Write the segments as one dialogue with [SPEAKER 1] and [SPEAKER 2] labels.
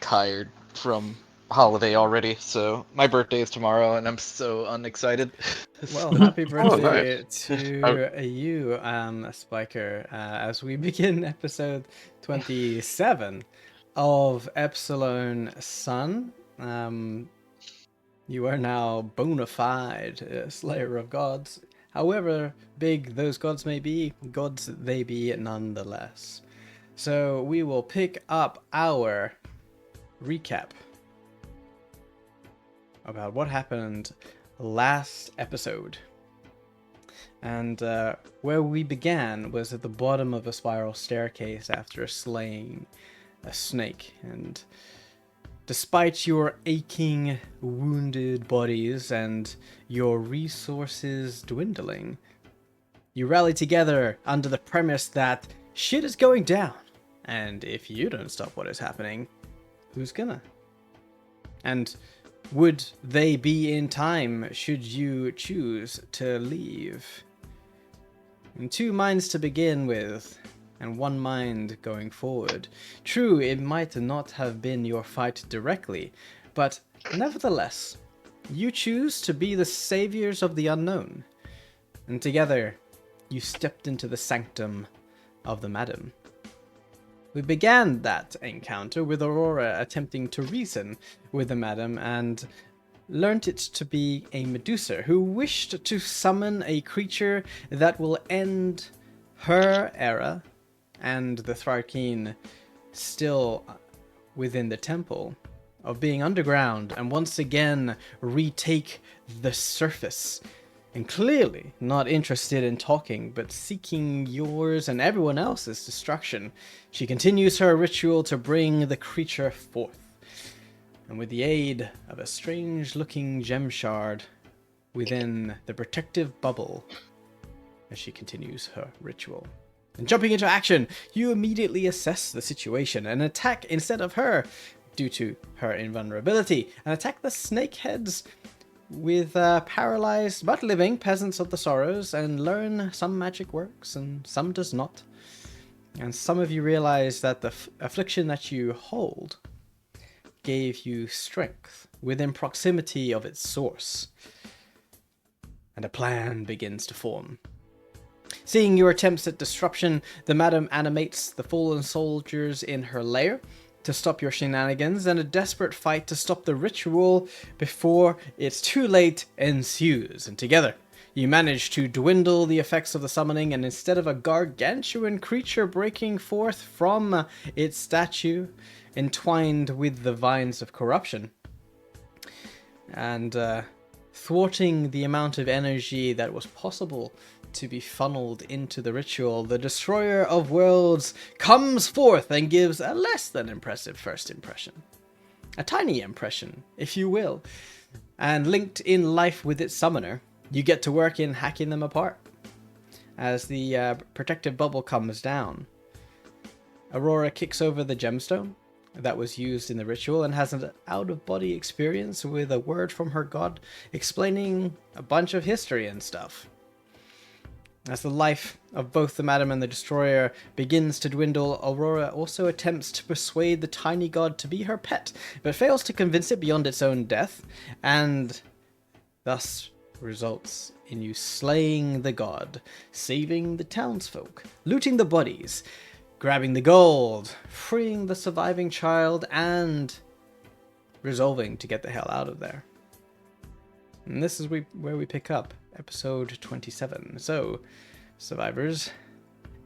[SPEAKER 1] tired from holiday already. So my birthday is tomorrow, and I'm so unexcited.
[SPEAKER 2] Well, happy
[SPEAKER 3] Oh,
[SPEAKER 2] birthday
[SPEAKER 3] nice. I,
[SPEAKER 2] to you, Spiker, as we begin episode 27 of Epsilon Sun. You are now bona fide Slayer of Gods. However big those gods may be, gods they be nonetheless. So we will pick up our recap about what happened last episode. And where we began was at the bottom of a spiral staircase after slaying a snake. And despite your aching, wounded bodies and your resources dwindling, you rally together under the premise that shit is going down. And if you don't stop what is happening, who's gonna? And would they be in time should you choose to leave? And 2 minds to begin with, and 1 mind going forward. True, it might not have been your fight directly, but nevertheless, you choose to be the saviors of the unknown. And together, you stepped into the sanctum of the Madam. We began that encounter with Aurora attempting to reason with the Madam and learnt it to be a Medusa who wished to summon a creature that will end her era and the Tharkeen still within the temple of being underground and once again retake the surface. And clearly not interested in talking, but seeking yours and everyone else's destruction, she continues her ritual to bring the creature forth. And with the aid of a strange-looking gem shard within the protective bubble, as she continues her ritual. And jumping into action, you immediately assess the situation and attack instead of her, due to her invulnerability, and attack the snakeheads with paralyzed but living peasants of the sorrows, and learn some magic works and some does not. And some of you realize that the affliction that you hold gave you strength within proximity of its source. And a plan begins to form. Seeing your attempts at disruption, the Madam animates the fallen soldiers in her lair to stop your shenanigans, and a desperate fight to stop the ritual before it's too late ensues. And together, you manage to dwindle the effects of the summoning, and instead of a gargantuan creature breaking forth from its statue, entwined with the vines of corruption, and thwarting the amount of energy that was possible to be funneled into the ritual, the Destroyer of Worlds comes forth and gives a less than impressive first impression. A tiny impression, if you will. And linked in life with its summoner, you get to work in hacking them apart. As the protective bubble comes down, Aurora kicks over the gemstone that was used in the ritual and has an out-of-body experience with a word from her god explaining a bunch of history and stuff. As the life of both the Madam and the Destroyer begins to dwindle, Aurora also attempts to persuade the tiny god to be her pet, but fails to convince it beyond its own death, and thus results in you slaying the god, saving the townsfolk, looting the bodies, grabbing the gold, freeing the surviving child, and resolving to get the hell out of there. And this is where we pick up episode 27. So, survivors,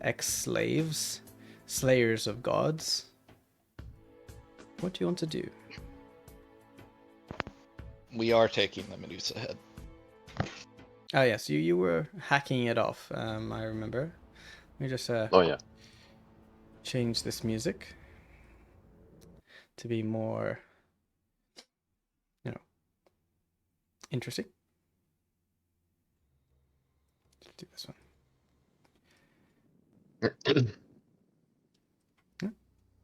[SPEAKER 2] ex-slaves, slayers of gods, what do you want to do?
[SPEAKER 1] We are taking the Medusa head.
[SPEAKER 2] Oh yes, you were hacking it off, I remember. Let me just
[SPEAKER 3] oh, yeah.
[SPEAKER 2] change this music to be more, interesting. Let's do this one.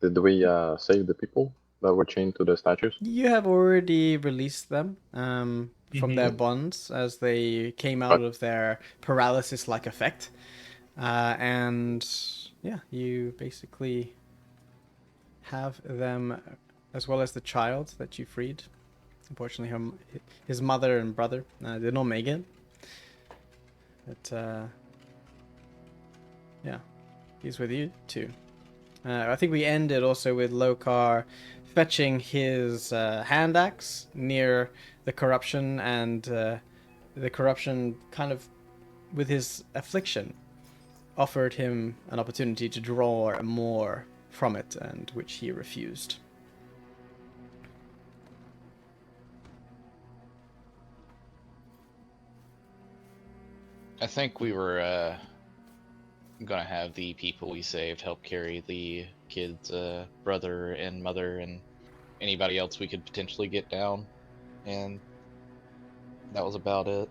[SPEAKER 3] Did we save the people that were chained to the statues?
[SPEAKER 2] You have already released them from their bonds as they came out of their paralysis-like effect. And yeah, you basically have them as well as the child that you freed. Unfortunately, his mother and brother did not make it. But yeah, he's with you too. I think we ended also with Lokar fetching his hand axe near the corruption, and the corruption kind of, with his affliction, offered him an opportunity to draw more from it, and which he refused.
[SPEAKER 1] I think we were gonna have the people we saved help carry the kid's brother and mother and anybody else we could potentially get down, and that was about it.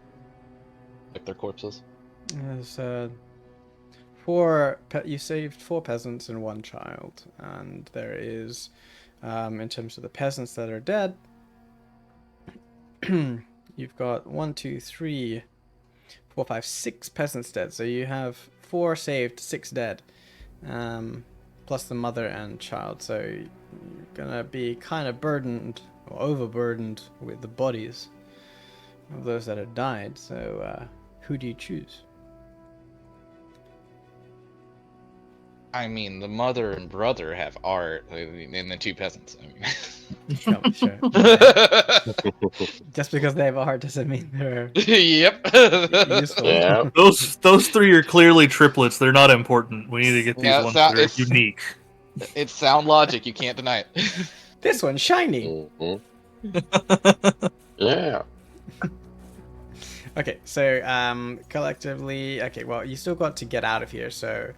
[SPEAKER 1] Like their corpses.
[SPEAKER 2] There's you saved 4 peasants and 1 child, and there is, in terms of the peasants that are dead, you've got 1, 2, 3, 4, 5, 6 peasants dead. So you have 4 saved, 6 dead, plus the mother and child. So you're gonna be kind of burdened or overburdened with the bodies of those that have died. So who do you choose?
[SPEAKER 1] I mean, the mother and brother have art, and the 2 peasants. I mean.
[SPEAKER 2] Sure. Just because they have a heart doesn't mean they're
[SPEAKER 1] Yep.
[SPEAKER 2] useful.
[SPEAKER 3] Yeah.
[SPEAKER 4] Those 3 are clearly triplets. They're not important. We need to get these
[SPEAKER 1] Yeah,
[SPEAKER 4] ones
[SPEAKER 1] so
[SPEAKER 4] that are
[SPEAKER 1] it's-
[SPEAKER 4] unique.
[SPEAKER 1] It's sound logic. You can't deny it.
[SPEAKER 2] This one's shiny.
[SPEAKER 3] Yeah.
[SPEAKER 2] Okay, so collectively, okay, well, you still got to get out of here. So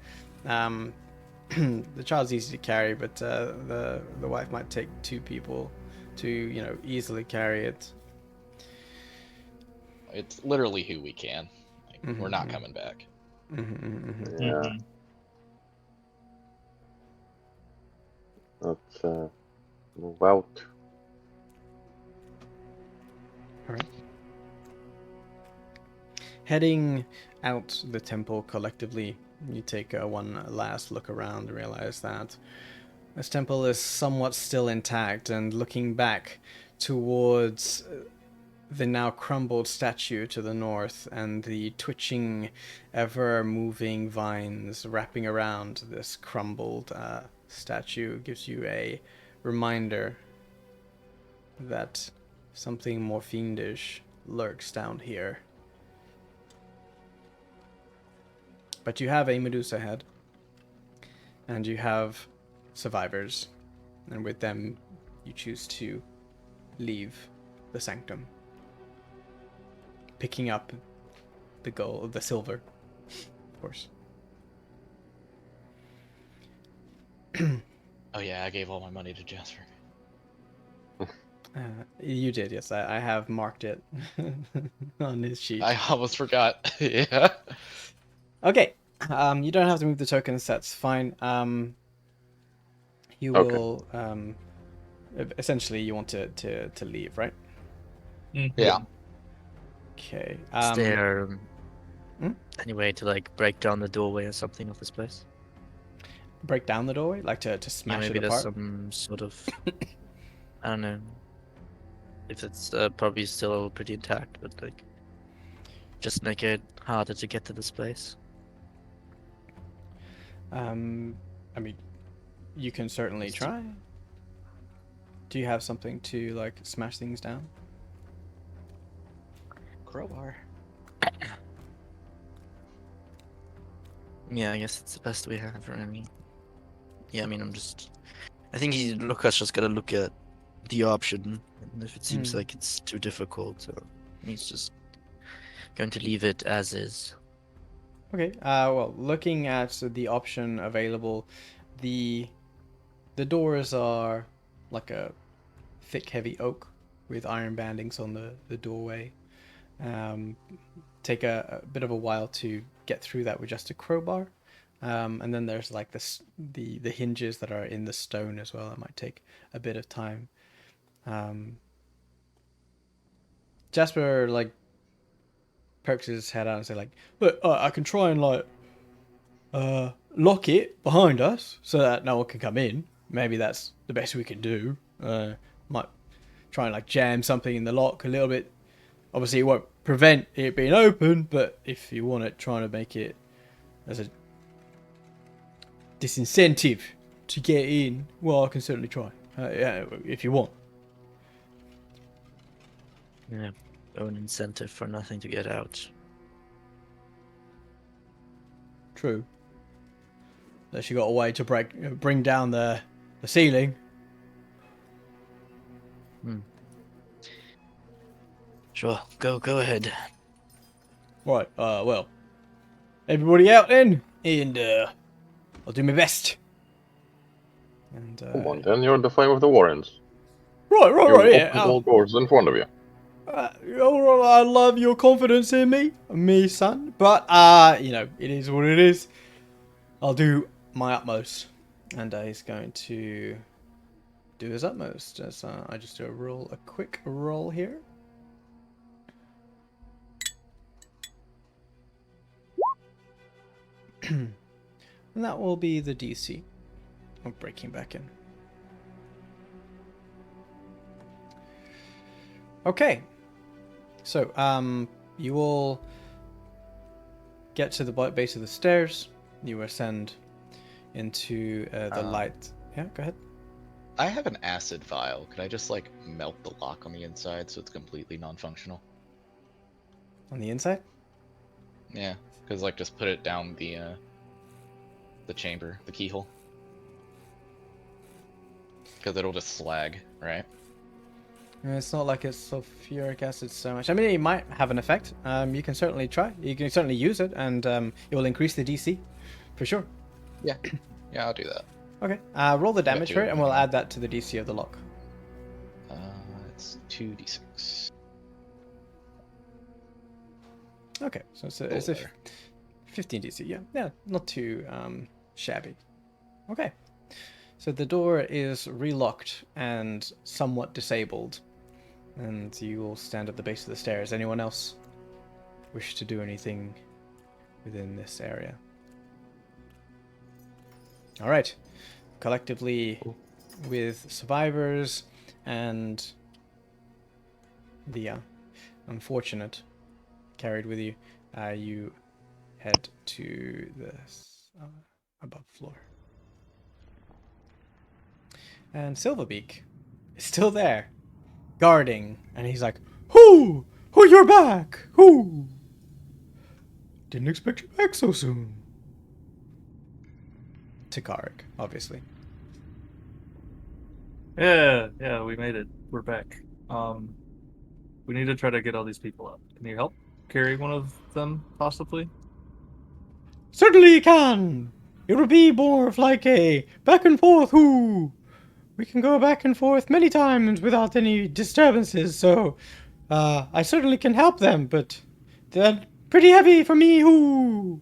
[SPEAKER 2] the child's easy to carry, but the wife might take 2 people to easily carry it.
[SPEAKER 1] It's literally who we can. Like, we're not
[SPEAKER 2] Mhm.
[SPEAKER 1] coming back.
[SPEAKER 3] Yeah.
[SPEAKER 4] Mhm.
[SPEAKER 3] Let's move out.
[SPEAKER 2] Heading out the temple collectively, you take one last look around and realize that this temple is somewhat still intact, and looking back towards the now crumbled statue to the north and the twitching, ever-moving vines wrapping around this crumbled statue gives you a reminder that something more fiendish lurks down here. But you have a Medusa head, and you have survivors, and with them you choose to leave the sanctum, picking up the gold, the silver, of course.
[SPEAKER 1] Oh yeah, I gave all my money to Jasper.
[SPEAKER 2] You did, yes. I have marked it on his sheet.
[SPEAKER 1] I almost forgot. Yeah.
[SPEAKER 2] Okay, you don't have to move the tokens. That's fine. You
[SPEAKER 3] Okay.
[SPEAKER 2] will essentially you want to leave, right?
[SPEAKER 4] Mhm.
[SPEAKER 1] Yeah.
[SPEAKER 2] Okay.
[SPEAKER 5] Is there
[SPEAKER 2] Hmm?
[SPEAKER 5] any way to like break down the doorway or something of this place?
[SPEAKER 2] Break down the doorway, like to
[SPEAKER 5] Yeah,
[SPEAKER 2] smash
[SPEAKER 5] maybe
[SPEAKER 2] it
[SPEAKER 5] there's
[SPEAKER 2] apart.
[SPEAKER 5] some sort of I don't know if it's probably still pretty intact, but like just make it harder to get to this place.
[SPEAKER 2] I mean, you can certainly
[SPEAKER 5] Just-
[SPEAKER 2] try. Do you have something to like smash things down?
[SPEAKER 1] Crowbar.
[SPEAKER 5] Yeah, I guess it's the best we have, really. Yeah, I mean, I think Lucas just gotta look at the option, and if it seems
[SPEAKER 2] Hmm.
[SPEAKER 5] like it's too difficult, so he's just going to leave it as is.
[SPEAKER 2] Okay. Well, looking at the option available, the doors are like a thick, heavy oak with iron bandings on the doorway. Take a bit of a while to get through that with just a crowbar. And then there's like the hinges that are in the stone as well. That might take a bit of time. Jasper like pokes his head out and say like, "Look, I can try and like lock it behind us so that no one can come in. Maybe that's the best we can do. Might try and like jam something in the lock a little bit. Obviously, it won't prevent it being open, but if you want it, trying to make it as a disincentive to get in, well, I can certainly try. Yeah, if you want.
[SPEAKER 5] Yeah, no an incentive for nothing to get out.
[SPEAKER 2] True. Unless you got a way to bring down the ceiling.
[SPEAKER 5] Sure, go ahead.
[SPEAKER 2] Right. Well, everybody out then, and I'll do my best. And
[SPEAKER 3] Come on, then you're the flame of the Warrens.
[SPEAKER 2] right.
[SPEAKER 3] You
[SPEAKER 2] Yeah.
[SPEAKER 3] open all doors in front of you.
[SPEAKER 2] I love your confidence in me, son. But it is what it is. I'll do my utmost, and he's going to do his utmost. As I just do a quick roll here. And that will be the DC of breaking back in. Okay. So, you all get to the base of the stairs. You ascend into the light. Yeah, go ahead.
[SPEAKER 1] I have an acid vial. Could I just like melt the lock on the inside so it's completely non-functional?
[SPEAKER 2] On the inside?
[SPEAKER 1] Yeah, because like just put it down the chamber, the keyhole. Because it'll just slag, right?
[SPEAKER 2] It's not like it's sulfuric acid so much. I mean, it might have an effect. You can certainly try. You can certainly use it, and it will increase the DC, for sure.
[SPEAKER 1] Yeah, I'll do that.
[SPEAKER 2] Okay. Roll the damage for it, and we'll add that to the DC of the lock.
[SPEAKER 1] It's 2d6.
[SPEAKER 2] Okay, so it's a 15 DC. Yeah, not too shabby. Okay, so the door is relocked and somewhat disabled, and you all stand at the base of the stairs. Anyone else wish to do anything within this area? All right, collectively, with survivors and the unfortunate carried with you, you head to the above floor. And Silverbeak is still there, guarding, and he's like, "Who? Who? You're back? Who? Didn't expect you back so soon." To Karik, obviously.
[SPEAKER 4] Yeah, we made it. We're back. We need to try to get all these people up. Can you help carry one of them, possibly?
[SPEAKER 2] Certainly you can. It will be more of like a back and forth. Who? We can go back and forth many times without any disturbances. So, I certainly can help them, but they're pretty heavy for me. Who?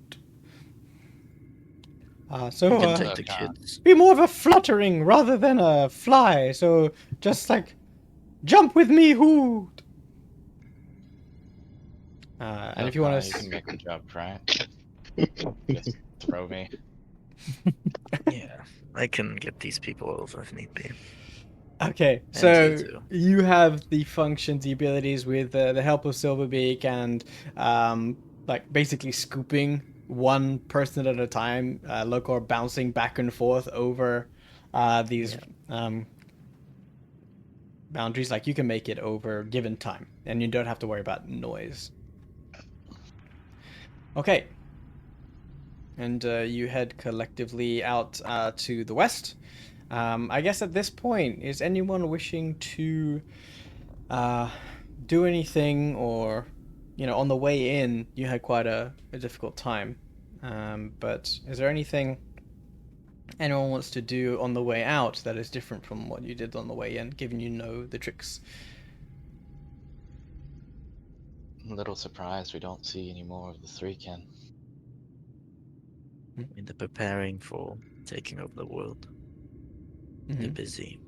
[SPEAKER 5] You can take the kids.
[SPEAKER 2] Be more of a fluttering rather than a fly. So just like jump with me, who? And if you want
[SPEAKER 1] you
[SPEAKER 2] to,
[SPEAKER 1] can make the job cry. Just throw me.
[SPEAKER 5] Yeah, I can get these people over if need be.
[SPEAKER 2] okay.
[SPEAKER 5] And
[SPEAKER 2] So
[SPEAKER 5] you too.
[SPEAKER 2] you have the functions, the abilities with the help of Silverbeak and like basically scooping one person at a time, Lokor bouncing back and forth over these boundaries. Like you can make it over given time, and you don't have to worry about noise. Okay. And you head collectively out to the west. I guess at this point, is anyone wishing to do anything, or on the way in, you had quite a difficult time. But is there anything anyone wants to do on the way out that is different from what you did on the way in, given you know the tricks?
[SPEAKER 1] I'm a little surprised we don't see any more of the Threekin.
[SPEAKER 5] I mean, they're preparing for taking over the world. They're busy.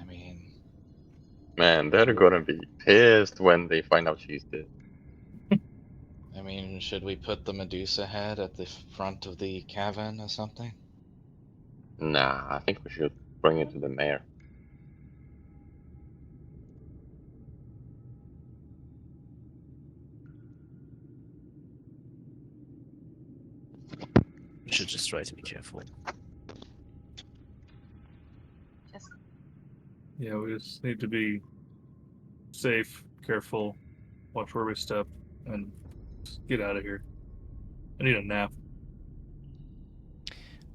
[SPEAKER 1] I mean,
[SPEAKER 3] Man, they're gonna be pissed when they find out she's dead.
[SPEAKER 1] should we put the Medusa head at the front of the cavern or something?
[SPEAKER 3] Nah, I think we should bring it to the mayor.
[SPEAKER 5] should just try to be careful.
[SPEAKER 4] Yeah, we just need to be safe, careful, watch where we step, and just get out of here. I need a nap.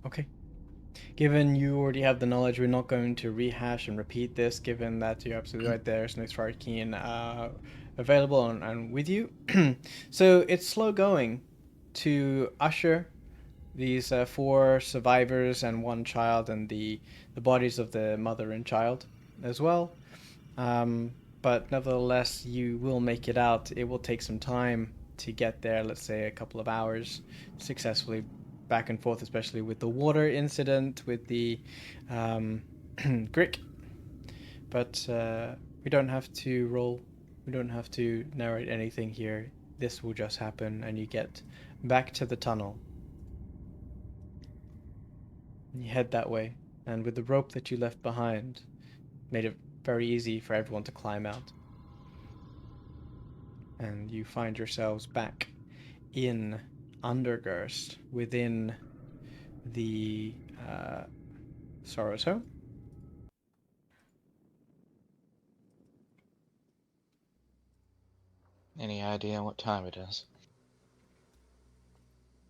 [SPEAKER 2] Okay. Given you already have the knowledge, we're not going to rehash and repeat this, given that you're absolutely right there, Smith Keen available and with you. So it's slow going to usher these 4 survivors and 1 child and the bodies of the mother and child as well. But nevertheless, you will make it out. It will take some time to get there, let's say a couple of hours, successfully back and forth, especially with the water incident, with the Grick. But we don't have to roll. We don't have to narrate anything here. This will just happen, and you get back to the tunnel. And you head that way, and with the rope that you left behind, made it very easy for everyone to climb out. And you find yourselves back in Undergurst, within the Sorrow's home.
[SPEAKER 1] Any idea what time it is?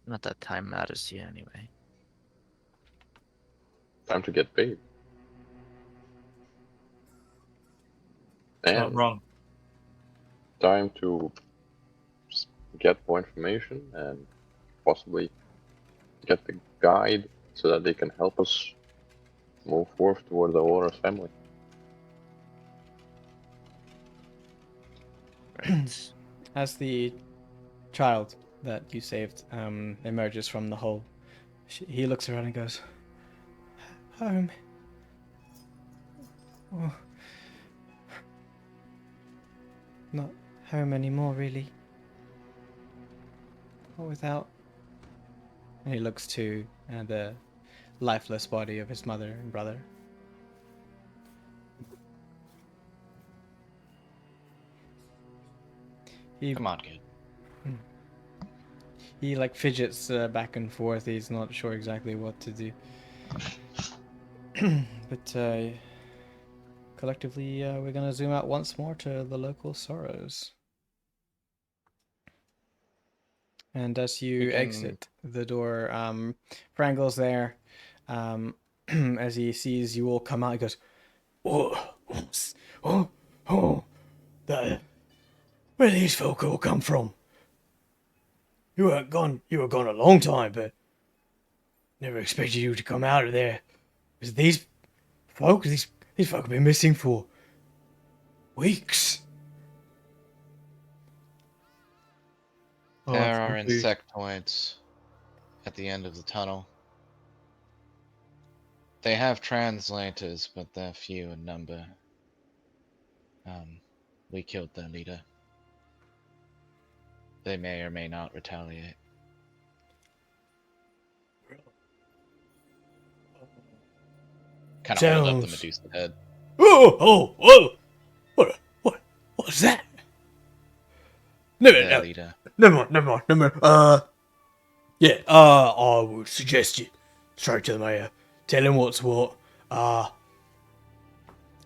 [SPEAKER 5] Not that time matters here anyway.
[SPEAKER 3] Time to get paid.
[SPEAKER 4] Not
[SPEAKER 3] And
[SPEAKER 4] wrong.
[SPEAKER 3] time to get more information and possibly get the guide so that they can help us move forth toward the Auror's family.
[SPEAKER 5] Right.
[SPEAKER 2] As the child that you saved emerges from the hole, he looks around and goes, "Home. Oh. Not home anymore, really. Not without." And he looks to the lifeless body of his mother and brother. He
[SPEAKER 1] Come on, kid.
[SPEAKER 2] He like fidgets back and forth. He's not sure exactly what to do. But collectively, we're gonna zoom out once more to the local sorrows. And as you
[SPEAKER 1] We can-
[SPEAKER 2] exit the door, Frangle's there. As he sees you all come out, he goes, where do these folk all come from? You were gone a long time, but never expected you to come out of there. Because these folk have been missing for weeks.
[SPEAKER 4] Oh,
[SPEAKER 1] There
[SPEAKER 4] it's
[SPEAKER 1] are
[SPEAKER 4] gonna be-
[SPEAKER 1] insectoids at the end of the tunnel. They have translators, but they're few in number. We killed their leader. They may or may not retaliate. Kind of hold up the
[SPEAKER 2] Sounds-
[SPEAKER 1] Medusa head.
[SPEAKER 2] Oh! What's that?
[SPEAKER 1] Their leader.
[SPEAKER 2] Never mind. I would suggest you straight to the mayor. Tell him what's what.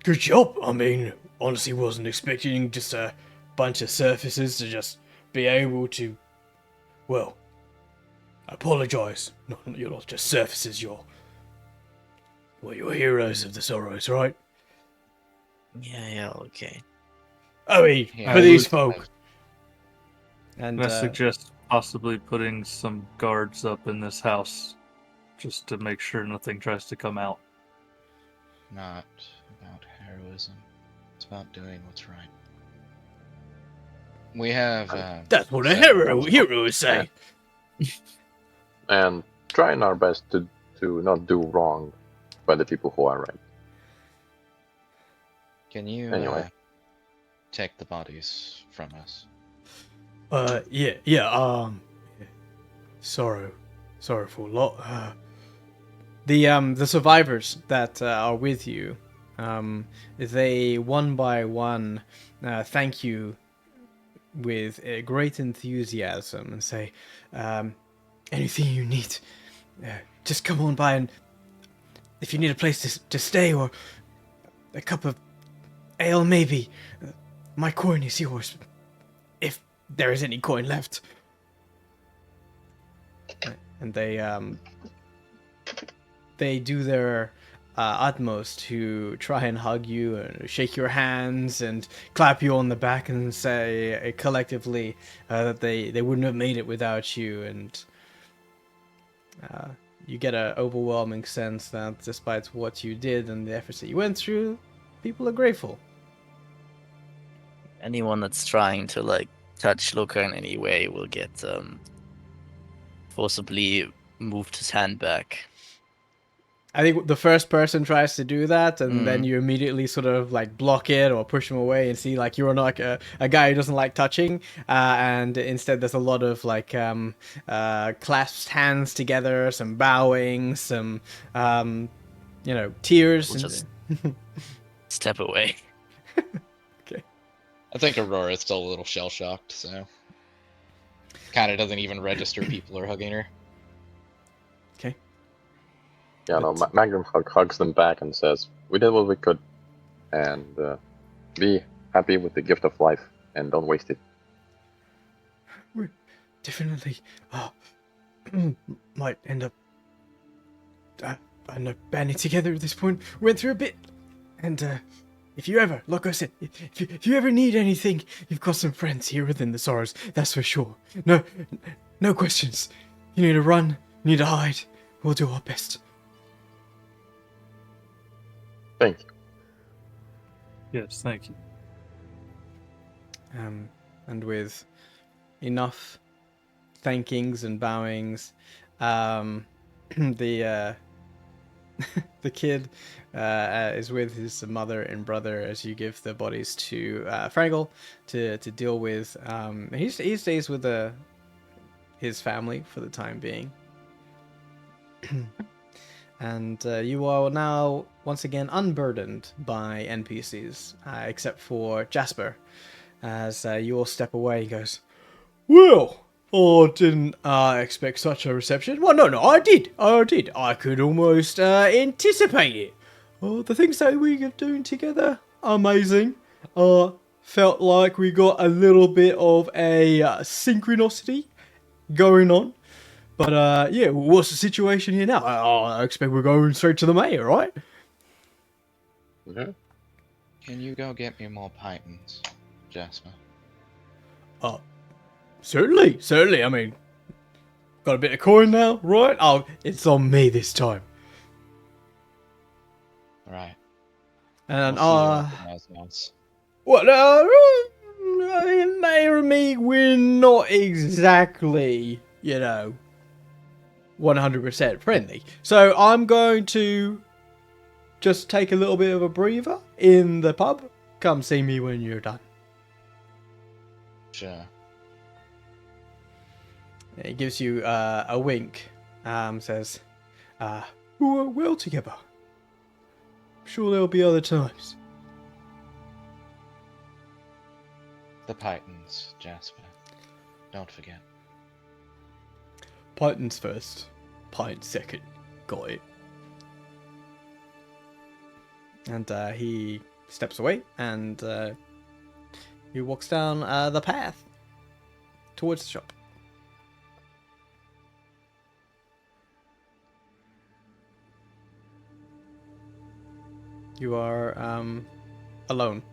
[SPEAKER 2] Good job. I mean, honestly, wasn't expecting just a bunch of surfaces to just be able to. Well, I apologise. No, you're not just surfaces. You're heroes of the sorrows, right?
[SPEAKER 5] Yeah, okay.
[SPEAKER 2] I mean,
[SPEAKER 1] Yeah,
[SPEAKER 2] for
[SPEAKER 1] I
[SPEAKER 2] these
[SPEAKER 1] would-
[SPEAKER 2] folk. And
[SPEAKER 4] I suggest possibly putting some guards up in this house just to make sure nothing tries to come out.
[SPEAKER 1] Not about heroism. It's about doing what's right. We have.
[SPEAKER 2] that's what a
[SPEAKER 1] several-
[SPEAKER 2] hero would say.
[SPEAKER 3] And trying our best to not do wrong by the people who are right.
[SPEAKER 1] Can you
[SPEAKER 3] Anyway.
[SPEAKER 1] take the bodies from us?
[SPEAKER 2] Sorrowful lot. The survivors that are with you, they one by one thank you with great enthusiasm and say, anything you need, Just come on by, and if you need a place to stay or a cup of ale, maybe, my coin is yours, if there is any coin left. And they do their utmost to try and hug you and shake your hands and clap you on the back and say collectively that they wouldn't have made it without you. And you get an overwhelming sense that despite what you did and the efforts that you went through, people are grateful.
[SPEAKER 5] Anyone that's trying to like touch Luca in any way will get forcibly moved his hand back.
[SPEAKER 2] I think the first person tries to do that, and then you immediately sort of like block it or push him away and see like you're not like a guy who doesn't like touching, and instead there's a lot of like clasped hands together, some bowing, some tears.
[SPEAKER 5] We'll just step away.
[SPEAKER 2] Okay.
[SPEAKER 1] I think Aurora's still a little shell shocked, so kind of doesn't even register people are hugging her.
[SPEAKER 2] Okay.
[SPEAKER 3] Yeah, no, Magnum hugs them back and says, "We did what we could, and be happy with the gift of life, and don't waste it."
[SPEAKER 2] We're definitely might end up banding together at this point. We went through a bit, and if you ever, like I said, if you ever need anything, you've got some friends here within the Sorrows, that's for sure. No questions. You need to run, you need to hide. We'll do our best.
[SPEAKER 3] Thank you.
[SPEAKER 4] Yes, thank you.
[SPEAKER 2] And with enough thankings and bowings, the kid is with his mother and brother as you give the bodies to Frangle to deal with. He stays with his family for the time being. And you are now once again unburdened by NPCs, except for Jasper, as you all step away. He goes, "Well, I didn't expect such a reception." "Well, no, I did. I could almost anticipate it. The things that we are doing together, amazing. Felt like we got a little bit of a synchronicity going on. But, yeah, what's the situation here now? I expect we're going straight to the mayor, right?"
[SPEAKER 3] Yeah.
[SPEAKER 1] Can you go get me more pythons, Jasper?
[SPEAKER 2] Certainly. I mean, got a bit of coin now, right? Oh, it's on me this time.
[SPEAKER 1] Right.
[SPEAKER 2] And,
[SPEAKER 1] well,
[SPEAKER 2] Mayor and me, we're not exactly, 100% friendly. So I'm going to just take a little bit of a breather in the pub. Come see me when you're done.
[SPEAKER 1] sure.
[SPEAKER 2] He gives you a wink. Says, "We work well together. I'm sure there'll be other times."
[SPEAKER 1] The pythons, Jasper. Don't forget.
[SPEAKER 2] Pythons first, pints second. Got it. And he steps away, and he walks down the path towards the shop. You are alone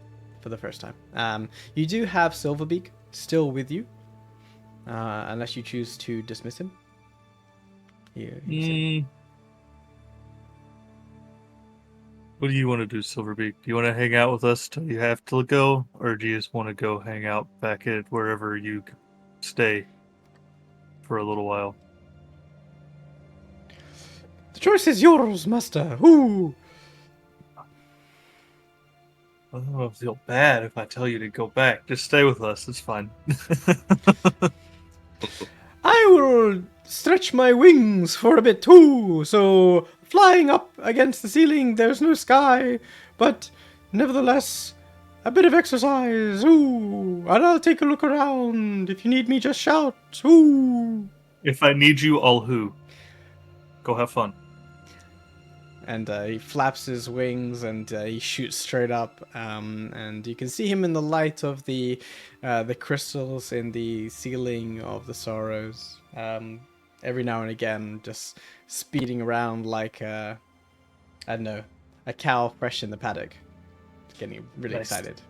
[SPEAKER 2] for the first time. You do have Silverbeak still with you, unless you choose to dismiss him.
[SPEAKER 4] What do you want to do, Silverbeak? Do you want to hang out with us till you have to go, or do you just want to go hang out back at wherever you stay for a little while?
[SPEAKER 2] The choice is yours, master. Ooh.
[SPEAKER 4] I don't know if I feel bad if I tell you to go back. Just stay with us. It's fine.
[SPEAKER 2] I will stretch my wings for a bit too, so flying up against the ceiling, there's no sky, but nevertheless, a bit of exercise, ooh, and I'll take a look around. If you need me, just shout, ooh.
[SPEAKER 4] If I need you, I'll who? Go have fun.
[SPEAKER 2] And he flaps his wings and he shoots straight up. And you can see him in the light of the crystals in the ceiling of the Sorrows. Every now and again, just speeding around like I don't know, a cow fresh in the paddock, getting really
[SPEAKER 4] Nice.
[SPEAKER 2] excited.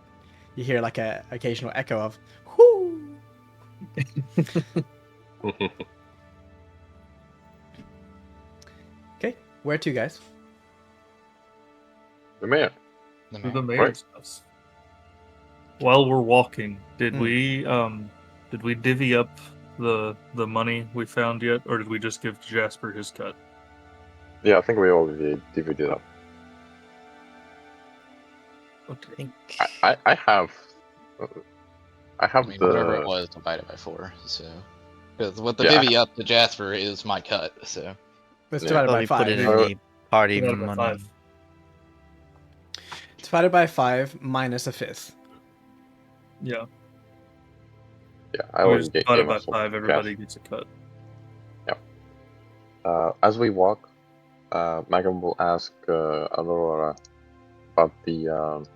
[SPEAKER 2] You hear like a occasional echo of "whoo." Okay, where to, guys?
[SPEAKER 3] The mayor.
[SPEAKER 1] The
[SPEAKER 4] To the
[SPEAKER 1] man.
[SPEAKER 4] mayor's house. While we're walking, did
[SPEAKER 2] Hmm.
[SPEAKER 4] we divvy up the money we found yet, or did we just give Jasper his cut?
[SPEAKER 3] Yeah, I think we already divided up.
[SPEAKER 5] I
[SPEAKER 4] Okay.
[SPEAKER 5] think
[SPEAKER 3] I have. I
[SPEAKER 1] I
[SPEAKER 3] have
[SPEAKER 1] mean,
[SPEAKER 3] the.
[SPEAKER 1] whatever it was divided by 4. So, because what the
[SPEAKER 3] Yeah, I
[SPEAKER 1] divvy up to Jasper is my cut. So,
[SPEAKER 2] It's
[SPEAKER 3] Yeah.
[SPEAKER 2] divided by
[SPEAKER 5] probably put it
[SPEAKER 2] 5.
[SPEAKER 5] in the party
[SPEAKER 4] Divided by
[SPEAKER 5] money.
[SPEAKER 4] 5.
[SPEAKER 2] Divided by 5 minus a fifth.
[SPEAKER 4] Yeah.
[SPEAKER 3] Yeah, I
[SPEAKER 4] We
[SPEAKER 3] already
[SPEAKER 4] just
[SPEAKER 3] gave
[SPEAKER 4] divided by
[SPEAKER 3] us some
[SPEAKER 4] 5.
[SPEAKER 3] cash.
[SPEAKER 4] Everybody gets a cut.
[SPEAKER 3] As we walk, Megan will ask Aurora about the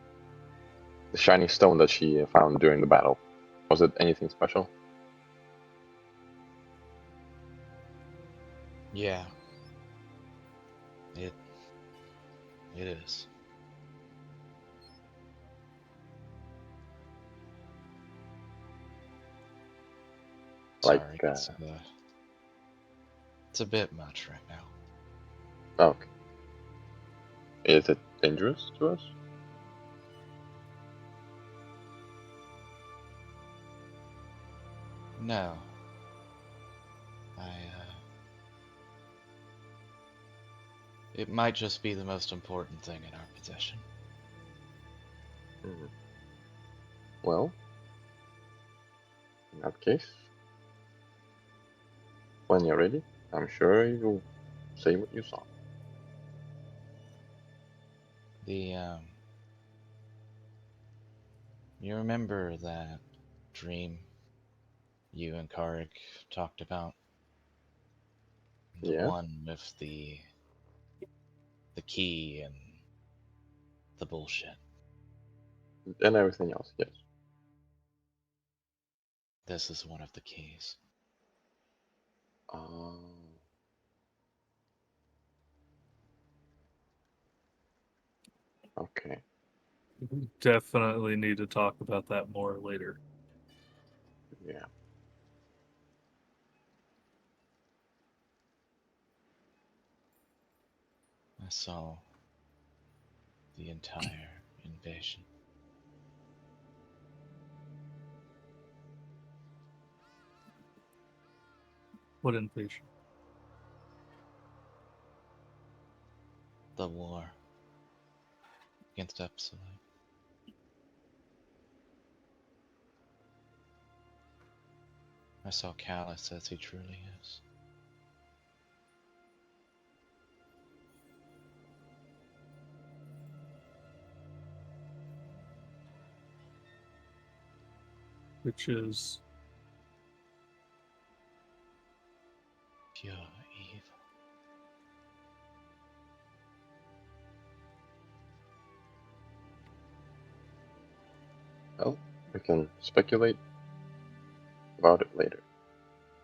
[SPEAKER 3] shiny stone that she found during the battle. Was it anything special?
[SPEAKER 1] yeah. It is.
[SPEAKER 3] Like,
[SPEAKER 1] Sorry, it's a bit much right now.
[SPEAKER 3] Okay. Is it dangerous to us?
[SPEAKER 1] No. It might just be the most important thing in our possession.
[SPEAKER 3] Hmm. Well, in that case, when you're ready, I'm sure you'll say what you saw.
[SPEAKER 1] You remember that dream you and Karik talked about? The
[SPEAKER 3] Yeah.
[SPEAKER 1] one with the key and the bullshit.
[SPEAKER 3] And everything else, yes.
[SPEAKER 1] This is one of the keys.
[SPEAKER 3] Okay.
[SPEAKER 4] We definitely need to talk about that more later.
[SPEAKER 3] Yeah.
[SPEAKER 1] I saw the entire invasion.
[SPEAKER 4] What invasion?
[SPEAKER 1] The war against Epsilon. I saw Callus as he truly is.
[SPEAKER 4] Which is
[SPEAKER 1] Pure evil.
[SPEAKER 3] Well, we can speculate about it later.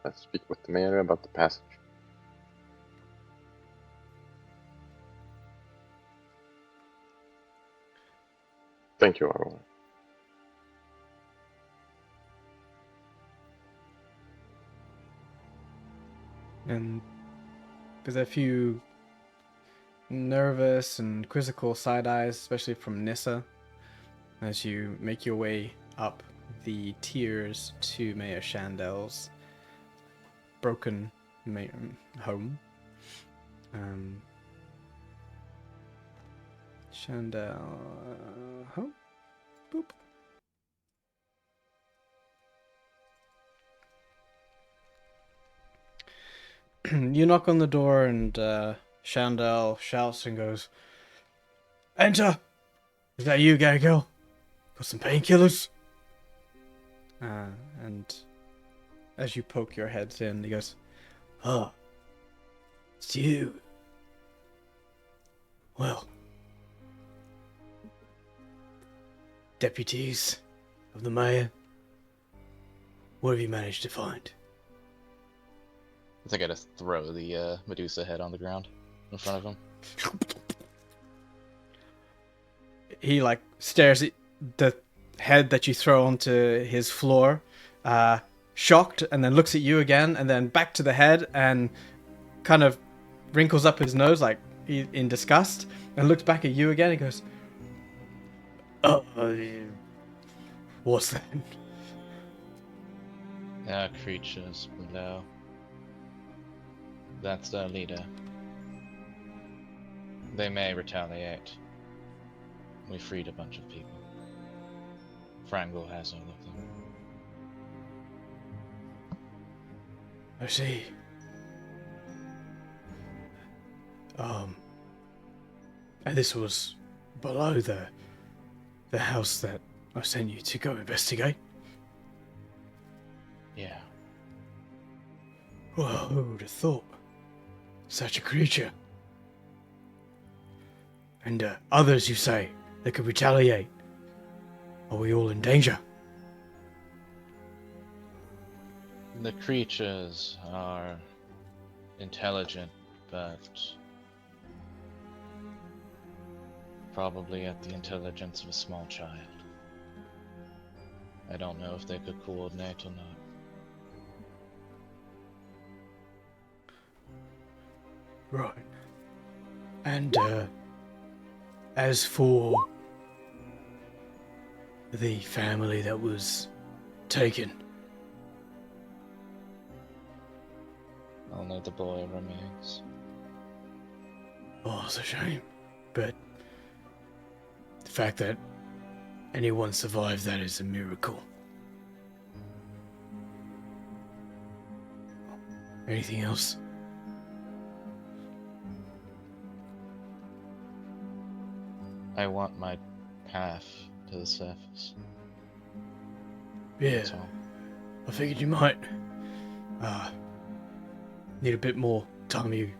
[SPEAKER 3] Let's speak with the mayor about the passage. Thank you, Aurora.
[SPEAKER 2] And with a few nervous and quizzical side eyes, especially from Nissa, as you make your way up the tiers to Mayor Chandel's broken home. Chandel home? Boop. You knock on the door and Chandel shouts and goes, "Enter! Is that you, Gabriel? Got some painkillers?" And as you poke your heads in, he goes, "Oh, It's you. Well, deputies of the mayor, what have you managed to find?
[SPEAKER 1] I think I just throw the Medusa head on the ground in front of him.
[SPEAKER 2] He like stares at the head that you throw onto his floor, shocked, and then looks at you again, and then back to the head, and kind of wrinkles up his nose like in disgust, and looks back at you again. He goes, "Oh, what's that?"
[SPEAKER 1] There are creatures below. That's their leader. They may retaliate. We freed a bunch of people. Frangel has all of them.
[SPEAKER 2] I see. And this was below the house that I sent you to go investigate.
[SPEAKER 1] Yeah.
[SPEAKER 2] Well, who would have thought? Such a creature. And others, you say, that could retaliate. Are we all in danger?
[SPEAKER 1] The creatures are intelligent, but probably at the intelligence of a small child. I don't know if they could coordinate or not.
[SPEAKER 2] Right. And, as for the family that was taken,
[SPEAKER 1] Only the boy remains.
[SPEAKER 2] oh, it's a shame. But the fact that anyone survived that is a miracle. Anything else?
[SPEAKER 1] I want my path to the surface.
[SPEAKER 2] Yeah,
[SPEAKER 1] That's all.
[SPEAKER 2] I figured you might. Need a bit more time. You've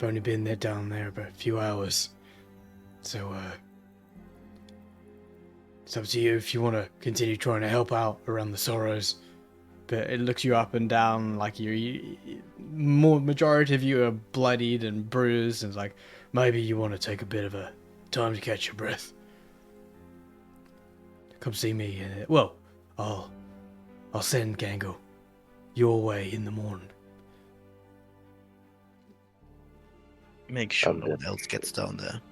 [SPEAKER 2] only been there down there about a few hours. So, it's up to you if you want to continue trying to help out around the Sorrows. But it looks you up and down like majority of you are bloodied and bruised, and it's like maybe you want to take a bit of a time to catch your breath. Come see me. Well, I'll send Gango your way in the morning.
[SPEAKER 5] Make sure no
[SPEAKER 3] Okay.
[SPEAKER 5] one else gets down there.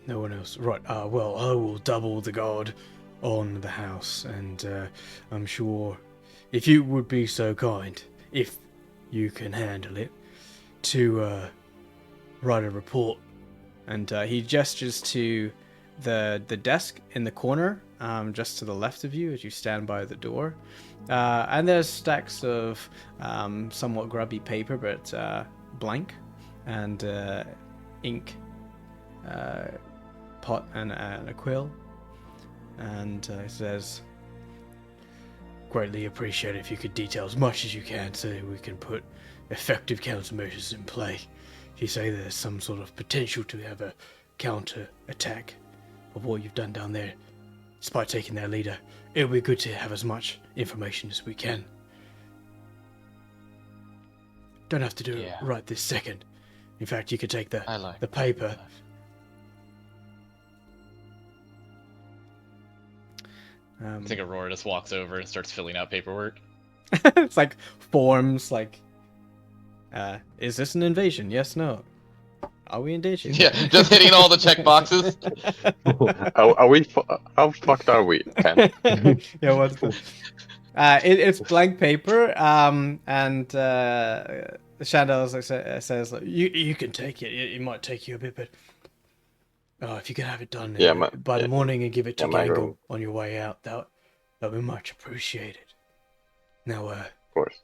[SPEAKER 2] No one else. Right. Well, I will double the guard on the house, and I'm sure if you would be so kind, if you can handle it, to write a report. And he gestures to the desk in the corner, just to the left of you as you stand by the door. And there's stacks of somewhat grubby paper, but blank, and ink, pot, and a quill. And it says, greatly appreciate if you could detail as much as you can so that we can put effective countermeasures in play. If you say there's some sort of potential to have a counter attack of what you've done down there, despite taking their leader, it would be good to have as much information as we can. Don't have to do
[SPEAKER 1] Yeah.
[SPEAKER 2] it right this second. In fact, you could take
[SPEAKER 1] I like
[SPEAKER 2] the paper.
[SPEAKER 1] I think Aurora just walks over and starts filling out paperwork.
[SPEAKER 2] It's like forms, like, is this an invasion? Yes, no. Are we in danger?
[SPEAKER 1] Yeah, just hitting all the check boxes.
[SPEAKER 3] Are we? How fucked are we, Ken?
[SPEAKER 2] Yeah, what's the... it's blank paper, and Shandell says, like, you can take it. It might take you a bit, but if you can have it done
[SPEAKER 3] Yeah,
[SPEAKER 2] by the morning and give it to
[SPEAKER 3] my
[SPEAKER 2] Gango
[SPEAKER 3] room.
[SPEAKER 2] on your way out, that'd be much appreciated. Now,
[SPEAKER 3] Of course.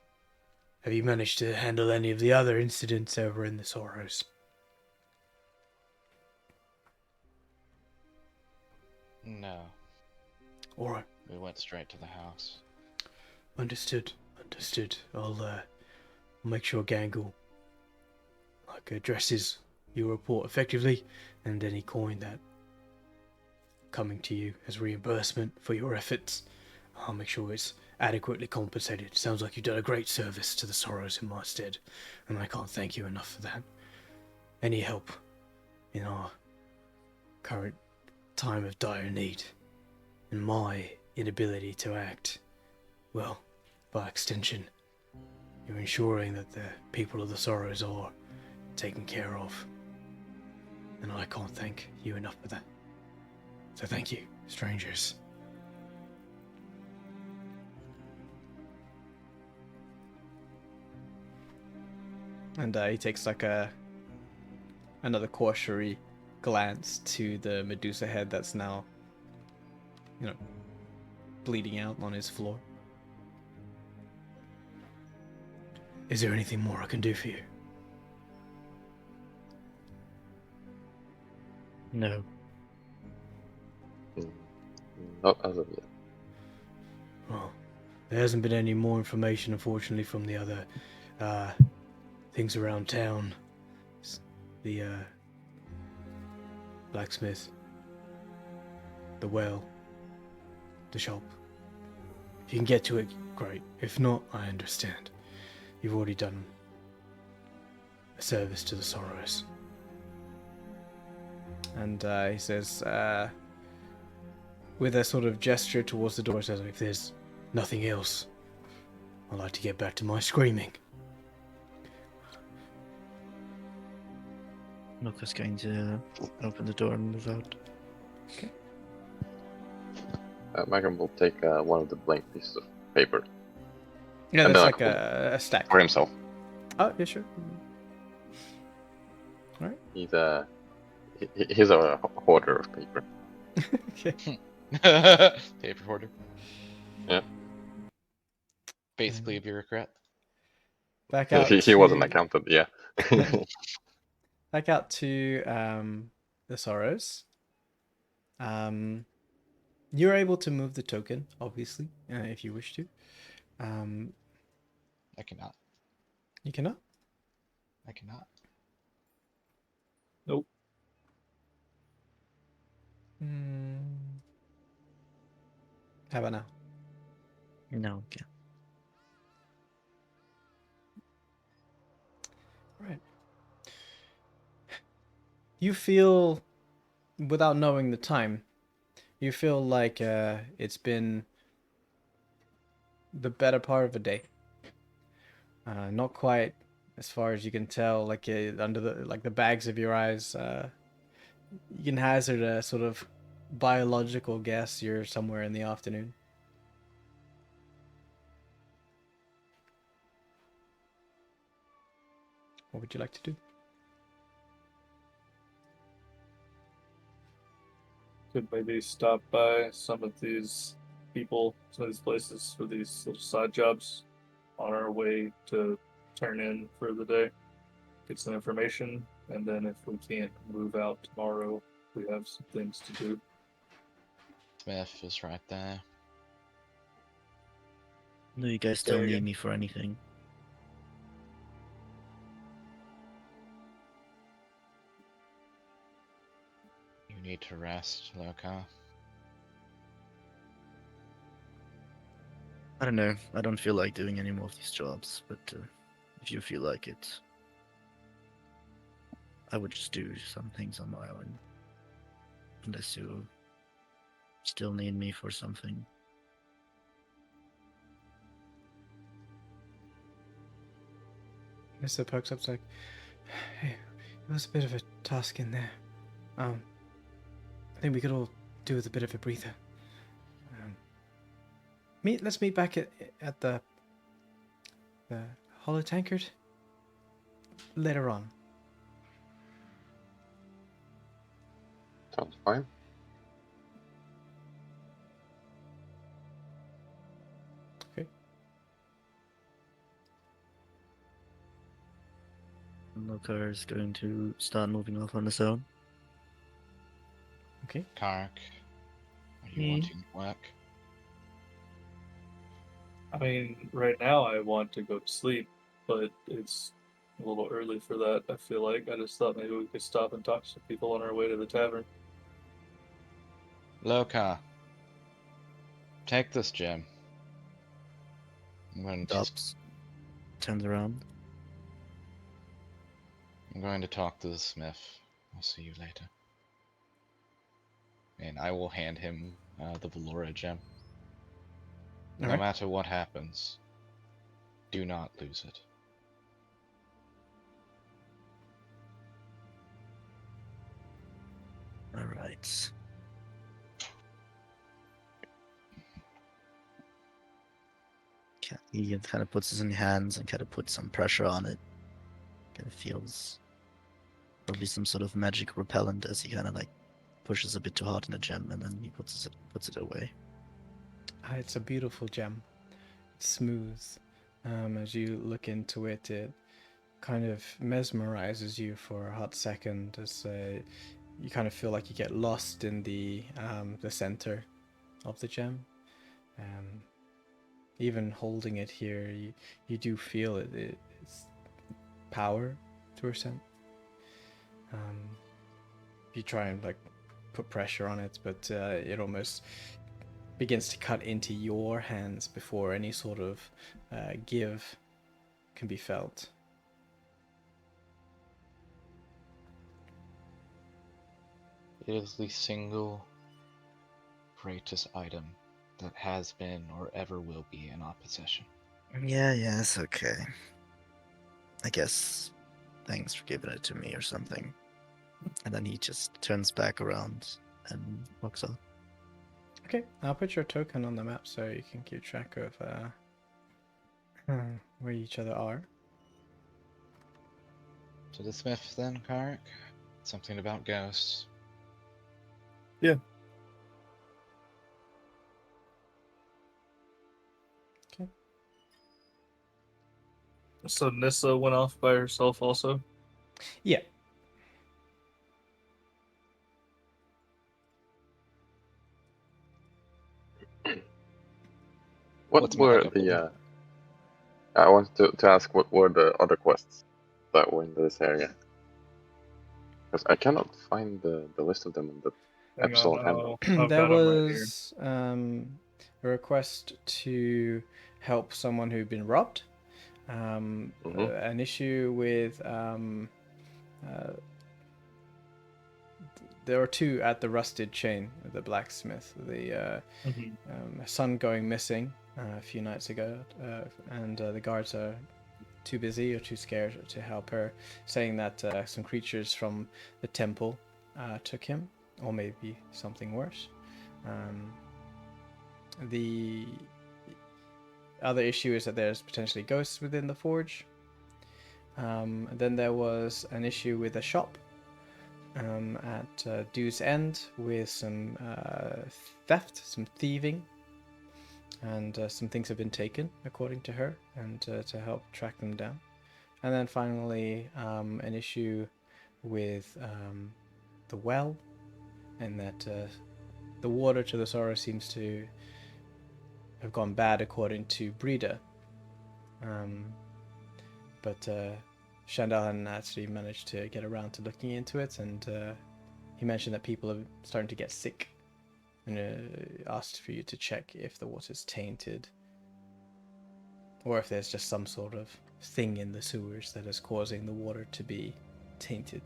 [SPEAKER 2] have you managed to handle any of the other incidents over in the Sorrows?
[SPEAKER 1] No,
[SPEAKER 2] All right.
[SPEAKER 1] we went straight to the house.
[SPEAKER 2] Understood. I'll I'll make sure Gangle addresses your report effectively, and any coin that coming to you as reimbursement for your efforts, I'll make sure it's adequately compensated. Sounds like you've done a great service to the Sorrows in my stead, and I can't thank you enough for that. Any help in our current time of dire need, and my inability to act, well, by extension, you're ensuring that the people of the Sorrows are taken care of. And I can't thank you enough for that. So thank you, strangers. And he takes like another cursory glance to the Medusa head that's now, bleeding out on his floor. Is there anything more I can do for you?
[SPEAKER 5] No.
[SPEAKER 3] Not as of yet.
[SPEAKER 2] Well, there hasn't been any more information, unfortunately, from the other things around town. The blacksmith, the well, the shop. If you can get to it, great. If not, I understand. You've already done a service to the Sorrows. And he says, with a sort of gesture towards the door, says, if there's nothing else, I'd like to get back to my screaming.
[SPEAKER 5] Noka's going to open the door and move out.
[SPEAKER 3] Magam will take one of the blank pieces of paper
[SPEAKER 2] Yeah,
[SPEAKER 3] And
[SPEAKER 2] that's
[SPEAKER 3] then
[SPEAKER 2] like a stack.
[SPEAKER 3] for himself.
[SPEAKER 2] Oh, yeah, sure.
[SPEAKER 3] He's a hoarder of paper.
[SPEAKER 2] Okay.
[SPEAKER 1] Paper hoarder.
[SPEAKER 3] Yeah.
[SPEAKER 1] Basically a bureaucrat.
[SPEAKER 2] Back out.
[SPEAKER 3] He was an accountant, yeah.
[SPEAKER 2] Back out to the Sorrows. You're able to move the token, obviously, if you wish to.
[SPEAKER 1] I cannot.
[SPEAKER 2] You cannot.
[SPEAKER 1] I cannot.
[SPEAKER 4] Nope.
[SPEAKER 2] How about now?
[SPEAKER 5] No, okay.
[SPEAKER 2] Right. You feel, without knowing the time, you feel like it's been the better part of a day. Not quite, as far as you can tell, like under the bags of your eyes. You can hazard a sort of biological guess. You're somewhere in the afternoon. What would you like to do?
[SPEAKER 4] Could maybe stop by some of these people, some of these places for these little side jobs on our way to turn in for the day. Get some information, and then if we can't move out tomorrow, we have some things to do.
[SPEAKER 1] Smith is right there.
[SPEAKER 5] Do you guys still
[SPEAKER 4] There you
[SPEAKER 5] need
[SPEAKER 4] go.
[SPEAKER 5] me for anything?
[SPEAKER 1] You need to rest, Loka.
[SPEAKER 5] I don't know. I don't feel like doing any more of these jobs, but if you feel like it, I would just do some things on my own. Unless you still need me for something.
[SPEAKER 2] Mr. Perks up's like, hey, it was a bit of a task in there. I think we could all do with a bit of a breather. Let's meet back at the Hollow Tankard later on.
[SPEAKER 3] Sounds fine.
[SPEAKER 5] Lokar is going to start moving off on his own.
[SPEAKER 2] Okay.
[SPEAKER 1] Kark, are you wanting work?
[SPEAKER 4] I mean, right now I want to go to sleep, but it's a little early for that, I feel like. I just thought maybe we could stop and talk to some people on our way to the tavern.
[SPEAKER 1] Loka, take this gem.
[SPEAKER 5] Stops, turns around.
[SPEAKER 1] I'm going to talk to the smith. I'll see you later. And I will hand him the Valora gem. No
[SPEAKER 2] Alright.
[SPEAKER 1] matter what happens, do not lose it.
[SPEAKER 5] All right. He kind of puts it in your hands and kind of puts some pressure on it. Kind of feels probably some sort of magic repellent as he kind of like pushes a bit too hard in the gem, and then he puts it away.
[SPEAKER 2] It's a beautiful gem. It's smooth. As you look into it, it kind of mesmerizes you for a hot second as you kind of feel like you get lost in the center of the gem. Even holding it here, you do feel it's power to a extent. You try and like put pressure on it, but it almost begins to cut into your hands before any sort of give can be felt.
[SPEAKER 1] It is the single greatest item that has been or ever will be in our possession.
[SPEAKER 5] Yeah, it's okay. I guess thanks for giving it to me or something. And then he just turns back around and walks off.
[SPEAKER 2] Okay, I'll put your token on the map so you can keep track of where each other are.
[SPEAKER 1] To the smith then, Karik? Something about ghosts.
[SPEAKER 4] Yeah.
[SPEAKER 2] Okay.
[SPEAKER 4] So Nissa went off by herself also?
[SPEAKER 2] Yeah.
[SPEAKER 3] What
[SPEAKER 1] What's
[SPEAKER 3] were
[SPEAKER 1] Malaga
[SPEAKER 3] the? I wanted to ask what were the other quests that were in this area? Because I cannot find the list of them in the
[SPEAKER 4] Hang
[SPEAKER 3] episode
[SPEAKER 4] on,
[SPEAKER 3] handbook.
[SPEAKER 4] I've
[SPEAKER 2] There
[SPEAKER 4] got 'em right here.
[SPEAKER 2] was a request to help someone who'd been robbed. An issue with there were two at the rusted chain, the blacksmith. The son going missing a few nights ago, and the guards are too busy or too scared to help her, saying that some creatures from the temple took him, or maybe something worse. The other issue is that there's potentially ghosts within the forge. Then there was an issue with a shop at Dew's End with some theft, some thieving, and some things have been taken, according to her, and to help track them down. And then finally, an issue with the well, and that the water to the Sora seems to have gone bad, according to Breda. But Shandal hadn't actually managed to get around to looking into it, and he mentioned that people are starting to get sick, and asked for you to check if the water's tainted, or if there's just some sort of thing in the sewers that is causing the water to be tainted.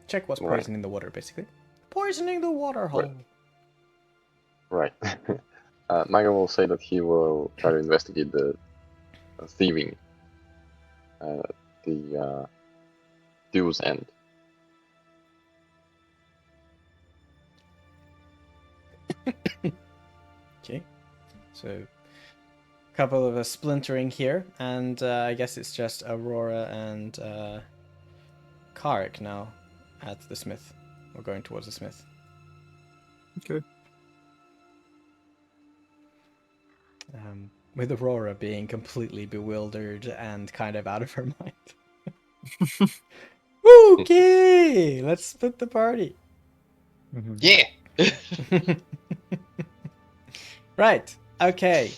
[SPEAKER 2] Check what's
[SPEAKER 3] Right.
[SPEAKER 2] poisoning the water, basically. Poisoning the water hole.
[SPEAKER 3] Right. Maga will say that he will try to investigate the thieving at the Dew's End.
[SPEAKER 2] Okay, so a couple of splintering here, and I guess it's just Aurora and Karik now at the smith. We're going towards the smith.
[SPEAKER 4] Okay.
[SPEAKER 2] With Aurora being completely bewildered and kind of out of her mind. Okay, let's split the party.
[SPEAKER 1] Yeah!
[SPEAKER 2] Right. Okay.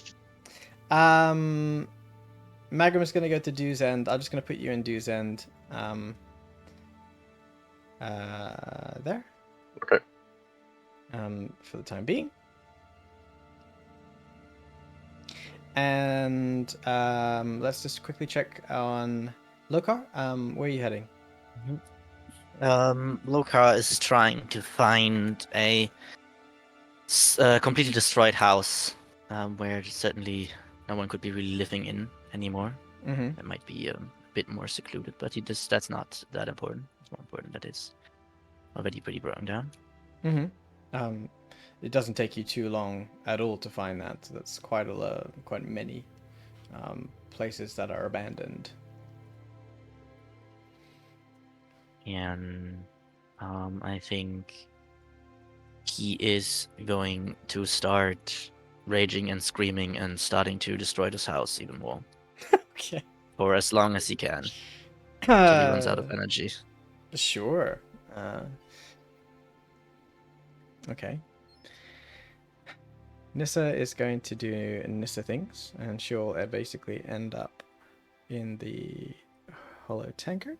[SPEAKER 2] Magrum is going to go to Dew's End. I'm just going to put you in Dew's End. There.
[SPEAKER 3] Okay.
[SPEAKER 2] For the time being. And let's just quickly check on Lokar. Where are you heading?
[SPEAKER 5] Lokar is trying to find a completely destroyed house where certainly no one could be really living in anymore.
[SPEAKER 2] Mm-hmm.
[SPEAKER 5] It might be a bit more secluded, but that's not that important. It's more important that it's already pretty broken down.
[SPEAKER 2] Mm-hmm. It doesn't take you too long at all to find that. That's quite many places that are abandoned.
[SPEAKER 5] And I think he is going to start raging and screaming and starting to destroy this house even more
[SPEAKER 2] Okay.
[SPEAKER 5] for as long as he can until he runs out of energy.
[SPEAKER 2] Sure. Okay. Nissa is going to do Nissa things, and she'll basically end up in the hollow tankard.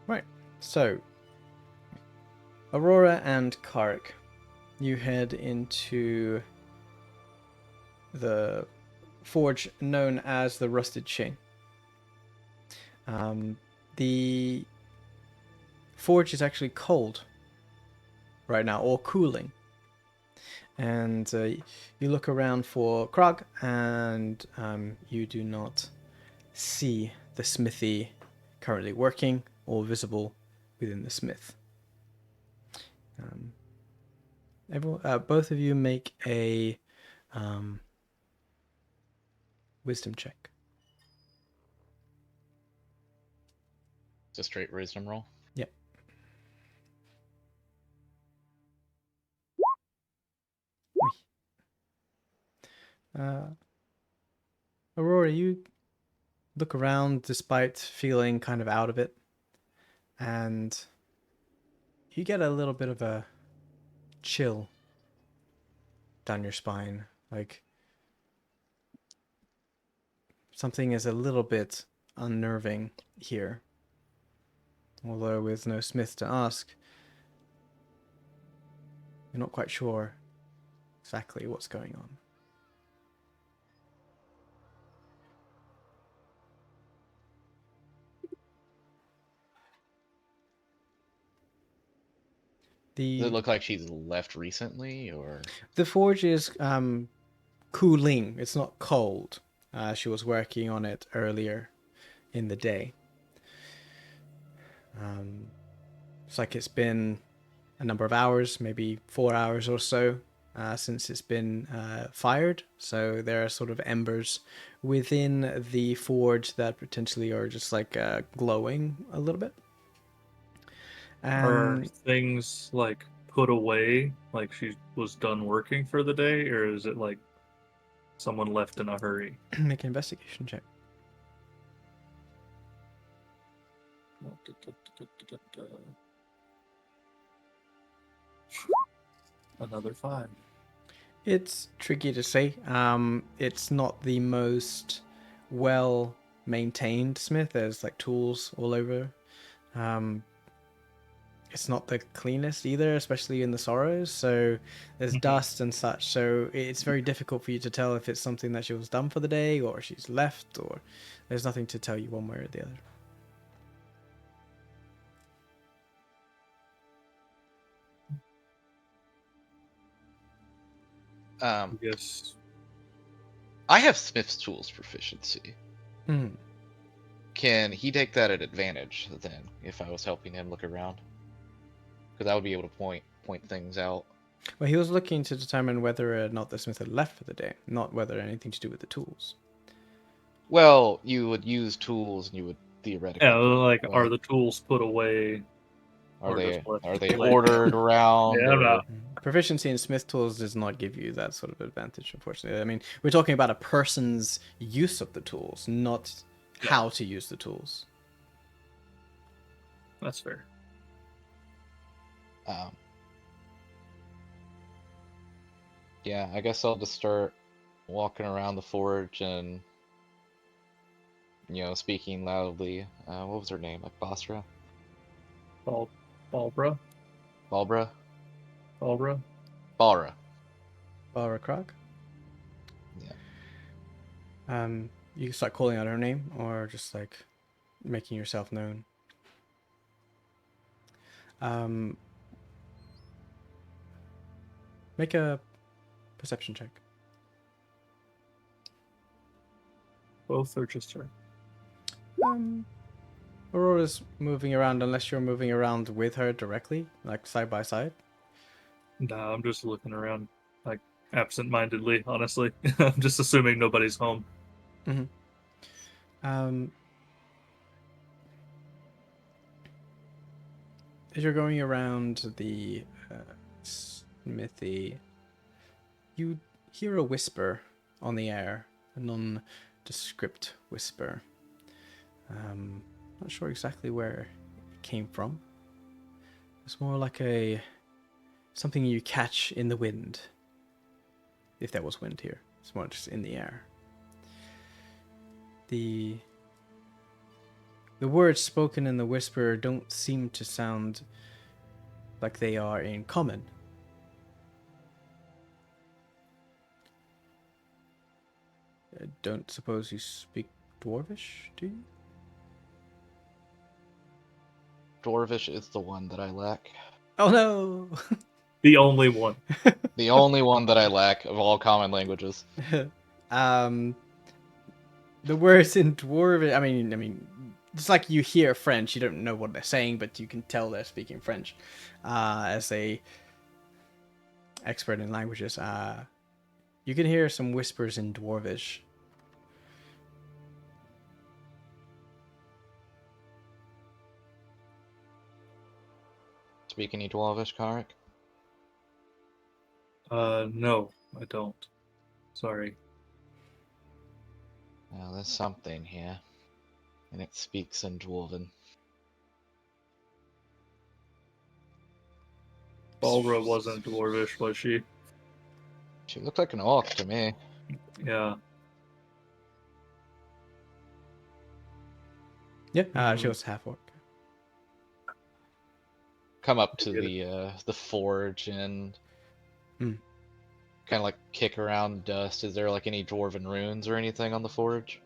[SPEAKER 2] Right. So, Aurora and Karik, you head into the forge known as the Rusted Chain. The forge is actually cold right now, or cooling. And you look around for Krog, and you do not see the smithy currently working or visible within the smith. Both of you make a wisdom check.
[SPEAKER 1] It's a straight wisdom roll.
[SPEAKER 2] Yep. Aurora, you look around despite feeling kind of out of it, and you get a little bit of a chill down your spine. Like something is a little bit unnerving here. Although with no smith to ask, you're not quite sure exactly what's going on.
[SPEAKER 1] Does it look like she's left recently, or?
[SPEAKER 2] The forge is cooling. It's not cold. She was working on it earlier in the day. It's like it's been a number of hours, maybe 4 hours or so, since it's been fired. So there are sort of embers within the forge that potentially are just like glowing a little bit.
[SPEAKER 4] Are
[SPEAKER 2] And
[SPEAKER 4] things like put away, like she was done working for the day, or is it like someone left in a hurry?
[SPEAKER 2] make an investigation check.
[SPEAKER 4] Another 5.
[SPEAKER 2] It's tricky to say. It's not the most well maintained smith. There's like tools all over. It's not the cleanest either, especially in the Sorrows. So there's dust and such. So it's very difficult for you to tell if it's something that she was done for the day or she's left, or there's nothing to tell you one way or the other.
[SPEAKER 4] Yes.
[SPEAKER 1] I have Smith's tools proficiency.
[SPEAKER 2] Hmm.
[SPEAKER 1] Can he take that at advantage then, if I was helping him look around? Because I would be able to point things out.
[SPEAKER 2] Well, he was looking to determine whether or not the smith had left for the day, not whether anything to do with the tools.
[SPEAKER 1] Well, you would use tools, and you would theoretically.
[SPEAKER 4] Yeah, like
[SPEAKER 1] put
[SPEAKER 4] are
[SPEAKER 1] away.
[SPEAKER 4] the tools put away?
[SPEAKER 1] Are
[SPEAKER 4] or
[SPEAKER 1] they
[SPEAKER 4] just left
[SPEAKER 1] are they
[SPEAKER 4] laying
[SPEAKER 1] ordered
[SPEAKER 4] around?
[SPEAKER 1] around?
[SPEAKER 4] Yeah, I'm
[SPEAKER 1] or...
[SPEAKER 4] not.
[SPEAKER 2] Proficiency in smith tools does not give you that sort of advantage, unfortunately. I mean, we're talking about a person's use of the tools, not how to use the tools.
[SPEAKER 4] That's fair.
[SPEAKER 1] Yeah, I guess I'll just start walking around the forge and, speaking loudly. What was her name? Like Basra?
[SPEAKER 4] Balbra?
[SPEAKER 1] Balbra?
[SPEAKER 4] Balbra?
[SPEAKER 1] Balra.
[SPEAKER 2] Bara Krog.
[SPEAKER 1] Yeah.
[SPEAKER 2] You can start calling out her name, or just like making yourself known. Make a perception check.
[SPEAKER 4] Both or just her?
[SPEAKER 2] Aurora's moving around unless you're moving around with her directly, like side by side.
[SPEAKER 4] Nah, I'm just looking around, like, absent-mindedly, honestly. I'm just assuming nobody's home.
[SPEAKER 2] As you're going around the smithy, you hear a whisper on the air, a nondescript whisper. Not sure exactly where it came from. It's more like something you catch in the wind. If there was wind here, it's more just in the air. The words spoken in the whisper don't seem to sound like they are in common. I don't suppose you speak Dwarvish, do you?
[SPEAKER 1] Dwarvish is the one that I lack.
[SPEAKER 2] Oh no!
[SPEAKER 4] The only one.
[SPEAKER 1] The only one that I lack of all common languages.
[SPEAKER 2] The words in Dwarvish, I mean, it's like you hear French, you don't know what they're saying, but you can tell they're speaking French. As a expert in languages, you can hear some whispers in Dwarvish.
[SPEAKER 1] Speak any Dwarvish, Karik?
[SPEAKER 4] No, I don't. Sorry.
[SPEAKER 1] Well, there's something here. And it speaks in Dwarven.
[SPEAKER 4] Balbra wasn't Dwarvish, was she?
[SPEAKER 1] She looked like an orc to me.
[SPEAKER 4] Yeah.
[SPEAKER 2] Yeah, she was half orc.
[SPEAKER 1] Come up to
[SPEAKER 4] Get it.
[SPEAKER 1] the forge and
[SPEAKER 2] Hmm.
[SPEAKER 1] kind of like kick around dust. Is there like any dwarven runes or anything on the forge?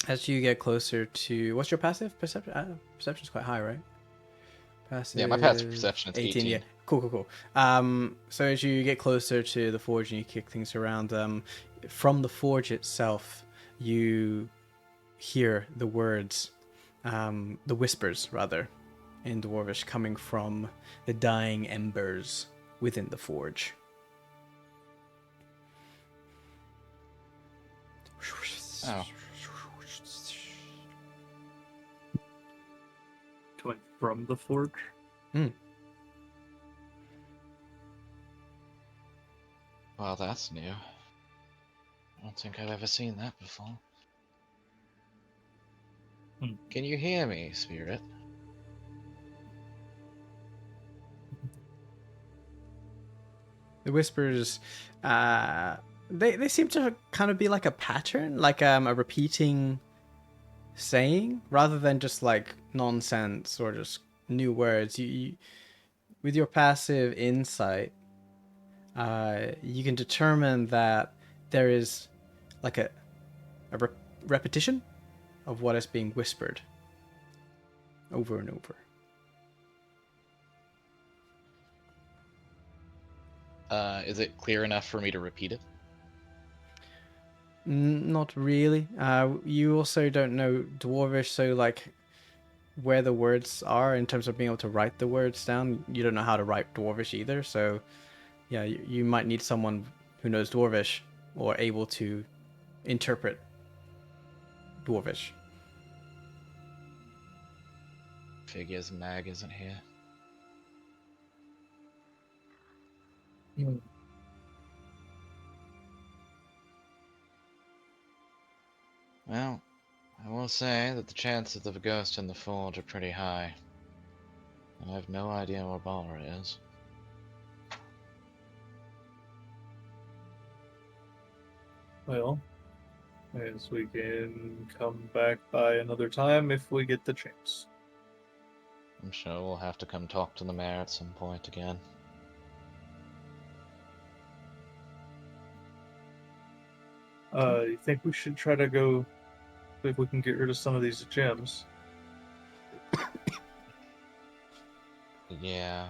[SPEAKER 2] As you get closer to, what's your passive perception? Perception's quite high, right? Passive.
[SPEAKER 1] Yeah, my passive perception is 18.
[SPEAKER 2] Yeah, cool. So as you get closer to the forge and you kick things around, from the forge itself, you hear the words, the whispers rather, in Dwarvish coming from the dying embers within the forge.
[SPEAKER 1] Oh.
[SPEAKER 4] Coming from the forge?
[SPEAKER 1] Well, that's new. I don't think I've ever seen that before. Can you hear me, Spirit?
[SPEAKER 2] The whispers, they seem to kind of be like a pattern, like a repeating saying, rather than just like nonsense or just new words. You with your passive insight, you can determine that there is like a repetition of what is being whispered over and over.
[SPEAKER 1] Is it clear enough for me to repeat it?
[SPEAKER 2] Not really. You also don't know Dwarvish, so like where the words are in terms of being able to write the words down, you don't know how to write Dwarvish either. So yeah, you might need someone who knows Dwarvish or able to interpret Dwarvish.
[SPEAKER 1] Figures Mag isn't here. Well, I will say that the chances of a ghost in the forge are pretty high. And I have no idea where Balra is.
[SPEAKER 4] Well, as we can come back by another time if we get the chance.
[SPEAKER 1] I'm sure we'll have to come talk to the mayor at some point again.
[SPEAKER 4] You think we should try to go see if we can get rid of some of these gems?
[SPEAKER 1] Yeah,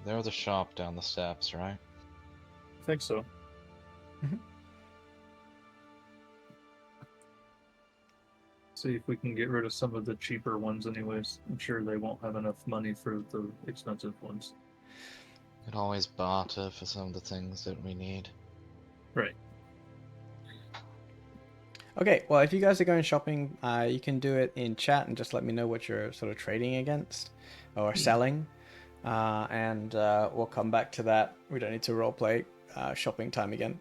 [SPEAKER 1] there's a shop down the steps, right?
[SPEAKER 4] I think so.
[SPEAKER 2] Mhm.
[SPEAKER 4] See if we can get rid of some of the cheaper ones anyways. I'm sure they won't have enough money for the expensive ones.
[SPEAKER 1] Could always barter for some of the things that we need.
[SPEAKER 4] Right.
[SPEAKER 2] Okay, well, if you guys are going shopping, you can do it in chat and just let me know what you're sort of trading against or selling. And we'll come back to that. We don't need to roleplay shopping time again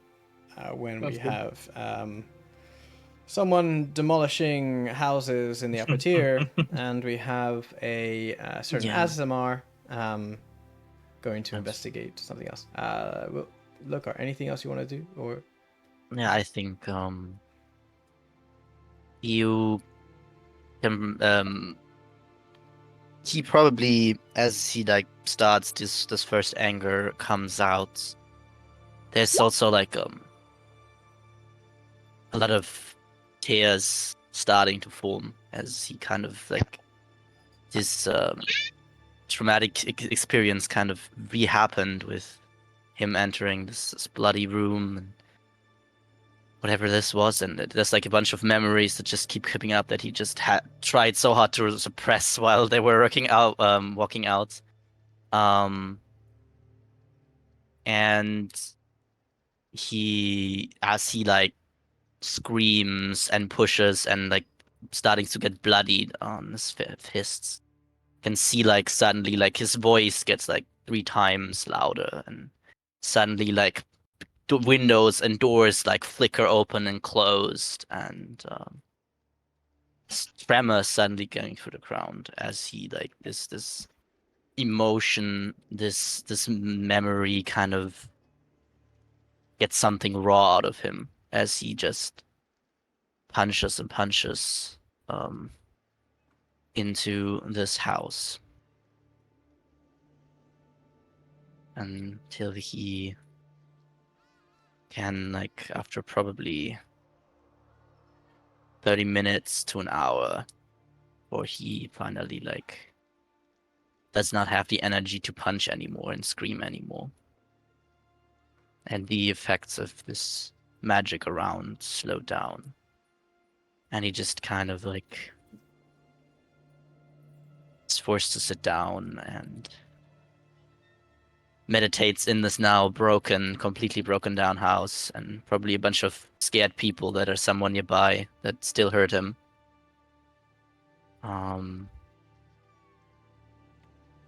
[SPEAKER 2] when we
[SPEAKER 4] That's good.
[SPEAKER 2] have someone demolishing houses in the upper tier, and we have a certain
[SPEAKER 5] Yeah.
[SPEAKER 2] Azamar going to
[SPEAKER 5] That's-
[SPEAKER 2] investigate something else. Look, or anything else you want to do? Or
[SPEAKER 5] Yeah, I think you can he probably, as he like starts this first anger comes out, there's also like a lot of tears starting to form as he kind of like this traumatic experience kind of re-happened with him entering this bloody room and whatever this was, and there's like a bunch of memories that just keep coming up that he just had tried so hard to suppress while they were walking out. And as he like screams and pushes and like starting to get bloodied on his fists, can see like suddenly like his voice gets like 3 times louder, and suddenly like the windows and doors like flicker open and closed, and tremor suddenly going through the ground as he like this emotion, this memory kind of gets something raw out of him as he just punches and punches into this house until he can, like, after probably 30 minutes to an hour, or he finally like does not have the energy to punch anymore and scream anymore, and the effects of this magic around slow down, and he just kind of like is forced to sit down and meditates in this now completely broken down house, and probably a bunch of scared people that are somewhere nearby that still hurt him.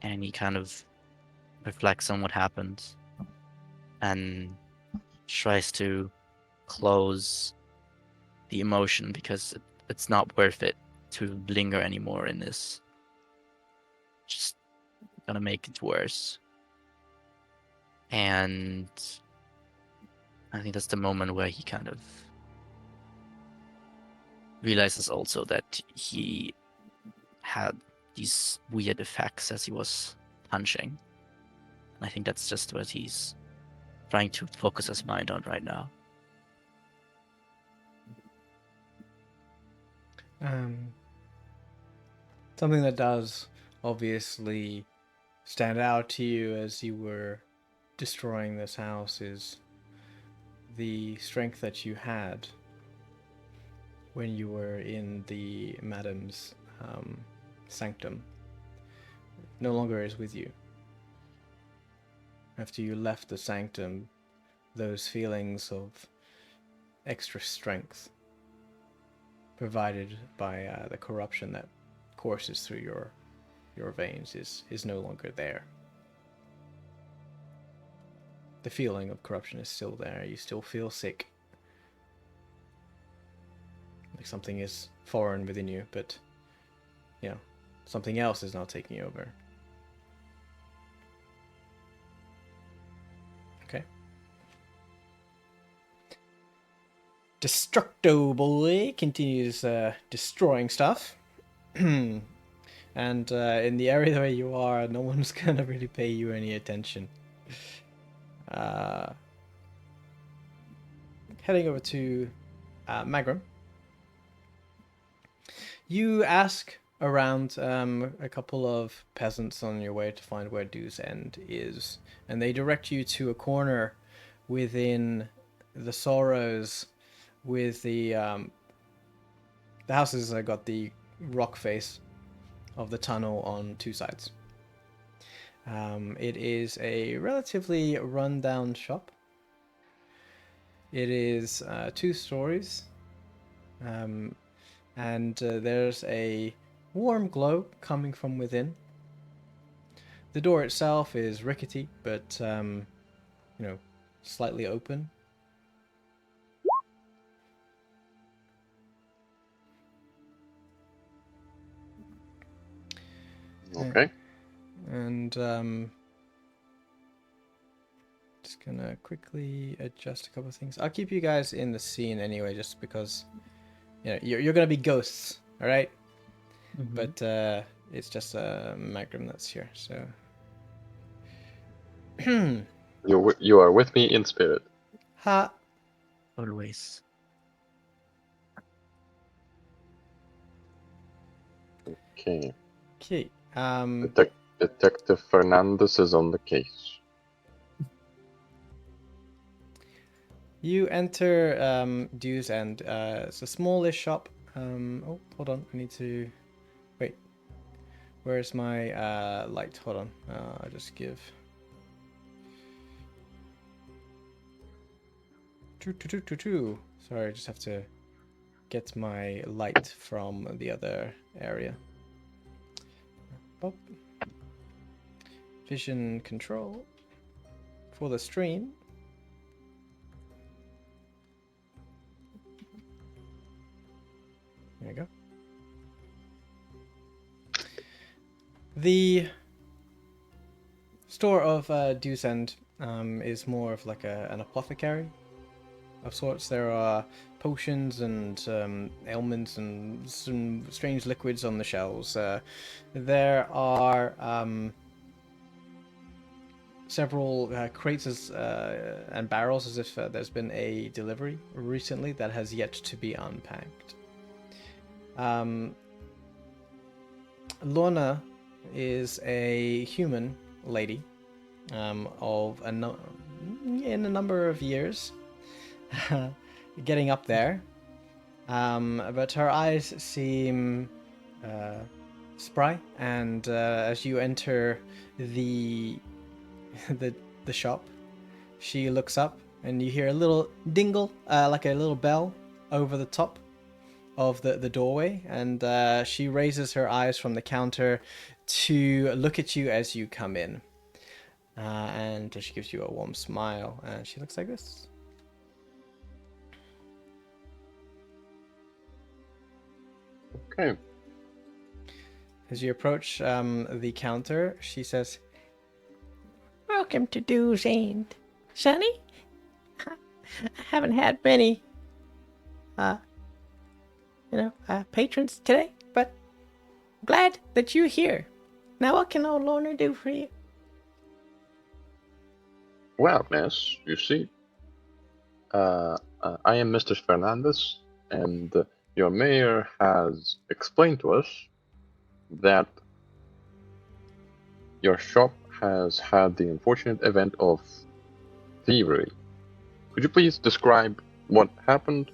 [SPEAKER 5] And he kind of reflects on what happened and tries to close the emotion because it's not worth it to linger anymore in this. Just gonna make it worse. And I think that's the moment where he kind of realizes also that he had these weird effects as he was punching. I think that's just what he's trying to focus his mind on right now.
[SPEAKER 2] Something that does obviously stand out to you as you were destroying this house is the strength that you had when you were in the madam's sanctum no longer is with you. After you left the sanctum, those feelings of extra strength provided by the corruption that courses through your veins is no longer there. The feeling of corruption is still there. You still feel sick, like something is foreign within you, but you know, something else is now taking over. Okay. Destructo Boy continues destroying stuff. And in the area where you are, no one's gonna really pay you any attention. Heading over to Magram. You ask around a couple of peasants on your way to find where Dew's End is, and they direct you to a corner within the Sorrows with the houses that got the rock face of the tunnel on two sides. It is a relatively run-down shop. It is 2 stories, and there's a warm glow coming from within. The door itself is rickety, but slightly open.
[SPEAKER 3] Okay.
[SPEAKER 2] And just gonna quickly adjust a couple of things. I'll keep you guys in the scene anyway, just because you're gonna be ghosts, all right? But it's just Magram that's here, so.
[SPEAKER 3] You are with me in spirit.
[SPEAKER 2] Ha.
[SPEAKER 5] Always.
[SPEAKER 3] Okay.
[SPEAKER 2] Okay.
[SPEAKER 3] Detective Fernandez is on the case.
[SPEAKER 2] You enter Dew's End. It's a smallish shop. Oh, hold on. I need to... Wait. Where's my light? Hold on. I'll just give... Sorry, I just have to get my light from the other area. Pop. Vision control for the stream. There you go. The store of Dew's End is more of like an apothecary of sorts. There are potions and ailments and some strange liquids on the shelves. There are several crates and barrels, as if there's been a delivery recently that has yet to be unpacked. Lorna is a human lady of in a number of years, getting up there, but her eyes seem spry, and as you enter the shop, she looks up and you hear a little dingle, like a little bell over the top of the doorway, and she raises her eyes from the counter to look at you as you come in, and she gives you a warm smile, and she looks like this.
[SPEAKER 3] Okay.
[SPEAKER 2] As you approach the counter, she says, "Welcome to Dew's End, Sonny. I haven't had many patrons today, but I'm glad that you're here. Now, what can old Lorna do for you?"
[SPEAKER 3] Well, miss, you see, I am Mr. Fernandez, and your mayor has explained to us that your shop has had the unfortunate event of thievery. Could you please describe what happened,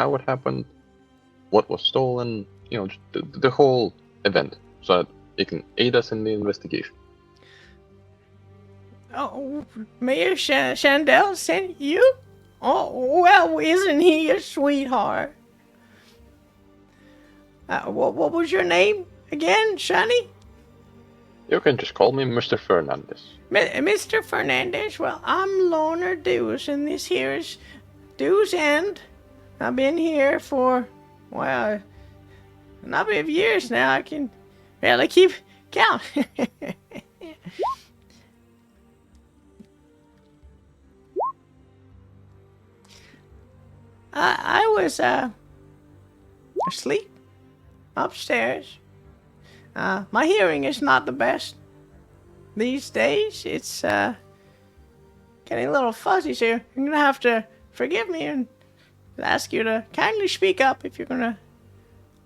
[SPEAKER 3] how it happened, what was stolen, just the whole event, so that it can aid us in the investigation?
[SPEAKER 2] Oh, Mayor Chandel sent you? Oh, well, isn't he a sweetheart? What was your name again, Sonny?
[SPEAKER 3] You can just call me Mr. Fernandez.
[SPEAKER 2] Mr. Fernandez? Well, I'm Lorna Dews, and this here is Dew's End. I've been here for, well, a number of years now. I can barely keep count. I was asleep upstairs. My hearing is not the best these days. It's getting a little fuzzy, so you're gonna have to forgive me and ask you to kindly speak up if you're gonna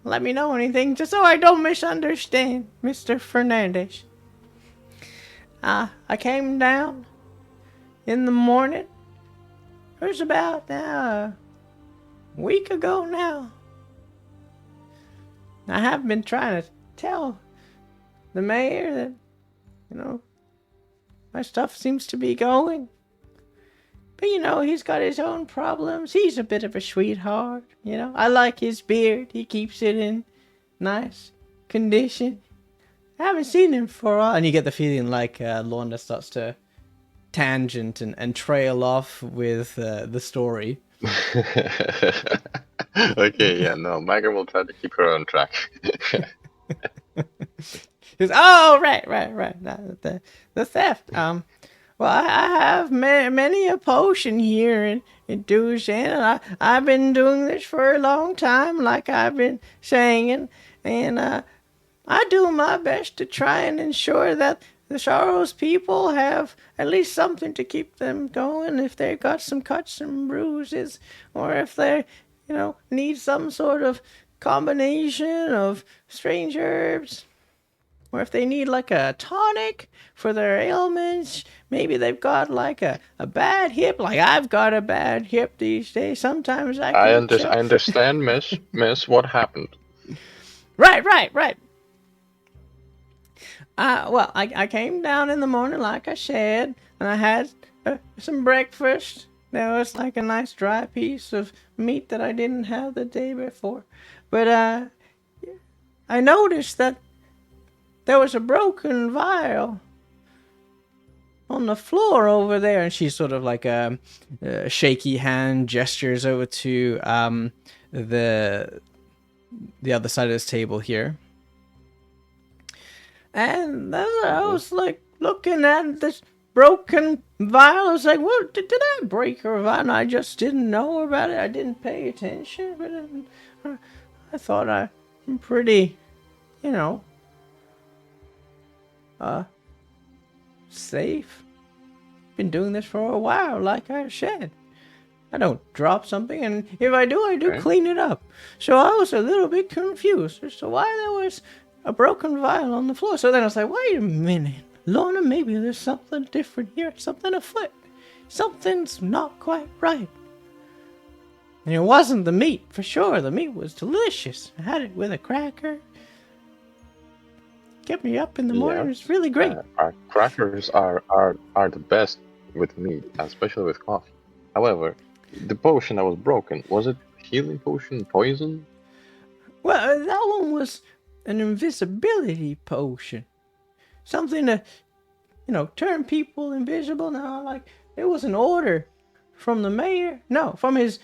[SPEAKER 2] let me know anything, just so I don't misunderstand, Mr. Fernandez. I came down in the morning. It was about a week ago now. I have been trying to tell the mayor that, my stuff seems to be going. But, he's got his own problems. He's a bit of a sweetheart, I like his beard. He keeps it in nice condition. I haven't seen him for a while. And you get the feeling like Lorna starts to tangent and trail off with the story.
[SPEAKER 3] Okay, yeah, no, Megan will try to keep her on track.
[SPEAKER 2] Right. The theft. Well, I have many a potion here in Duzan, and I've been doing this for a long time, like I've been saying, and I do my best to try and ensure that the Sorrows people have at least something to keep them going if they've got some cuts and bruises, or if they, need some sort of combination of strange herbs. Or if they need like a tonic for their ailments, maybe they've got like a bad hip, like I've got a bad hip these days. Sometimes I
[SPEAKER 3] understand, miss, what happened?
[SPEAKER 2] Right. Well, I came down in the morning, like I said, and I had some breakfast. There was like a nice dry piece of meat that I didn't have the day before. But I noticed that there was a broken vial on the floor over there, and she sort of like a shaky hand gestures over to the other side of this table here. And as I was like looking at this broken vial, I was like, well, did I break her vial? And I just didn't know about it. I didn't pay attention, but I thought I'm pretty, safe. Been doing this for a while, like I said. I don't drop something, and if I do,
[SPEAKER 3] Okay.
[SPEAKER 2] clean it up. So I was a little bit confused as to why there was a broken vial on the floor. So then I was like, wait a minute, Lorna, maybe there's something different here, something afoot. Something's not quite right. And it wasn't the meat, for sure. The meat was delicious. I had it with a cracker. Kept me up in the morning. It was really great.
[SPEAKER 3] Our crackers are the best with meat, especially with coffee. However, the potion that was broken, was it healing potion, poison?
[SPEAKER 2] Well, that one was an invisibility potion. Something to, turn people invisible. Now, like, it was an order from the mayor. No, from his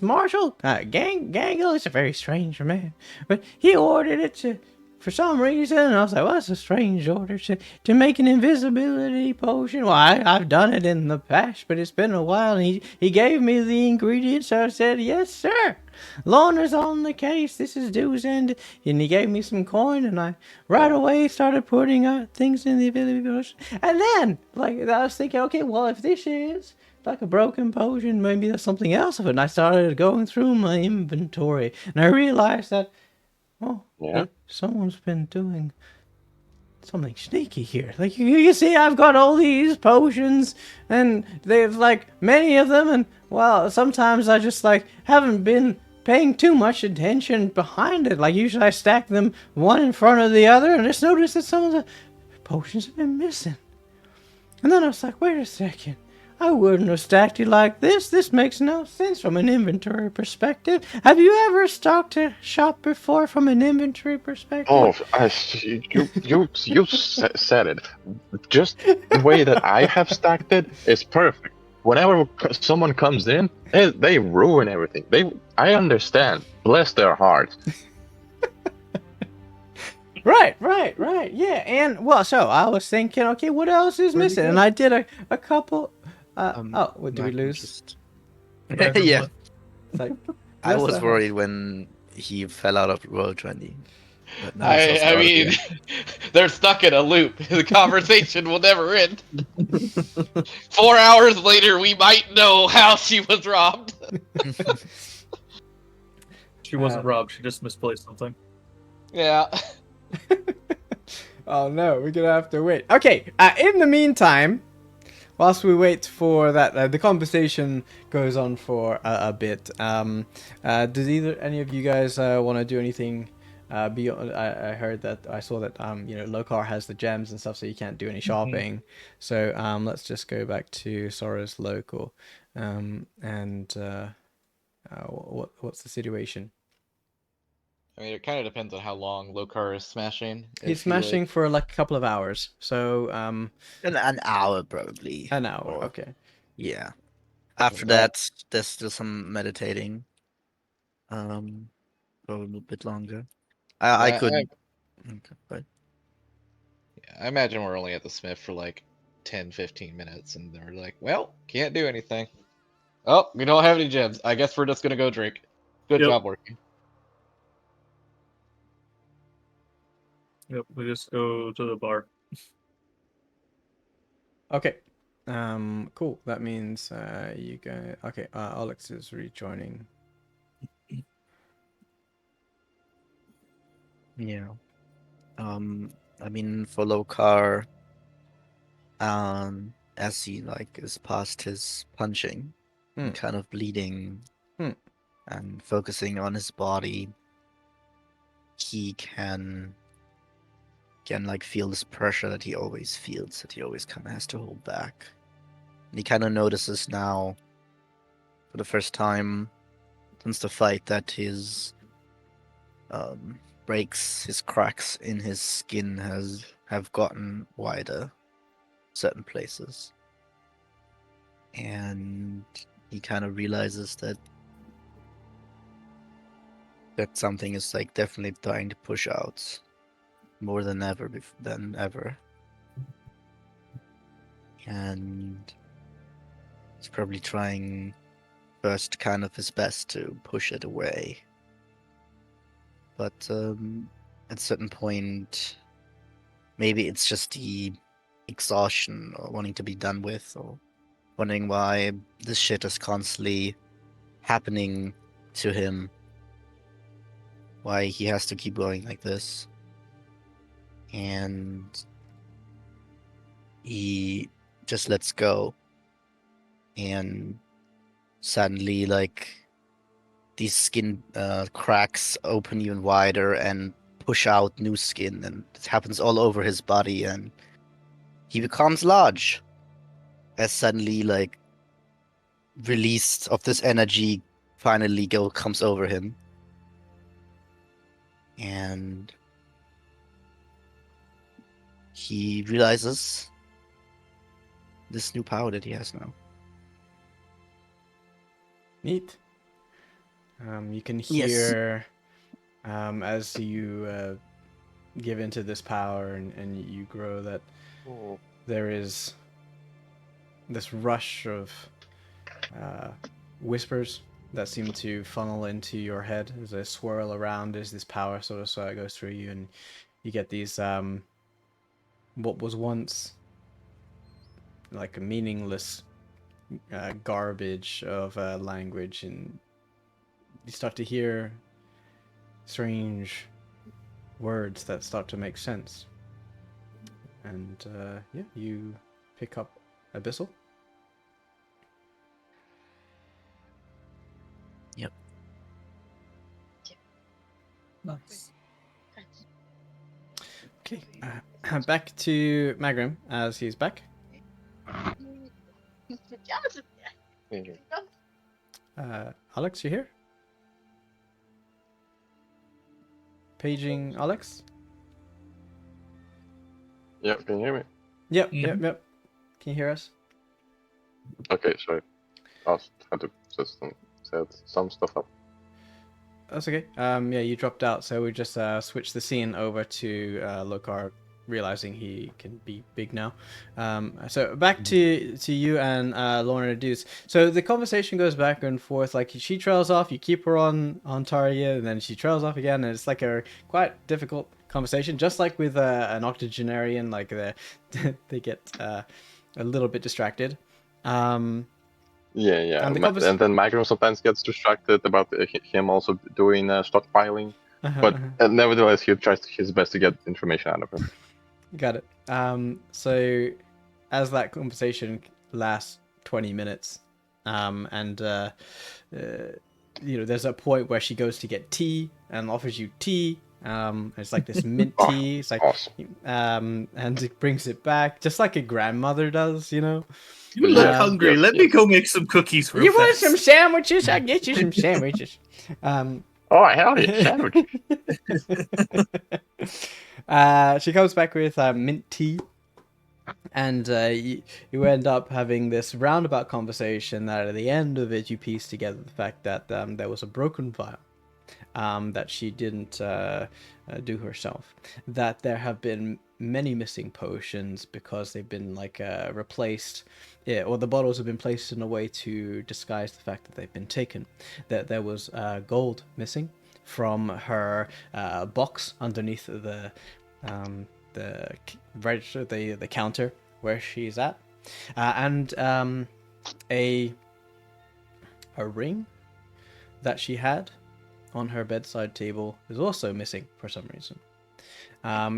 [SPEAKER 2] marshal. Gangle is a very strange man. But he ordered it for some reason, and I was like, well, that's a strange order to make an invisibility potion. Well, I've done it in the past, but it's been a while, and he gave me the ingredients, so I said, yes, sir. Lorna's on the case. This is Dew's end. And he gave me some coin, and I right away started putting things in the invisibility potion. And then, like, I was thinking, okay, well, if this is like a broken potion, maybe there's something else of it. And I started going through my inventory, and I realized that,
[SPEAKER 3] Yeah.
[SPEAKER 2] someone's been doing something sneaky here. Like, you see, I've got all these potions, and they've, like, many of them, and, well, sometimes I just, like, haven't been paying too much attention behind it. Like, usually I stack them one in front of the other, and I just noticed that some of the potions have been missing. And then I was like, wait a second. I wouldn't have stacked it like this. This makes no sense from an inventory perspective. Have you ever stocked a shop before from an inventory perspective?
[SPEAKER 3] Oh, you said it. Just the way that I have stacked it is perfect. Whenever someone comes in, they ruin everything. I understand. Bless their hearts.
[SPEAKER 2] Right. Yeah, and, well, so I was thinking, okay, what else is missing? And I did a couple... did we lose?
[SPEAKER 5] Yeah.
[SPEAKER 2] like,
[SPEAKER 5] I
[SPEAKER 2] bless
[SPEAKER 5] was
[SPEAKER 2] their
[SPEAKER 5] worried
[SPEAKER 2] hearts.
[SPEAKER 5] when he fell out of Roll 20. But now it's also
[SPEAKER 1] I
[SPEAKER 5] out
[SPEAKER 1] mean,
[SPEAKER 5] again.
[SPEAKER 1] they're stuck in a loop. The conversation will never end. 4 hours later, we might know how she was robbed.
[SPEAKER 4] She wasn't
[SPEAKER 2] Uh,
[SPEAKER 4] robbed. She just misplaced something.
[SPEAKER 1] Yeah.
[SPEAKER 2] Oh no, we're gonna have to wait. Okay, in the meantime, whilst we wait for that, the conversation goes on for a bit. Does any of you guys want to do anything? Beyond, I heard that I saw that Lokar has the gems and stuff, so you can't do any shopping. So let's just go back to Sora's local, and what's the situation?
[SPEAKER 1] I mean, it kind of depends on how long Lokar is smashing.
[SPEAKER 2] He's
[SPEAKER 1] If he
[SPEAKER 2] smashing for like a couple of hours, so
[SPEAKER 5] An hour, probably.
[SPEAKER 2] an hour.
[SPEAKER 5] Or,
[SPEAKER 2] Okay.
[SPEAKER 5] yeah. After that, there's still some meditating. For a little bit longer. I could. Okay, but
[SPEAKER 1] I imagine we're only at the Smith for like 10, 15 minutes, and they're like, well, can't do anything. Oh, we don't have any gems. I guess we're just gonna go drink. Good
[SPEAKER 4] Yep.
[SPEAKER 1] job working.
[SPEAKER 4] Yep, we just go to the bar.
[SPEAKER 2] Okay. Cool. That means you go. Okay. Alex is rejoining.
[SPEAKER 5] yeah. I mean, for Lokar, as he like is past his punching, and kind of bleeding,
[SPEAKER 2] Hmm.
[SPEAKER 5] and focusing on his body, he can like feel this pressure that he always feels, that he always kind of has to hold back. And he kind of notices now, for the first time since the fight, that his breaks, his cracks in his skin have gotten wider, certain places, and he kind of realizes that something is like definitely trying to push out more than ever and he's probably trying first kind of his best to push it away, but at a certain point, maybe it's just the exhaustion or wanting to be done with, or wondering why this shit is constantly happening to him, why he has to keep going like this. And he just lets go, and suddenly, like, these skin cracks open even wider and push out new skin, and it happens all over his body, and he becomes large as suddenly, like, release of this energy finally comes over him, and he realizes this new power that he has now.
[SPEAKER 2] Neat. You can
[SPEAKER 5] Yes.
[SPEAKER 2] hear as you give into this power and you grow that there is this rush of whispers that seem to funnel into your head as they swirl around as this power sort of goes through you, and you get these what was once like a meaningless garbage of language, and you start to hear strange words that start to make sense. And yeah, you pick up Abyssal.
[SPEAKER 5] Yep.
[SPEAKER 4] Nice.
[SPEAKER 2] Okay, back to Magrim as he's back. Alex, you here? Paging Alex?
[SPEAKER 3] Yeah, can you hear me?
[SPEAKER 2] Yep,
[SPEAKER 4] Mhm.
[SPEAKER 2] yep. Can you hear us?
[SPEAKER 3] Okay, sorry. I had to set some stuff up.
[SPEAKER 2] That's okay. Yeah, you dropped out, so we just switched the scene over to Lokar realizing he can be big now. So back to you and Lorna Deuce. So the conversation goes back and forth. Like she trails off, you keep her on target, and then she trails off again, and it's like a quite difficult conversation. Just like with an octogenarian, like they get a little bit distracted.
[SPEAKER 3] Yeah.
[SPEAKER 2] And
[SPEAKER 3] And,
[SPEAKER 2] the
[SPEAKER 3] then Magnum sometimes gets distracted about him also doing stockpiling. But nevertheless, he tries his best to get information out of her.
[SPEAKER 2] Got it. So as that conversation lasts 20 minutes, and there's a point where she goes to get tea and offers you tea. It's like this mint tea. It's like,
[SPEAKER 3] awesome.
[SPEAKER 2] and it brings it back just like a grandmother does,
[SPEAKER 4] You look
[SPEAKER 3] Yes,
[SPEAKER 4] hungry.
[SPEAKER 3] yes,
[SPEAKER 4] Let me
[SPEAKER 3] yes.
[SPEAKER 4] go make some cookies real
[SPEAKER 2] You want
[SPEAKER 4] fast.
[SPEAKER 2] some sandwiches? I'll get you some sandwiches.
[SPEAKER 3] Oh, hell yeah, sandwich.
[SPEAKER 2] She comes back with mint tea, and you end up having this roundabout conversation that at the end of it you piece together the fact that there was a broken vial that she didn't do herself, that there have been many missing potions because they've been like replaced, or the bottles have been placed in a way to disguise the fact that they've been taken, that there was gold missing from her box underneath the register, the counter where she's at, and a ring that she had on her bedside table is also missing for some reason.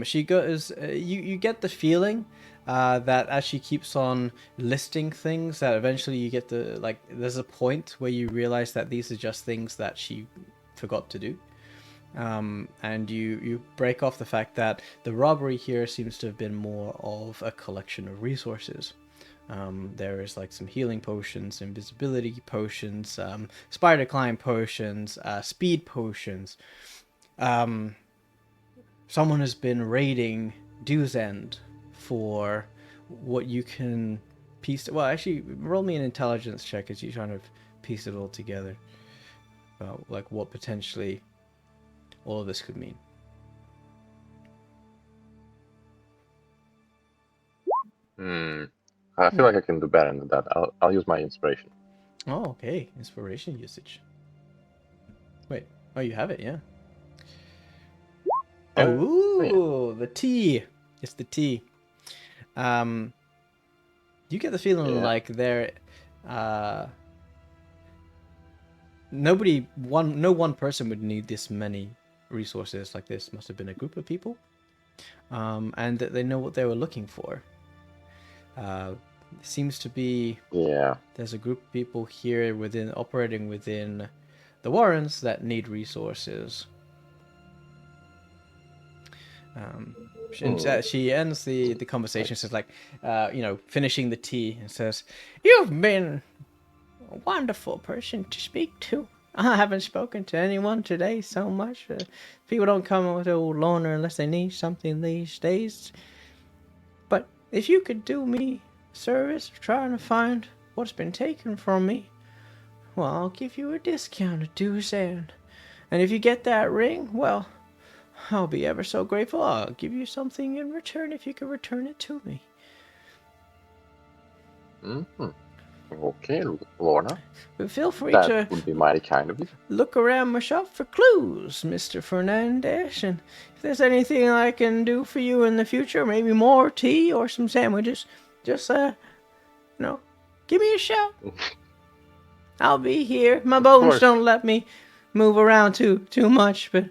[SPEAKER 2] She goes. You get the feeling that as she keeps on listing things, that eventually you get there's a point where you realize that these are just things that she forgot to do. And you break off the fact that the robbery here seems to have been more of a collection of resources. There is like some healing potions, invisibility potions, spider climb potions, speed potions. Someone has been raiding Dew's End for what you can piece. Well, actually, roll me an intelligence check as you try to piece it all together. About like what potentially all of this could mean.
[SPEAKER 3] I feel like I can do better than that. I'll use my inspiration.
[SPEAKER 2] Oh, okay. Inspiration usage. Wait. Oh, you have it, yeah. Oh, the tea. It's the tea. You get the feeling like there, no one person would need this many resources like this. Must have been a group of people, and that they know what they were looking for. Seems to be there's a group of people here operating within the Warrens that need resources. She ends the conversation, says like, finishing the tea, and says, "You've been a wonderful person to speak to. I haven't spoken to anyone today so much. People don't come with old Lorna unless they need something these days. But if you could do me a service of trying to find what's been taken from me, well, I'll give you a discount at Dew's End. And if you get that ring, well, I'll be ever so grateful. I'll give you something in return if you can return it to me."
[SPEAKER 3] Okay, Lorna.
[SPEAKER 2] But feel free
[SPEAKER 3] That would be mighty kind of you.
[SPEAKER 2] look around my shop for clues, Mr. Fernandez, and if there's anything I can do for you in the future, maybe more tea or some sandwiches, just give me a shout. I'll be here. My bones don't let me move around too much, but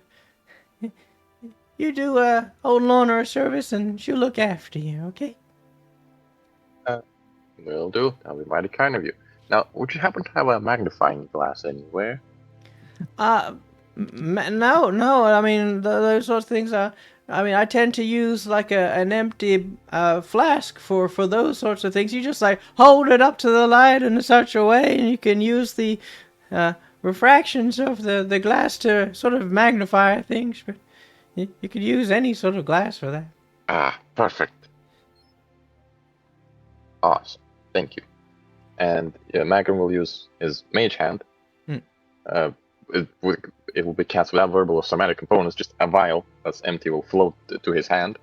[SPEAKER 2] you do old Lorna a service and she'll look after you, okay?
[SPEAKER 3] Will do. That'll be mighty kind of you. Now, would you happen to have a magnifying glass anywhere?
[SPEAKER 2] No. I mean, those sorts of things are. I mean, I tend to use like an empty flask for those sorts of things. You just like hold it up to the light in such a way, and you can use the refractions of the glass to sort of magnify things. But you could use any sort of glass for that.
[SPEAKER 3] Ah, perfect. Awesome. Thank you. And Magnum will use his mage hand. It will be cast without verbal or somatic components. Just a vial that's empty will float to his hand,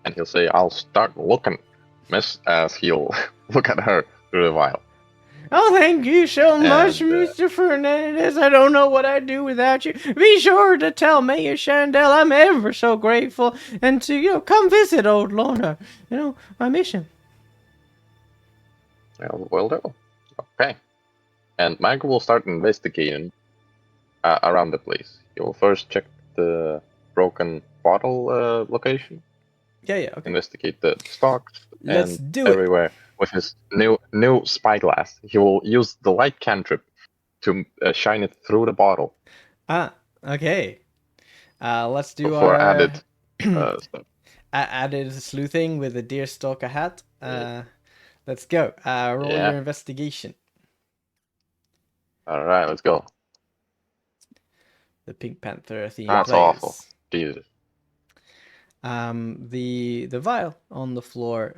[SPEAKER 3] and he'll say, "I'll start looking, miss," as he'll look at her through the vial.
[SPEAKER 2] Oh, thank you so much,
[SPEAKER 3] And,
[SPEAKER 2] Mr. Fernandez. I don't know what I'd do without you. Be sure to tell Mayor Shandell I'm ever so grateful, and to come visit old Lorna. I miss him.
[SPEAKER 3] Well, will do. Okay. And Michael will start investigating around the place. He will first check the broken bottle location,
[SPEAKER 2] Yeah, okay.
[SPEAKER 3] investigate the stocks,
[SPEAKER 2] Let's
[SPEAKER 3] and
[SPEAKER 2] do it.
[SPEAKER 3] everywhere with his new spyglass. He will use the light cantrip to shine it through the bottle
[SPEAKER 2] Ah, okay. Let's do
[SPEAKER 3] for
[SPEAKER 2] our
[SPEAKER 3] added stuff.
[SPEAKER 2] added sleuthing with a deerstalker hat.
[SPEAKER 3] Yeah.
[SPEAKER 2] Let's go. Roll
[SPEAKER 3] Yeah.
[SPEAKER 2] your investigation.
[SPEAKER 3] All right, let's go.
[SPEAKER 2] The Pink Panther theme
[SPEAKER 3] That's
[SPEAKER 2] plays.
[SPEAKER 3] awful. Jesus.
[SPEAKER 2] The vial on the floor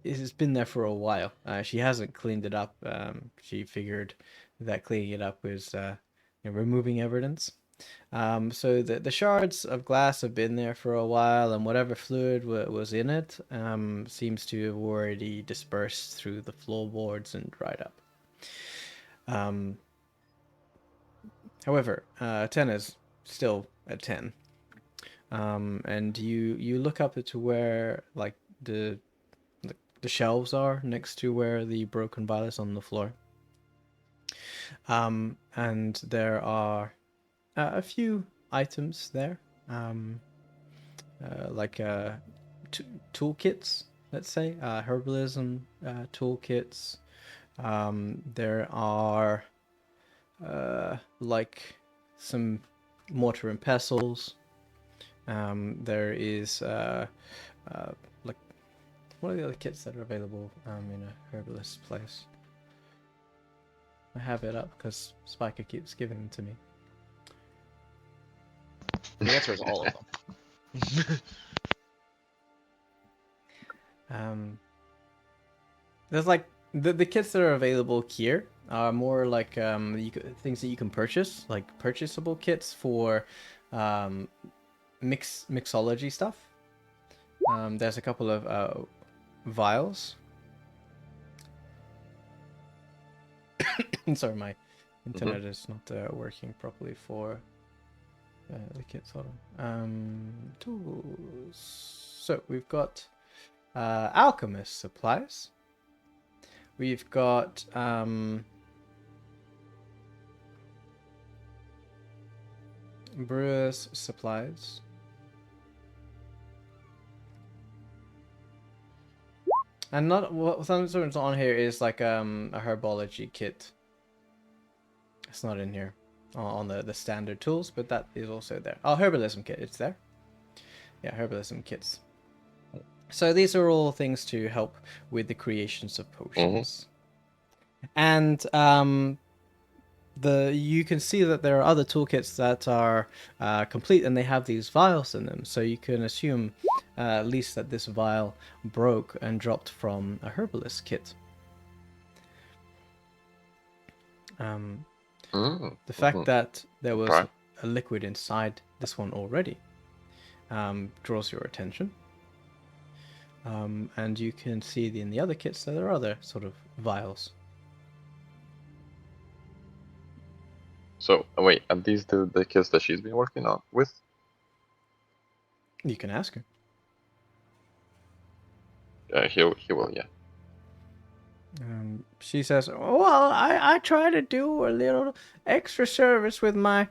[SPEAKER 2] it's been there for a while. She hasn't cleaned it up. She figured that cleaning it up was removing evidence. So the shards of glass have been there for a while, and whatever fluid was in it seems to have already dispersed through the floorboards and dried up. However, 10 is still at 10. And you look up to where like the shelves are next to where the broken vial is on the floor. And there are a few items there, like toolkits, let's say, herbalism toolkits. There are like some mortar and pestles. There is like, what are the other kits that are available in a herbalist place? I have it up because Spiker keeps giving them to me.
[SPEAKER 1] The answer is all of them.
[SPEAKER 2] There's like the kits that are available here are more like things that you can purchase, like purchasable kits for mixology stuff. There's a couple of vials. Sorry, my internet is not working properly for the kits. Hold on. Tools. So we've got alchemist supplies. We've got brewer's supplies. And not what something's on here is like a herbology kit. It's not in here on the standard tools, but that is also there. Oh, herbalism kit, it's there. Yeah, herbalism kits. So these are all things to help with the creations of potions. And you can see that there are other toolkits that are complete, and they have these vials in them. So you can assume at least that this vial broke and dropped from a herbalist kit. The fact that there was a liquid inside this one already draws your attention. And you can see in the other kits that there are other sort of vials.
[SPEAKER 3] So, wait, are these the kits that she's been working on with?
[SPEAKER 2] You can ask her.
[SPEAKER 3] He will, yeah.
[SPEAKER 2] She says, well, I try to do a little extra service with my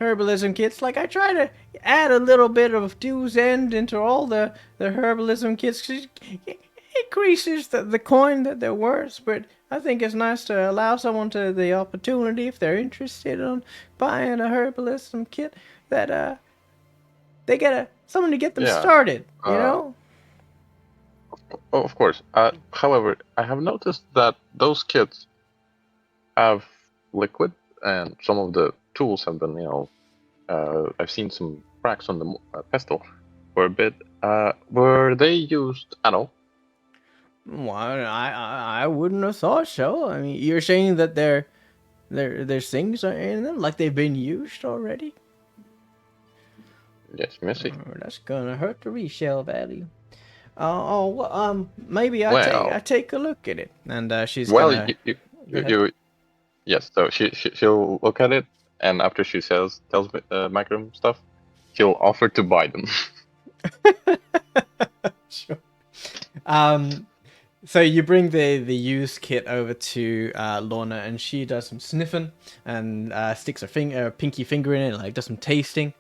[SPEAKER 2] herbalism kits. Like, I try to add a little bit of Dew's End into all the herbalism kits. It increases the coin that they're worth, but I think it's nice to allow someone to the opportunity, if they're interested in buying a herbalism kit, that they get someone to get them started, you know?
[SPEAKER 3] Oh, of course. However, I have noticed that those kits have liquid, and some of the tools have been, I've seen some cracks on the pestle for a bit. Were they used at all?
[SPEAKER 2] Well, I wouldn't have thought so. I mean, you're saying that there's things in them, like they've been used already?
[SPEAKER 3] Yes, Missy.
[SPEAKER 2] Oh, that's gonna hurt the resale value. Maybe
[SPEAKER 3] Well-
[SPEAKER 2] I take a look at it. And she's
[SPEAKER 3] Well,
[SPEAKER 2] gonna.
[SPEAKER 3] you,
[SPEAKER 2] Go ahead.
[SPEAKER 3] yes. So she'll look at it, and after she tells Macrum stuff, she'll offer to buy them.
[SPEAKER 2] Sure. So you bring the used kit over to Lorna, and she does some sniffing and sticks her pinky finger in it, like does some tasting.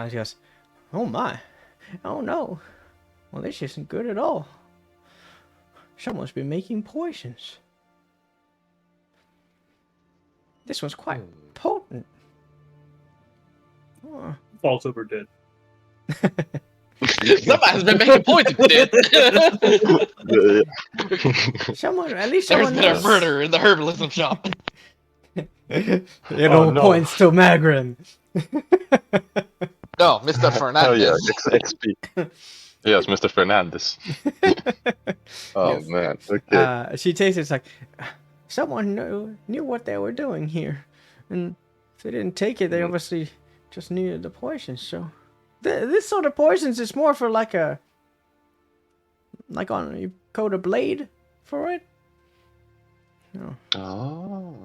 [SPEAKER 2] She goes, "Oh my, oh no, well this isn't good at all. Someone's been making poisons. This one's quite potent." Oh.
[SPEAKER 4] Falls over dead.
[SPEAKER 1] Somebody's been making poison shit.
[SPEAKER 2] Someone, at least
[SPEAKER 1] There's
[SPEAKER 2] someone
[SPEAKER 1] been a
[SPEAKER 2] knows.
[SPEAKER 1] murder in the herbalism shop.
[SPEAKER 2] It all
[SPEAKER 3] no.
[SPEAKER 2] points to Magrin.
[SPEAKER 1] No, Mr.
[SPEAKER 3] Hell yeah,
[SPEAKER 1] Fernandez.
[SPEAKER 3] XP. Yes, Mr. Fernandez. Oh
[SPEAKER 2] Yes.
[SPEAKER 3] man. Okay.
[SPEAKER 2] She tastes it, it's like, someone knew what they were doing here. And if they didn't take it, they obviously just needed the poison. So this sort of poisons is more for like you coat a blade for it. No,
[SPEAKER 3] Oh.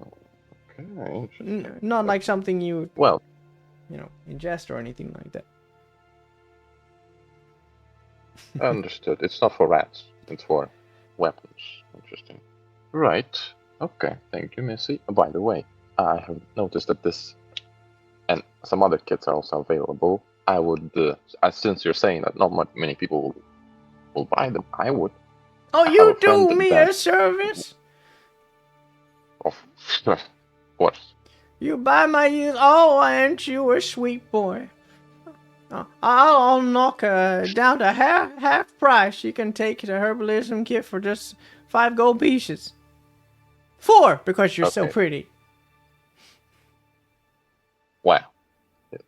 [SPEAKER 3] Okay. Interesting.
[SPEAKER 2] not like something you
[SPEAKER 3] Well,
[SPEAKER 2] ingest or anything like that.
[SPEAKER 3] understood. It's not for rats. It's for weapons. Interesting. Right. Okay. Thank you, Missy. By the way, I have noticed that this and some other kits are also available. I would, since you're saying that not many people will buy them, I would.
[SPEAKER 2] Oh,
[SPEAKER 3] I
[SPEAKER 2] you
[SPEAKER 3] have a friend
[SPEAKER 2] do me
[SPEAKER 3] that-
[SPEAKER 2] a service.
[SPEAKER 3] Of course.
[SPEAKER 2] You buy my use. Oh, aren't you a sweet boy? I'll knock down to half price. You can take the herbalism kit for just 5 gold pieces. 4 because you're so
[SPEAKER 3] Okay.
[SPEAKER 2] pretty.
[SPEAKER 3] Wow.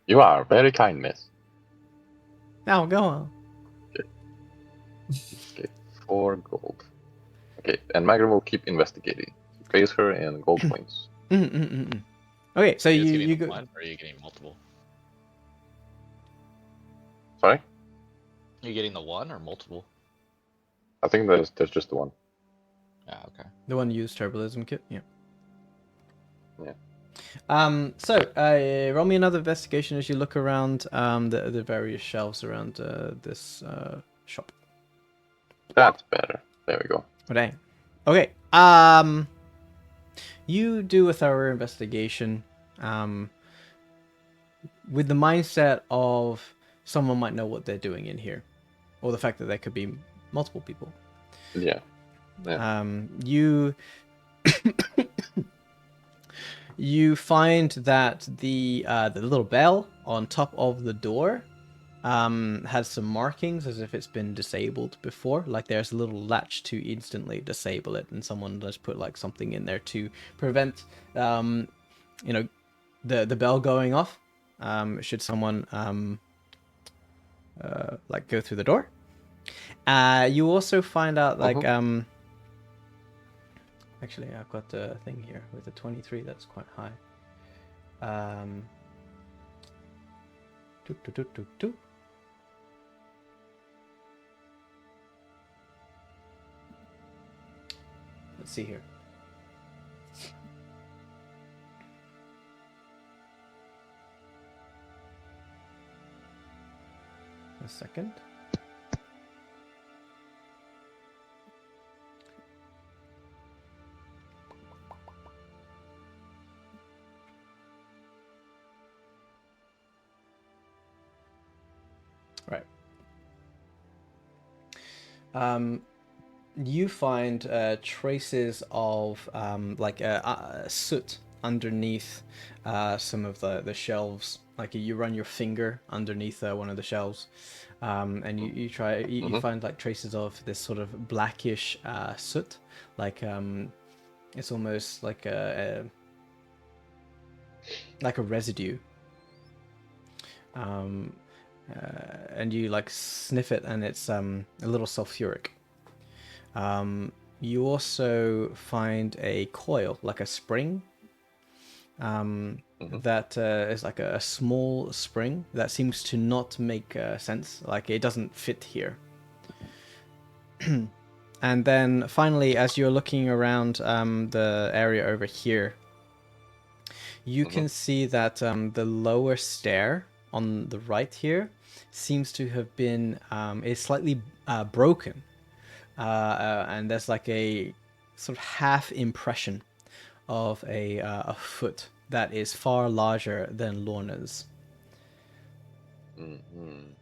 [SPEAKER 3] You are very kind, miss.
[SPEAKER 2] Now go on.
[SPEAKER 3] Okay, 4 gold. Okay, and Magrum will keep investigating. Pays her in gold coins.
[SPEAKER 2] Okay, so
[SPEAKER 1] Are you
[SPEAKER 2] you
[SPEAKER 1] getting
[SPEAKER 2] go.
[SPEAKER 1] one, or are you getting multiple?
[SPEAKER 3] Sorry?
[SPEAKER 1] Are you getting the one or multiple?
[SPEAKER 3] I think there's just the one.
[SPEAKER 1] Ah, okay.
[SPEAKER 2] The one you used herbalism kit, yeah.
[SPEAKER 3] Yeah.
[SPEAKER 2] So roll me another investigation as you look around the various shelves around this shop.
[SPEAKER 3] That's better. There we go.
[SPEAKER 2] Oh, dang. Okay. You do a thorough investigation, with the mindset of someone might know what they're doing in here, or the fact that there could be multiple people.
[SPEAKER 3] Yeah.
[SPEAKER 2] You you find that the little bell on top of the door has some markings as if it's been disabled before. Like there's a little latch to instantly disable it, and someone does put like something in there to prevent the bell going off should someone like go through the door. You also find out like actually I've got a thing here with a 23 that's quite high. Let's see here. A second. Right. You find traces of soot underneath some of the shelves. Like you run your finger underneath one of the shelves, and you find like traces of this sort of blackish soot. Like it's almost like a residue. And you like sniff it, and it's a little sulfuric. You also find a coil, like a spring,
[SPEAKER 3] Mhm.
[SPEAKER 2] that is like a small spring that seems to not make sense. Like it doesn't fit here. And then finally, as you're looking around the area over here, you
[SPEAKER 3] Mhm.
[SPEAKER 2] can see that the lower stair on the right here seems to have been is slightly broken, and there's like a sort of half impression of a foot that is far larger than Lorna's.
[SPEAKER 3] Mhm.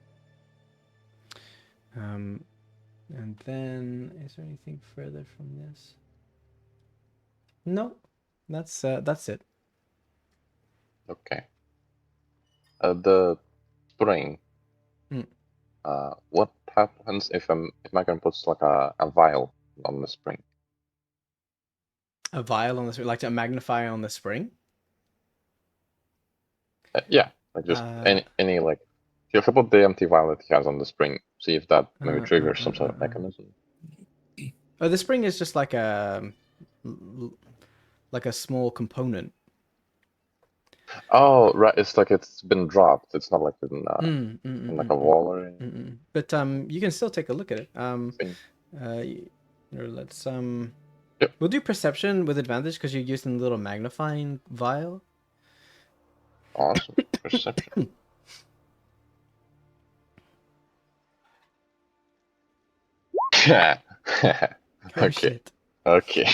[SPEAKER 2] And then, is there anything further from this? No, that's it.
[SPEAKER 3] Okay. The spring.
[SPEAKER 2] Hmm.
[SPEAKER 3] What happens if Micron puts like a vial on the spring?
[SPEAKER 2] A vial on the spring, like a magnifier on the spring.
[SPEAKER 3] Yeah, like just
[SPEAKER 2] Uh,
[SPEAKER 3] any like you can put the empty vial that he has on the spring. See if that maybe
[SPEAKER 2] uh, uh,
[SPEAKER 3] triggers
[SPEAKER 2] uh,
[SPEAKER 3] some sort
[SPEAKER 2] uh,
[SPEAKER 3] of
[SPEAKER 2] uh.
[SPEAKER 3] mechanism.
[SPEAKER 2] Oh, the spring is just like like a small component.
[SPEAKER 3] Oh, right. It's like it's been dropped. It's not like in like a
[SPEAKER 2] Mm.
[SPEAKER 3] wall or
[SPEAKER 2] But you can still take a look at it.
[SPEAKER 3] anything.
[SPEAKER 2] Let's
[SPEAKER 3] Yep.
[SPEAKER 2] we'll do perception with advantage because you're using the little magnifying vial.
[SPEAKER 3] Awesome. Perception. Yeah.
[SPEAKER 2] Oh
[SPEAKER 3] Okay.
[SPEAKER 2] shit.
[SPEAKER 3] Okay.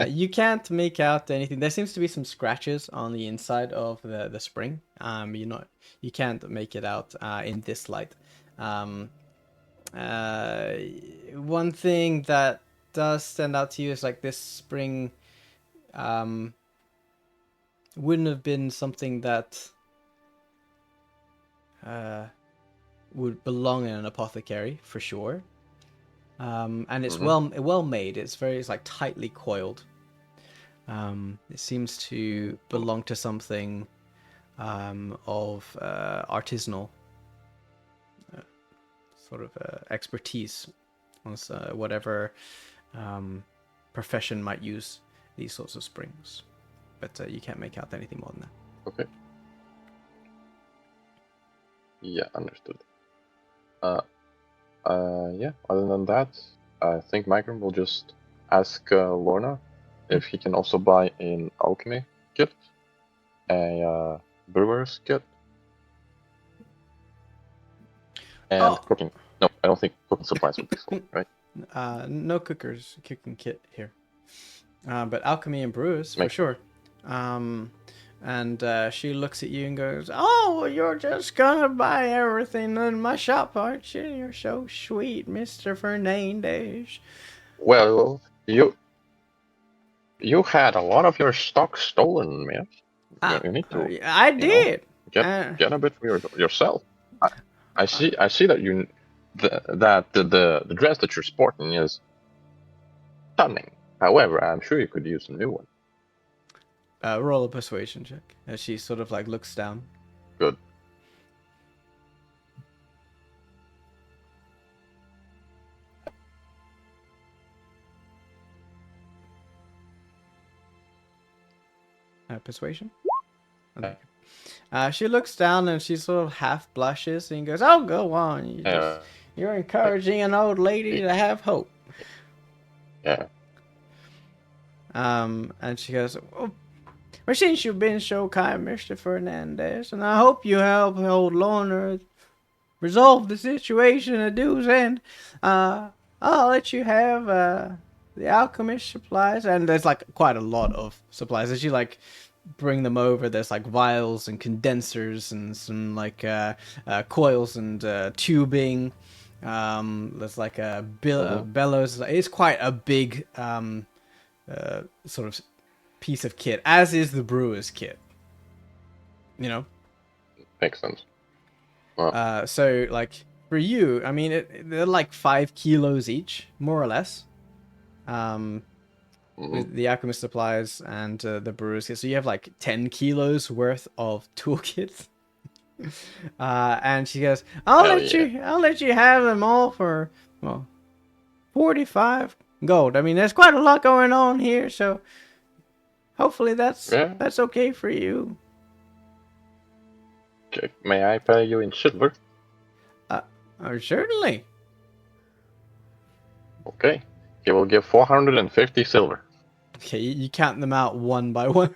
[SPEAKER 2] You can't make out anything. There seems to be some scratches on the inside of the spring. You can't make it out in this light. Um, One thing that does stand out to you is like this spring wouldn't have been something that would belong in an apothecary for sure. And it's
[SPEAKER 3] Mhm.
[SPEAKER 2] well made. It's like tightly coiled. It seems to belong to something of artisanal sort of expertise on whatever profession might use these sorts of springs. But you can't make out anything more than that.
[SPEAKER 3] Okay. Yeah, understood. Uh, yeah. Other than that, I think Micron will just ask Lorna if he can also buy an alchemy kit, a brewer's kit, and
[SPEAKER 2] Oh,
[SPEAKER 3] cooking. No, I don't think cooking supplies would be sold, right?
[SPEAKER 2] no cooking kit here. But alchemy and brewers for
[SPEAKER 3] Makes
[SPEAKER 2] sure. And she looks at you and goes, "Oh, well, you're just gonna buy everything in my shop, aren't you? You're so sweet, Mr. Fernandez."
[SPEAKER 3] Well, you had a lot of your stock stolen, man. You need to,
[SPEAKER 2] I
[SPEAKER 3] you know,
[SPEAKER 2] did.
[SPEAKER 3] get
[SPEAKER 2] Uh,
[SPEAKER 3] get a bit for yourself. I see that the dress that you're sporting is stunning. However, I'm sure you could use a new one.
[SPEAKER 2] Roll a persuasion check as she sort of like looks down.
[SPEAKER 3] Good.
[SPEAKER 2] Persuasion. Okay. She looks down and she sort of half blushes and goes, "Oh, go on.
[SPEAKER 3] Uh,
[SPEAKER 2] You're encouraging an old lady to have hope."
[SPEAKER 3] yeah.
[SPEAKER 2] And she goes, "Well, since you've been so kind, Mr. Fernandez, and I hope you help old Lorna resolve the situation at Dew's End, I'll let you have the alchemist supplies." And there's like quite a lot of supplies. As you like bring them over, there's like vials and condensers and some like coils and tubing. There's like a
[SPEAKER 3] Mhm.
[SPEAKER 2] bellows. It's quite a big sort of piece of kit, as is the brewer's kit. You know,
[SPEAKER 3] Makes sense. Well,
[SPEAKER 2] so like for you, I mean, they're like 5 kilos each, more or less.
[SPEAKER 3] mhm.
[SPEAKER 2] With the alchemist supplies and the brewer's kit, so you have like 10 kilos worth of toolkits. And she goes,
[SPEAKER 3] Hell yeah.
[SPEAKER 2] I'll let you have them all for, well, 45 gold. I mean, there's quite a lot going on here, so hopefully
[SPEAKER 3] Yeah.
[SPEAKER 2] that's okay for you."
[SPEAKER 3] May I pay you in silver?
[SPEAKER 2] Certainly.
[SPEAKER 3] Okay. He will give 450 silver.
[SPEAKER 2] Okay, you count them out one by one.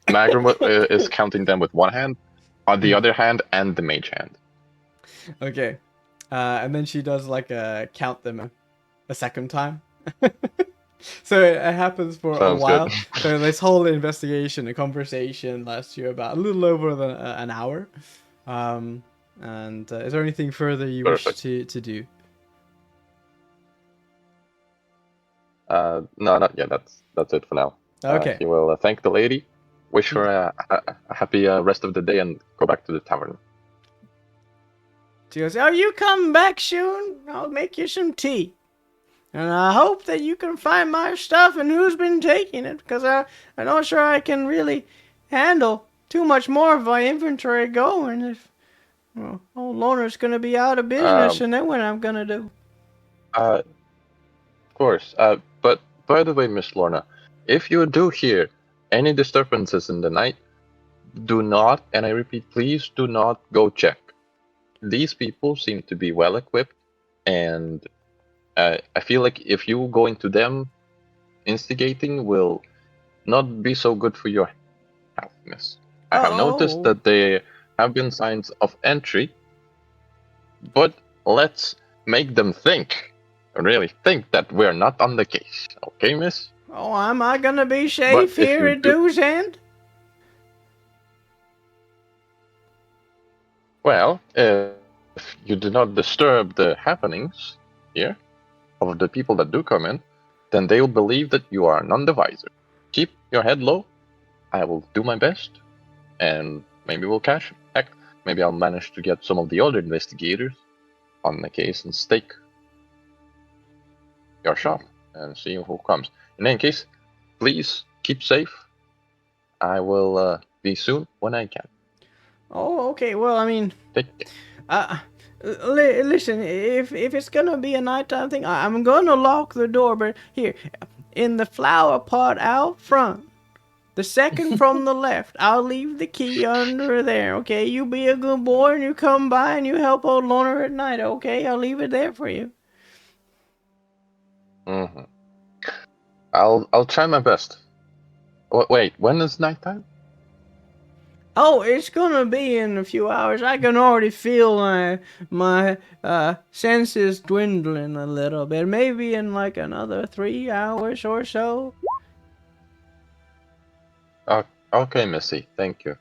[SPEAKER 3] Magrum is counting them with one hand, on the other hand, and the mage hand.
[SPEAKER 2] Okay. And then she does like count them a second time. So it happens for
[SPEAKER 3] Sounds
[SPEAKER 2] a while.
[SPEAKER 3] good.
[SPEAKER 2] So this whole investigation, a conversation lasts you about a little over an hour. And is there anything further you
[SPEAKER 3] Perfect.
[SPEAKER 2] wish to do?
[SPEAKER 3] No, not yet. That's it for now.
[SPEAKER 2] Okay.
[SPEAKER 3] He will thank the lady, wish her a happy rest of the day, and go back to the tavern.
[SPEAKER 2] She goes, "Oh, you come back soon? I'll make you some tea. And I hope that you can find my stuff and who's been taking it, because I'm not sure I can really handle too much more of my inventory going if old Lorna's going to be out of business, and then what I'm going to do."
[SPEAKER 3] Of course. But by the way, Miss Lorna, if you do hear any disturbances in the night, do not, and I repeat, please do not go check. These people seem to be well equipped, and I feel like if you go into them, instigating will not be so good for your health, miss. I have noticed that there have been signs of entry, but let's make them think, really think that we're not on the case, okay, miss?
[SPEAKER 2] Oh, am I going to be safe here at Dew's End?
[SPEAKER 3] Well, if you do not disturb the happenings here of the people that do come in, then they will believe that you are none the wiser. Keep your head low. I will do my best, and maybe we'll catch him. Heck, maybe I'll manage to get some of the other investigators on the case and stake your shop and see who comes. In any case, please keep safe. I will be soon when I can.
[SPEAKER 2] Oh, okay. Well, I mean,
[SPEAKER 3] Take care.
[SPEAKER 2] listen, if it's gonna be a nighttime thing, I'm gonna lock the door, but here, in the flower pot out front, the second from the left, I'll leave the key under there, okay? You be a good boy and you come by and you help old Lorna at night, okay? I'll leave it there for you.
[SPEAKER 3] Mm-hmm. I'll try my best. Wait, when is nighttime?
[SPEAKER 2] Oh, it's gonna be in a few hours. I can already feel my senses dwindling a little bit. Maybe in like another 3 hours or so.
[SPEAKER 3] Okay, Missy. Thank you.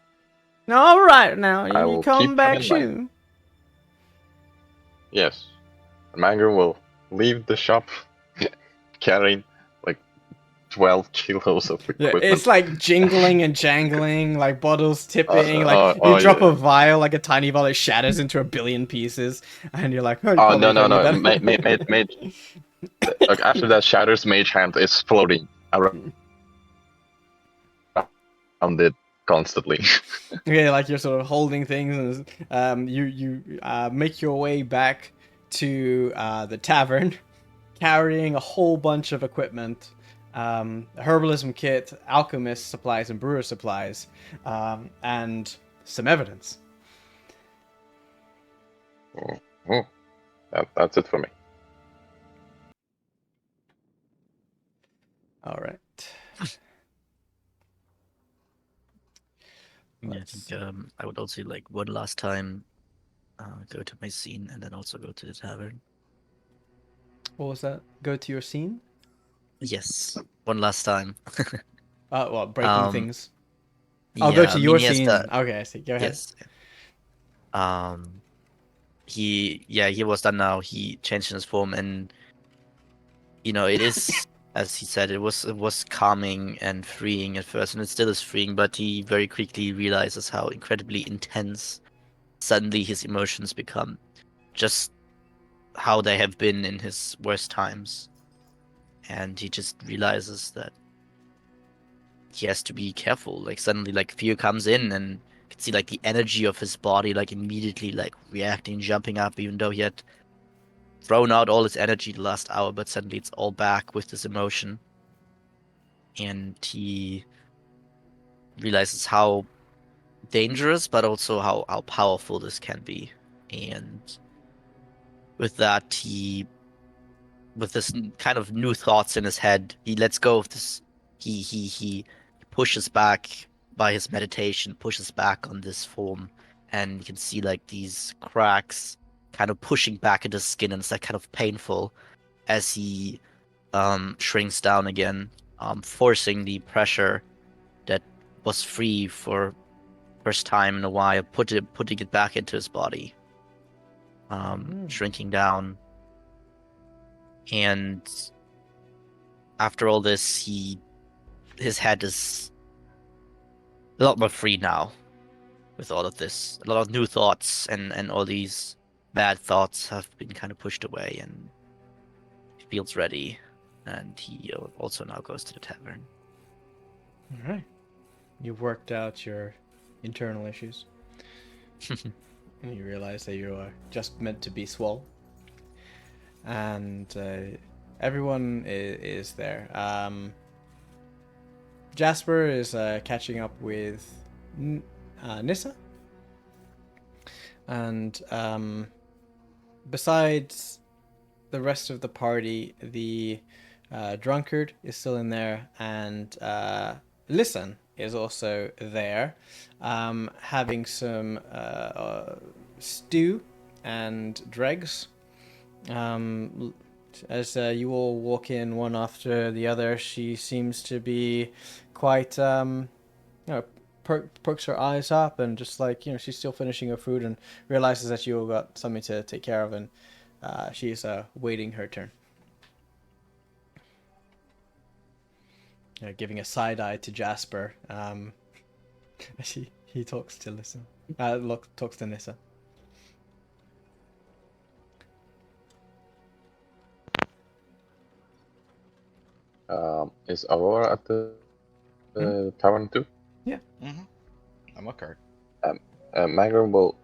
[SPEAKER 2] All right, now
[SPEAKER 3] I
[SPEAKER 2] you
[SPEAKER 3] will
[SPEAKER 2] come
[SPEAKER 3] keep
[SPEAKER 2] back
[SPEAKER 3] them in mind.
[SPEAKER 2] soon.
[SPEAKER 3] Yes. Magrum will leave the shop carrying like 12 kilos of
[SPEAKER 2] Yeah,
[SPEAKER 3] equipment.
[SPEAKER 2] it's like jingling and jangling, like bottles tipping. Like you
[SPEAKER 3] oh,
[SPEAKER 2] drop
[SPEAKER 3] yeah.
[SPEAKER 2] a vial, like a tiny vial, it shatters into a billion pieces, and you're like, "Oh, you
[SPEAKER 3] Oh,
[SPEAKER 2] probably
[SPEAKER 3] no.
[SPEAKER 2] don't need that."
[SPEAKER 3] Mage. Like, after that shatters, Mage Hand is floating around it constantly.
[SPEAKER 2] Okay, like you're sort of holding things, and you make your way back to the tavern, carrying a whole bunch of equipment, herbalism kit, alchemist supplies, and brewer supplies, and some evidence.
[SPEAKER 3] That's it for me.
[SPEAKER 2] All right.
[SPEAKER 5] Yeah, I think I would also like one last time go to my scene and then also go to the tavern.
[SPEAKER 2] What was that? Go to your scene?
[SPEAKER 5] Yes, one last time.
[SPEAKER 2] Well, breaking things. I'll
[SPEAKER 5] Yeah,
[SPEAKER 2] go to
[SPEAKER 5] I mean,
[SPEAKER 2] your
[SPEAKER 5] he has
[SPEAKER 2] scene.
[SPEAKER 5] that-
[SPEAKER 2] Okay, I see. Go ahead.
[SPEAKER 5] Yes. He was done now. He changed his form, and it is as he said. It was calming and freeing at first, and it still is freeing. But he very quickly realizes how incredibly intense suddenly his emotions become, just how they have been in his worst times, and he just realizes that he has to be careful. Like suddenly, like fear comes in, and you can see like the energy of his body, like immediately like reacting, jumping up, even though he had thrown out all his energy the last hour, but suddenly it's all back with this emotion, and he realizes how dangerous, but also how powerful this can be. And with that, with this kind of new thoughts in his head, he lets go of this. He pushes back by his meditation, pushes back on this form, and you can see like these cracks kind of pushing back into his skin, and it's like kind of painful as he shrinks down again, forcing the pressure that was free for first time in a while, putting it back into his body, shrinking down. And after all this, his head is a lot more free now with all of this. A lot of new thoughts and all these bad thoughts have been kind of pushed away, and he feels ready. And he also now goes to the tavern.
[SPEAKER 2] All right. You've worked out your internal issues. And you realize that you are just meant to be swole. And everyone is there. Jasper is catching up with Nissa. And besides the rest of the party, the drunkard is still in there, and Listen is also there, having some stew and dregs. As you all walk in one after the other, she seems to be quite, perks her eyes up and just like, she's still finishing her food and realizes that you all got something to take care of, and she's waiting her turn. Giving a side eye to Jasper. He talks to Nissa. Talks to Nissa.
[SPEAKER 3] Is Aurora at the tavern too?
[SPEAKER 2] Yeah.
[SPEAKER 1] Mm-hmm. I'm a card.
[SPEAKER 3] Magrum will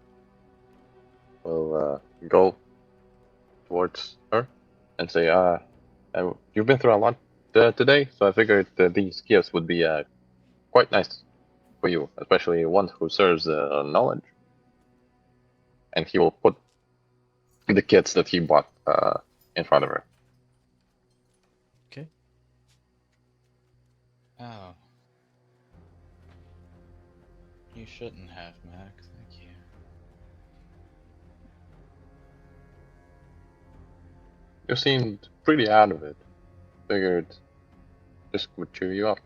[SPEAKER 3] go towards her and say, "You've been through a lot today, so I figured these gifts would be quite nice for you, especially one who serves knowledge." And he will put the kits that he bought in front of her.
[SPEAKER 2] Okay.
[SPEAKER 1] Oh. You shouldn't have, Mac. Thank you.
[SPEAKER 3] You seemed pretty out of it. Figured this would cheer you up.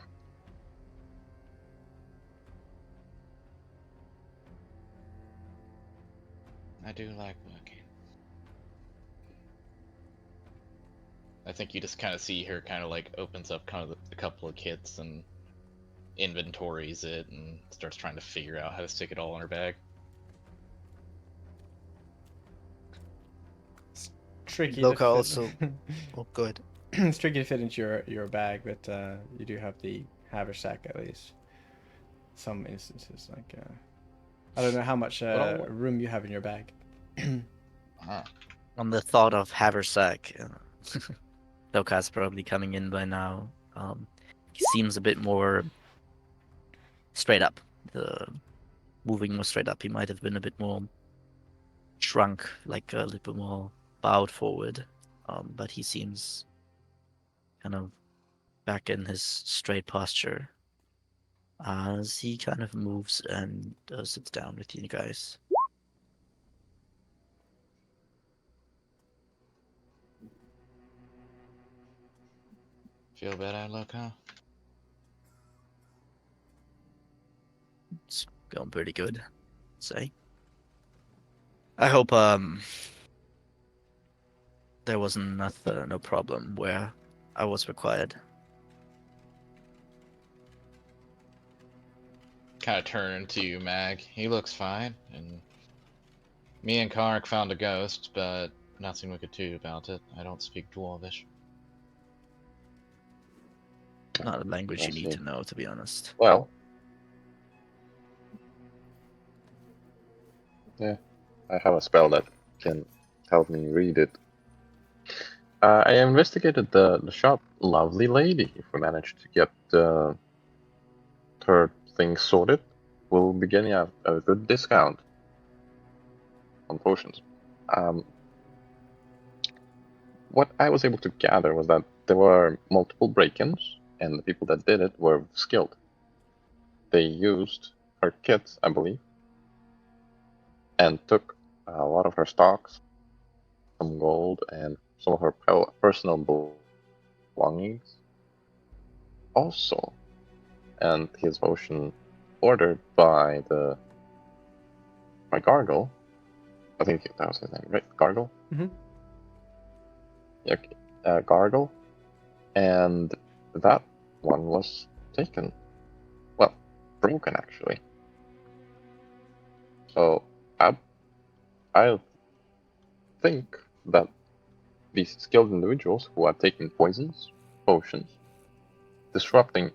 [SPEAKER 1] I do like working. I think you just kind of see her kind of like opens up kind of a couple of kits and inventories it and starts trying to figure out how to stick it all in her bag.
[SPEAKER 2] It's tricky.
[SPEAKER 5] Loka
[SPEAKER 2] to fit...
[SPEAKER 5] also. Oh, good.
[SPEAKER 2] It's tricky to fit into your bag, but you do have the haversack at least. Some instances, like I don't know how much room you have in your bag.
[SPEAKER 5] On the thought of haversack, Loka's probably coming in by now. He seems a bit more straight up. Moving more straight up. He might have been a bit more shrunk, like a little bit more bowed forward. But he seems kind of back in his straight posture as he kind of moves and sits down with you guys.
[SPEAKER 1] Feel better, look, huh?
[SPEAKER 5] It's going pretty good, I'd say. I hope there wasn't no problem where I was required.
[SPEAKER 1] Kind of turn to Mag. He looks fine, and me and Kark found a ghost, but nothing we could do about it. I don't speak Dwarvish.
[SPEAKER 5] Not a language
[SPEAKER 3] I
[SPEAKER 5] you need
[SPEAKER 3] see.
[SPEAKER 5] to know, to be honest.
[SPEAKER 3] Well, yeah, I have a spell that can help me read it. I investigated the shop. Lovely lady, if we managed to get her things sorted. will be getting a good discount on potions. What I was able to gather was that there were multiple break-ins, and the people that did it were skilled. They used her kits, I believe, and took a lot of her stocks, some gold, and some of her personal belongings. Also, and his potion ordered by Gargle. I think that was his name, right? Gargle?
[SPEAKER 2] Mhm.
[SPEAKER 3] Yeah, Gargle. And that one was taken. Well, broken actually. So I think that these skilled individuals who are taking poisons, potions, disrupting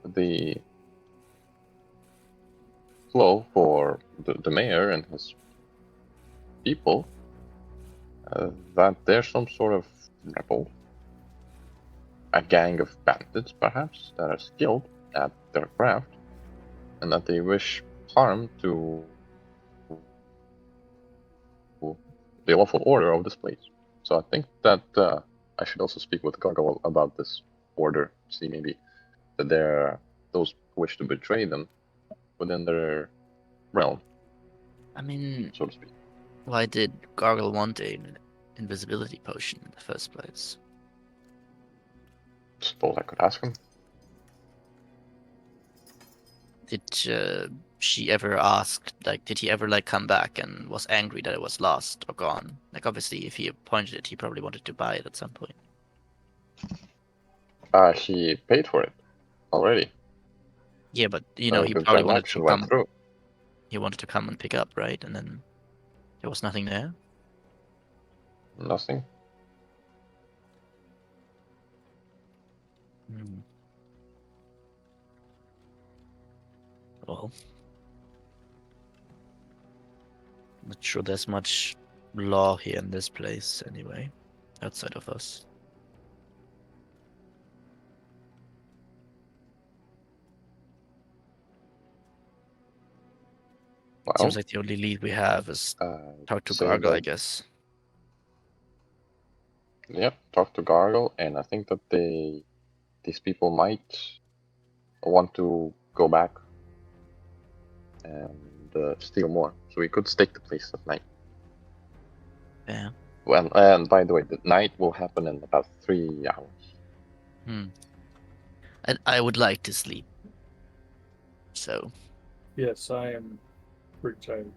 [SPEAKER 3] the flow for the mayor and his people, that there's some sort of rebel, a gang of bandits perhaps, that are skilled at their craft, and that they wish harm to the lawful order of this place. So I think that I should also speak with Gargoyle about this order, see maybe that there are those who wish to betray them within their realm,
[SPEAKER 5] I mean,
[SPEAKER 3] so to speak.
[SPEAKER 5] why did Gargle want an invisibility potion in the first place?
[SPEAKER 3] Suppose I could ask him.
[SPEAKER 5] Did she ever ask, like, did he ever, like, come back and was angry that it was lost or gone? Like, obviously, if he appointed it, he probably wanted to buy it at some point.
[SPEAKER 3] He paid for it already.
[SPEAKER 5] Yeah, but, you know, he
[SPEAKER 3] The
[SPEAKER 5] probably wanted to
[SPEAKER 3] transaction went
[SPEAKER 5] come,
[SPEAKER 3] through.
[SPEAKER 5] he wanted to come and pick up, right? And then there was nothing there?
[SPEAKER 3] Nothing.
[SPEAKER 5] Hmm. Well, not sure there's much law here in this place anyway, outside of us.
[SPEAKER 3] Well,
[SPEAKER 5] Seems like the only lead we have is talk to
[SPEAKER 3] say
[SPEAKER 5] Gargle, I
[SPEAKER 3] that,
[SPEAKER 5] guess.
[SPEAKER 3] yep, talk to Gargle, and I think that these people might want to go back and steal more. So we could stake the place at night.
[SPEAKER 5] Yeah.
[SPEAKER 3] Well, and by the way, the night will happen in about 3 hours.
[SPEAKER 5] Hmm. I would like to sleep. So,
[SPEAKER 4] Yes, I am pretty tired.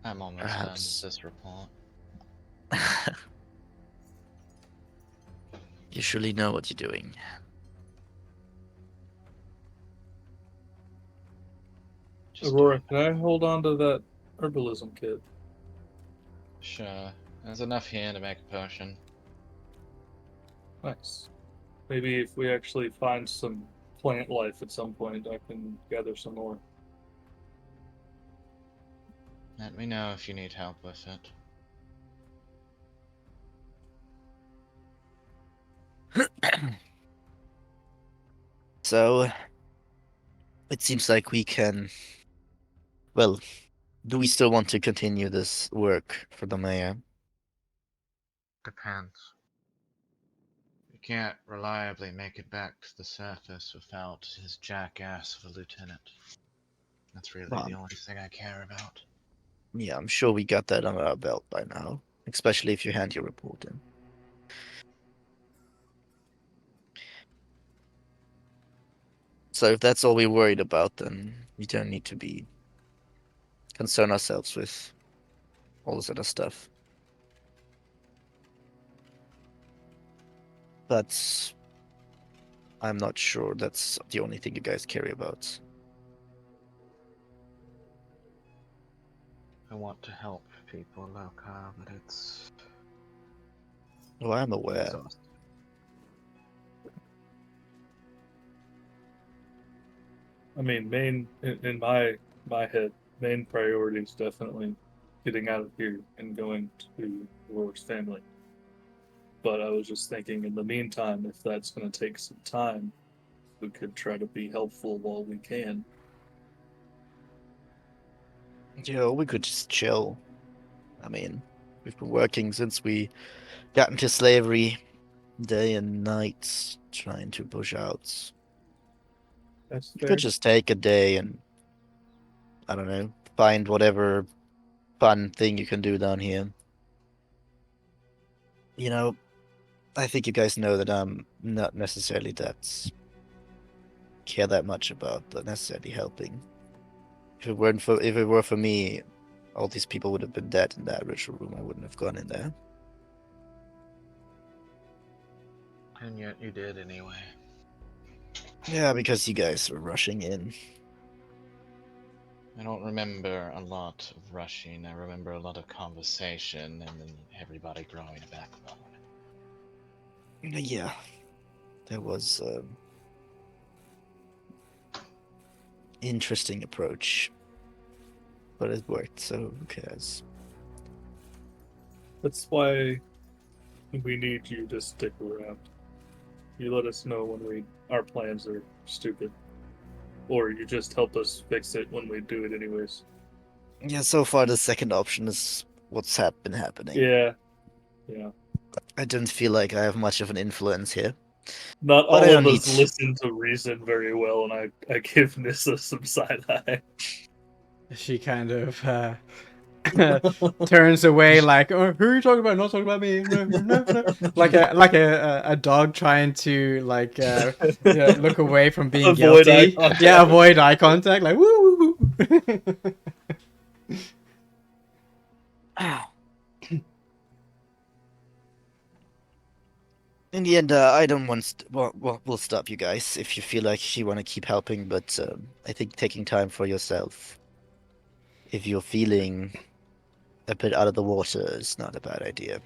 [SPEAKER 1] I'm almost
[SPEAKER 5] Perhaps.
[SPEAKER 1] done with this report.
[SPEAKER 5] you surely know what you're doing.
[SPEAKER 1] Just
[SPEAKER 4] Aurora, can I hold on to that herbalism kit?
[SPEAKER 1] sure. There's enough here to make a potion.
[SPEAKER 4] Nice. Maybe if we actually find some plant life at some point, I can gather some more.
[SPEAKER 1] Let me know if you need help with it.
[SPEAKER 5] So, it seems like we can. Well, do we still want to continue this work for the mayor?
[SPEAKER 1] Depends. We can't reliably make it back to the surface without his jackass of a lieutenant. That's really
[SPEAKER 5] Well,
[SPEAKER 1] the only thing I care about.
[SPEAKER 5] yeah, I'm sure we got that under our belt by now, especially if you hand your report in. So if that's all we're worried about, then we don't need to be concern ourselves with all this other stuff. But I'm not sure that's the only thing you guys care about.
[SPEAKER 1] I want to help people, Loka, but it's
[SPEAKER 5] Oh, I'm aware.
[SPEAKER 1] exhausting.
[SPEAKER 4] I mean, in my head, main priority is definitely getting out of here and going to Aurora's family. But I was just thinking, in the meantime, if that's going to take some time, we could try to be helpful while we can.
[SPEAKER 5] Yeah, we could just chill. I mean, we've been working since we got into slavery, day and night, trying to push out.
[SPEAKER 4] That's
[SPEAKER 5] We could just take a day and, I don't know, find whatever fun thing you can do down here. You know, I think you guys know that I'm not necessarily care that much about the necessarily helping. If it were for me, all these people would have been dead in that ritual room. I wouldn't have gone in there.
[SPEAKER 1] And yet you did anyway.
[SPEAKER 5] Yeah, because you guys were rushing in.
[SPEAKER 1] I don't remember a lot of rushing. I remember a lot of conversation and then everybody growing a backbone.
[SPEAKER 5] Yeah, there was interesting approach, but it worked. So who cares?
[SPEAKER 4] That's why we need you to stick around. You let us know when our plans are stupid, or you just help us fix it when we do it anyways.
[SPEAKER 5] Yeah, so far the second option is what's been happening.
[SPEAKER 4] Yeah.
[SPEAKER 5] I don't feel like I have much of an influence here.
[SPEAKER 4] Not
[SPEAKER 5] But I
[SPEAKER 4] all
[SPEAKER 5] don't
[SPEAKER 4] of us
[SPEAKER 5] need-
[SPEAKER 4] listen to reason very well, and I give Nissa some side eye.
[SPEAKER 2] She kind of turns away, like, "Oh, who are you talking about? Not talking about me." No, no, no. Like a dog trying to look away from being
[SPEAKER 4] Avoid eye
[SPEAKER 2] guilty.
[SPEAKER 4] contact.
[SPEAKER 2] Yeah, avoid eye contact. Like woo woo woo.
[SPEAKER 5] In the end, I don't want. Well, we'll stop you guys if you feel like you want to keep helping, but I think taking time for yourself, if you're feeling a bit out of the water, is not a bad idea.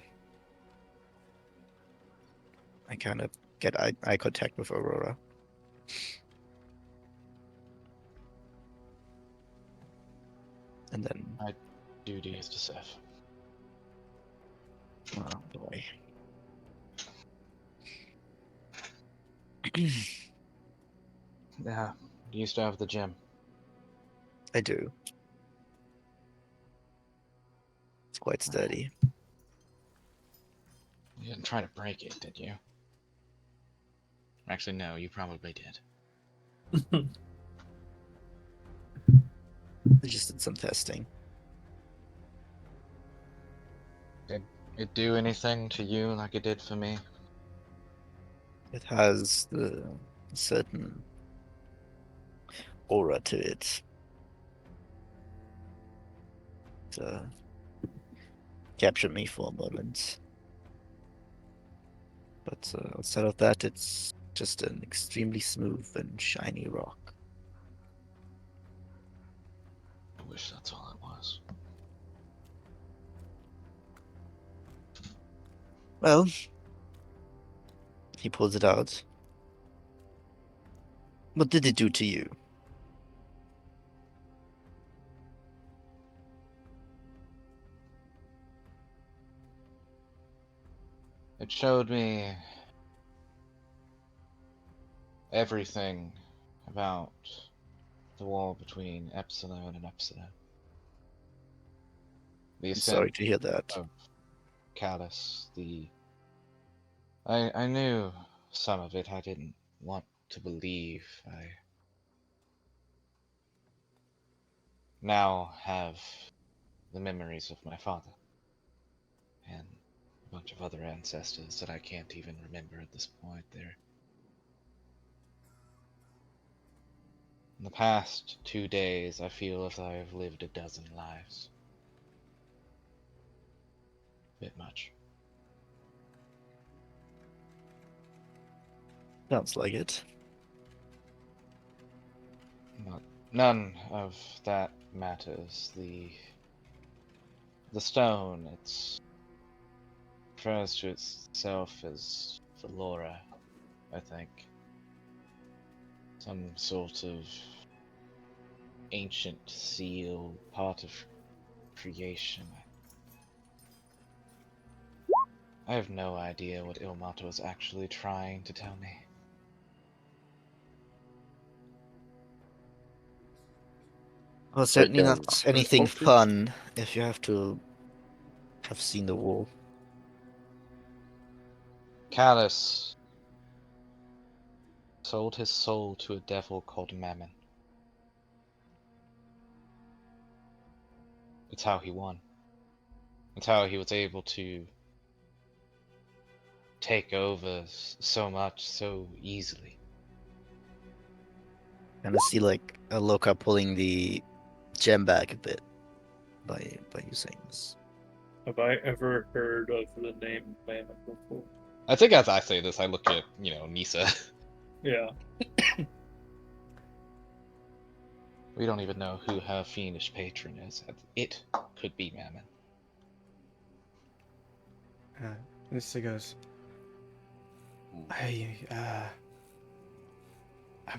[SPEAKER 5] I kind of get eye contact with Aurora. And then,
[SPEAKER 1] Duty is to Seth.
[SPEAKER 5] oh boy.
[SPEAKER 1] Yeah, you used to have the gym.
[SPEAKER 5] I do. It's quite sturdy.
[SPEAKER 1] You didn't try to break it, did you? Actually, no, you probably did.
[SPEAKER 5] I just did some testing.
[SPEAKER 1] Did it do anything to you like it did for me?
[SPEAKER 5] It has the certain aura to it. It captured me for a moment. But outside of that, it's just an extremely smooth and shiny rock.
[SPEAKER 1] I wish that's all it was.
[SPEAKER 5] Well, he pulls it out. What did it do to you?
[SPEAKER 1] It showed me everything about the war between Epsilon and Epsilon. The
[SPEAKER 5] I'm
[SPEAKER 1] ascent
[SPEAKER 5] sorry to hear that.
[SPEAKER 1] of Callus, I knew some of it. I didn't want to believe. I now have the memories of my father and a bunch of other ancestors that I can't even remember at this point. In the past 2 days, I feel as I have lived a dozen lives. Bit much.
[SPEAKER 5] Sounds like it.
[SPEAKER 1] But none of that matters. The stone, it refers to itself as Valora, I think. Some sort of ancient seal, part of creation. I have no idea what Ilmater was actually trying to tell me.
[SPEAKER 5] Well, certainly
[SPEAKER 3] Taking
[SPEAKER 5] not anything
[SPEAKER 3] mostly?
[SPEAKER 5] fun if you have to have seen the wall.
[SPEAKER 1] Callus sold his soul to a devil called Mammon. It's how he won. It's how he was able to take over so much so easily.
[SPEAKER 5] Kind of see like Aloka pulling the gem back a bit by you saying this.
[SPEAKER 4] Have I ever heard of the name Mammon before?
[SPEAKER 1] I think as I say this, I look at, Nisa.
[SPEAKER 4] Yeah.
[SPEAKER 1] We don't even know who her fiendish patron is. It could be Mammon.
[SPEAKER 2] Nissa goes, I'm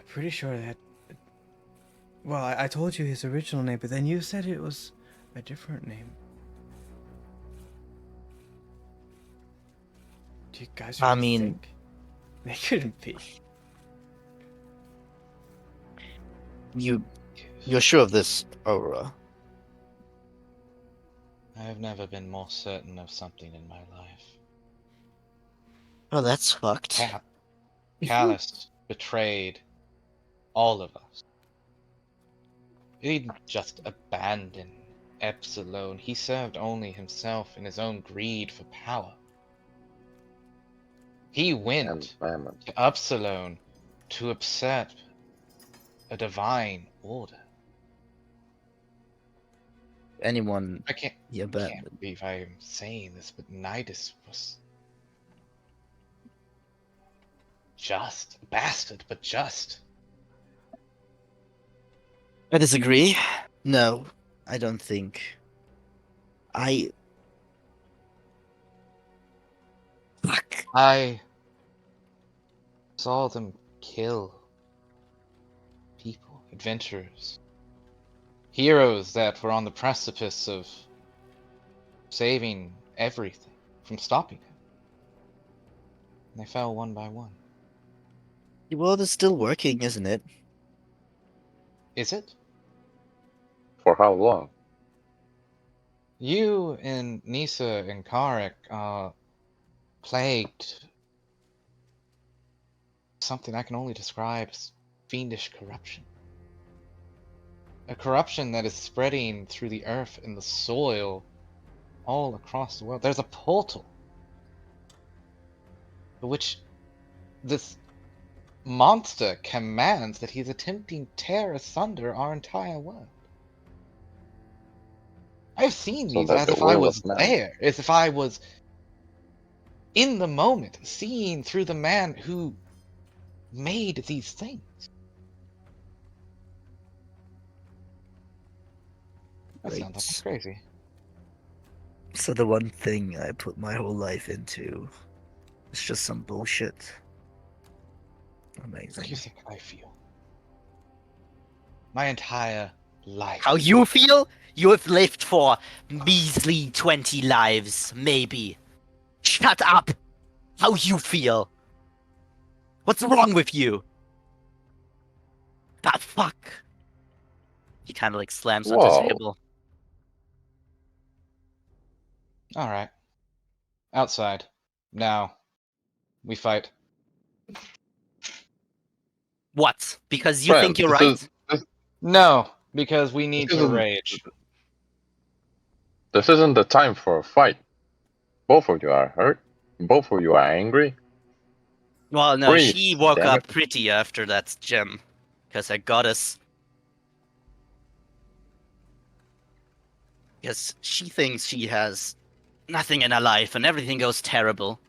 [SPEAKER 2] pretty sure that. Well, I told you his original name, but then you said it was a different name. Do you guys
[SPEAKER 5] I
[SPEAKER 2] really
[SPEAKER 5] mean-
[SPEAKER 2] think? They couldn't be.
[SPEAKER 5] You're sure of this, Aurora?
[SPEAKER 1] I have never been more certain of something in my life.
[SPEAKER 5] Oh, that's fucked.
[SPEAKER 1] Callus betrayed all of us. He didn't just abandon Epsilon. He served only himself and his own greed for power. He
[SPEAKER 3] And
[SPEAKER 1] went
[SPEAKER 3] Mammon.
[SPEAKER 1] to Epsilon to upset a divine order.
[SPEAKER 5] Anyone
[SPEAKER 1] I can't
[SPEAKER 5] he abandoned.
[SPEAKER 1] believe I am saying this, but Nidus was just. A bastard, but just.
[SPEAKER 5] I disagree. No, I don't think. Fuck.
[SPEAKER 1] I saw them kill people, adventurers, heroes that were on the precipice of saving everything from stopping him. And they fell one by one.
[SPEAKER 5] The world is still working, isn't it?
[SPEAKER 1] Is it?
[SPEAKER 3] For how long?
[SPEAKER 1] You and Nisa and Karek are plagued something I can only describe as fiendish corruption. A corruption that is spreading through the earth and the soil all across the world. There's a portal for which this monster commands that he's attempting to tear asunder our entire world. I've seen
[SPEAKER 3] So
[SPEAKER 1] these
[SPEAKER 3] that
[SPEAKER 1] as
[SPEAKER 3] the
[SPEAKER 1] if I
[SPEAKER 3] will
[SPEAKER 1] was
[SPEAKER 3] of man.
[SPEAKER 1] there, as if I was in the moment, seeing through the man who made these things. That sounds like
[SPEAKER 5] Great.
[SPEAKER 1] crazy.
[SPEAKER 5] So the one thing I put my whole life into is just some bullshit. Amazing.
[SPEAKER 1] What do you think I feel? My entire life.
[SPEAKER 6] How you feel? You have lived for measly 20 lives, maybe. Shut up! How you feel? What's wrong with you? That fuck. He kind of like slams onto
[SPEAKER 3] Whoa.
[SPEAKER 6] the table.
[SPEAKER 1] Alright. Outside. Now. We fight.
[SPEAKER 6] What? Because you
[SPEAKER 3] Friends,
[SPEAKER 6] think you're
[SPEAKER 3] this
[SPEAKER 6] right?
[SPEAKER 1] No, because we need to
[SPEAKER 3] isn't-
[SPEAKER 1] rage.
[SPEAKER 3] This isn't the time for a fight. Both of you are hurt. Both of you are angry.
[SPEAKER 6] Well, no,
[SPEAKER 3] Breathe,
[SPEAKER 6] she woke
[SPEAKER 3] damn
[SPEAKER 6] up
[SPEAKER 3] it.
[SPEAKER 6] pretty after that gem. Because her goddess. Because she thinks she has nothing in her life and everything goes terrible.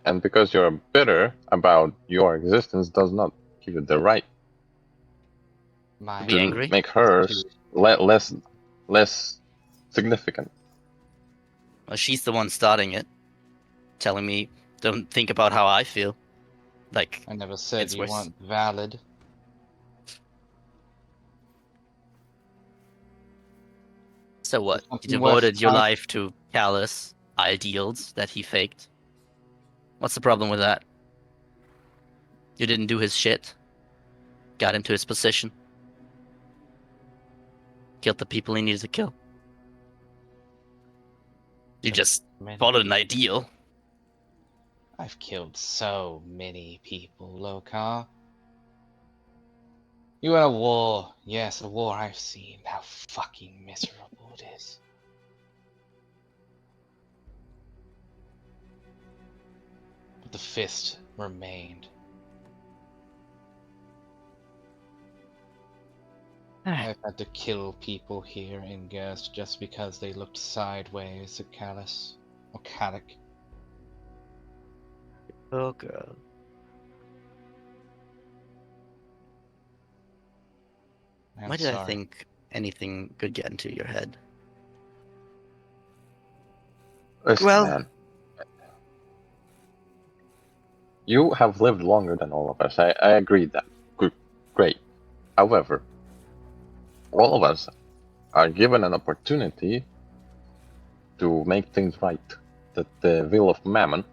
[SPEAKER 3] And because you're bitter about your existence does not give you the right
[SPEAKER 1] My
[SPEAKER 6] Be angry?
[SPEAKER 3] to make hers less significant.
[SPEAKER 6] Well, she's the one starting it. Telling me, don't think about how I feel. Like,
[SPEAKER 1] I never said
[SPEAKER 6] It's
[SPEAKER 1] you
[SPEAKER 6] worse.
[SPEAKER 1] weren't valid.
[SPEAKER 6] so what? You
[SPEAKER 1] Something worth
[SPEAKER 6] devoted your
[SPEAKER 1] fight-
[SPEAKER 6] life to Callus ideals that he faked. What's the problem with that? You didn't do his shit. Got into his position. Killed the people he needed to kill. You just
[SPEAKER 1] Many
[SPEAKER 6] followed an
[SPEAKER 1] people.
[SPEAKER 6] ideal.
[SPEAKER 1] I've killed so many people, Lokar. You in a war. Yes, a war I've seen. How fucking miserable it is. But the fist remained. I've had to kill people here in Gerst just because they looked sideways at Callus. Or Calic.
[SPEAKER 6] Oh god.
[SPEAKER 1] I'm
[SPEAKER 6] Why did I
[SPEAKER 1] sorry.
[SPEAKER 6] think anything could get into your head?
[SPEAKER 3] Listen,
[SPEAKER 6] Well-
[SPEAKER 3] man. You have lived longer than all of us. I agree that. Good, great. However, all of us are given an opportunity to make things right. That the will of Mammon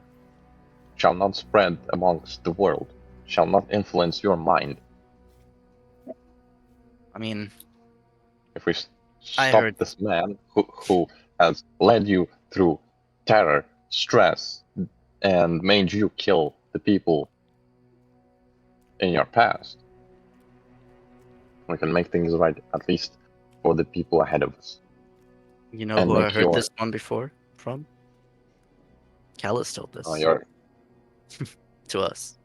[SPEAKER 3] shall not spread amongst the world, shall not influence your mind.
[SPEAKER 6] I mean,
[SPEAKER 3] If we
[SPEAKER 6] I
[SPEAKER 3] stop
[SPEAKER 6] heard-
[SPEAKER 3] this man who has led you through terror, stress, and made you kill the people in your past, we can make things right, at least for the people ahead of us.
[SPEAKER 6] you know
[SPEAKER 3] And
[SPEAKER 6] who I
[SPEAKER 3] make
[SPEAKER 6] heard
[SPEAKER 3] your-
[SPEAKER 6] this one before from? Callus told this
[SPEAKER 3] Your
[SPEAKER 6] to us.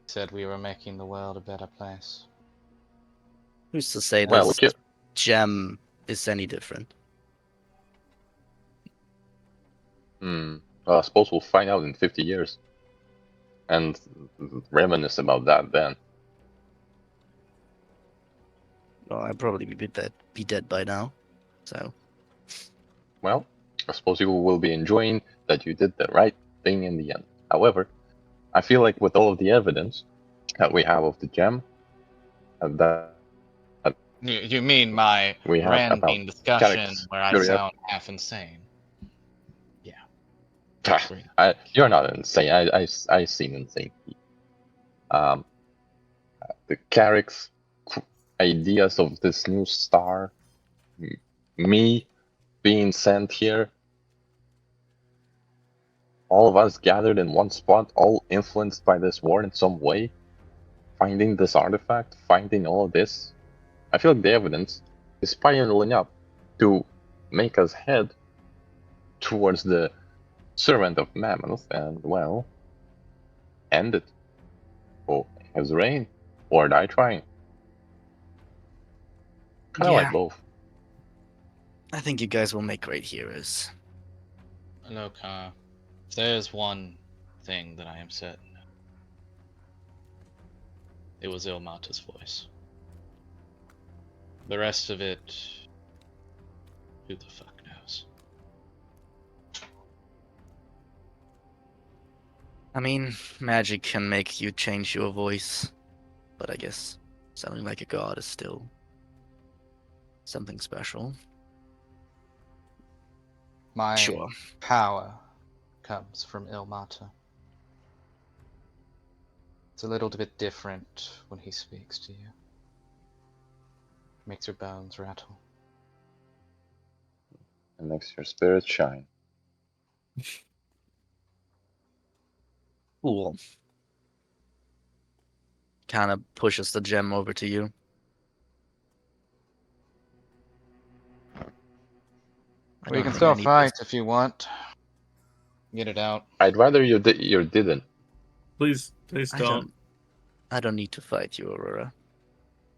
[SPEAKER 1] Said we were making the world a better place.
[SPEAKER 6] Who's to say
[SPEAKER 3] well,
[SPEAKER 6] this
[SPEAKER 3] look,
[SPEAKER 6] gem is any different?
[SPEAKER 3] well, I suppose we'll find out in 50 years, and reminisce about that then.
[SPEAKER 6] Well, I'd probably be dead by now. So
[SPEAKER 3] Well, I suppose you will be enjoying that you did the right thing in the end. However, I feel like with all of the evidence that we have of the gem, that
[SPEAKER 1] You mean my
[SPEAKER 3] we have about
[SPEAKER 1] ranting discussion
[SPEAKER 3] Calyx,
[SPEAKER 1] where I
[SPEAKER 3] Curious-
[SPEAKER 1] sound half insane?
[SPEAKER 3] you're not insane. I seem insane. The Carrick's ideas of this new star, me being sent here, all of us gathered in one spot, all influenced by this war in some way, finding this artifact, finding all of this. I feel like the evidence is piling up to make us head towards the servant of Mammoth and, well, end it. Or has rain, or die trying. Kind of
[SPEAKER 6] Yeah.
[SPEAKER 3] like both.
[SPEAKER 6] I think you guys will make great heroes.
[SPEAKER 1] Look, there's one thing that I am certain of. It was Ilmata's voice. The rest of it, who the fuck knows?
[SPEAKER 6] I mean, magic can make you change your voice, but I guess sounding like a god is still something special.
[SPEAKER 1] My
[SPEAKER 6] Sure.
[SPEAKER 1] power comes from Ilmata. It's a little bit different when he speaks to you. Makes your bones rattle.
[SPEAKER 3] And makes your spirit shine.
[SPEAKER 6] Cool. Kind of pushes the gem over to you. I
[SPEAKER 1] We
[SPEAKER 6] don't
[SPEAKER 1] can
[SPEAKER 6] think
[SPEAKER 1] still
[SPEAKER 6] I need
[SPEAKER 1] fight
[SPEAKER 6] this.
[SPEAKER 1] if you want. Get it out.
[SPEAKER 3] I'd rather you didn't.
[SPEAKER 4] Please
[SPEAKER 6] I
[SPEAKER 4] don't.
[SPEAKER 6] I don't need to fight you, Aurora,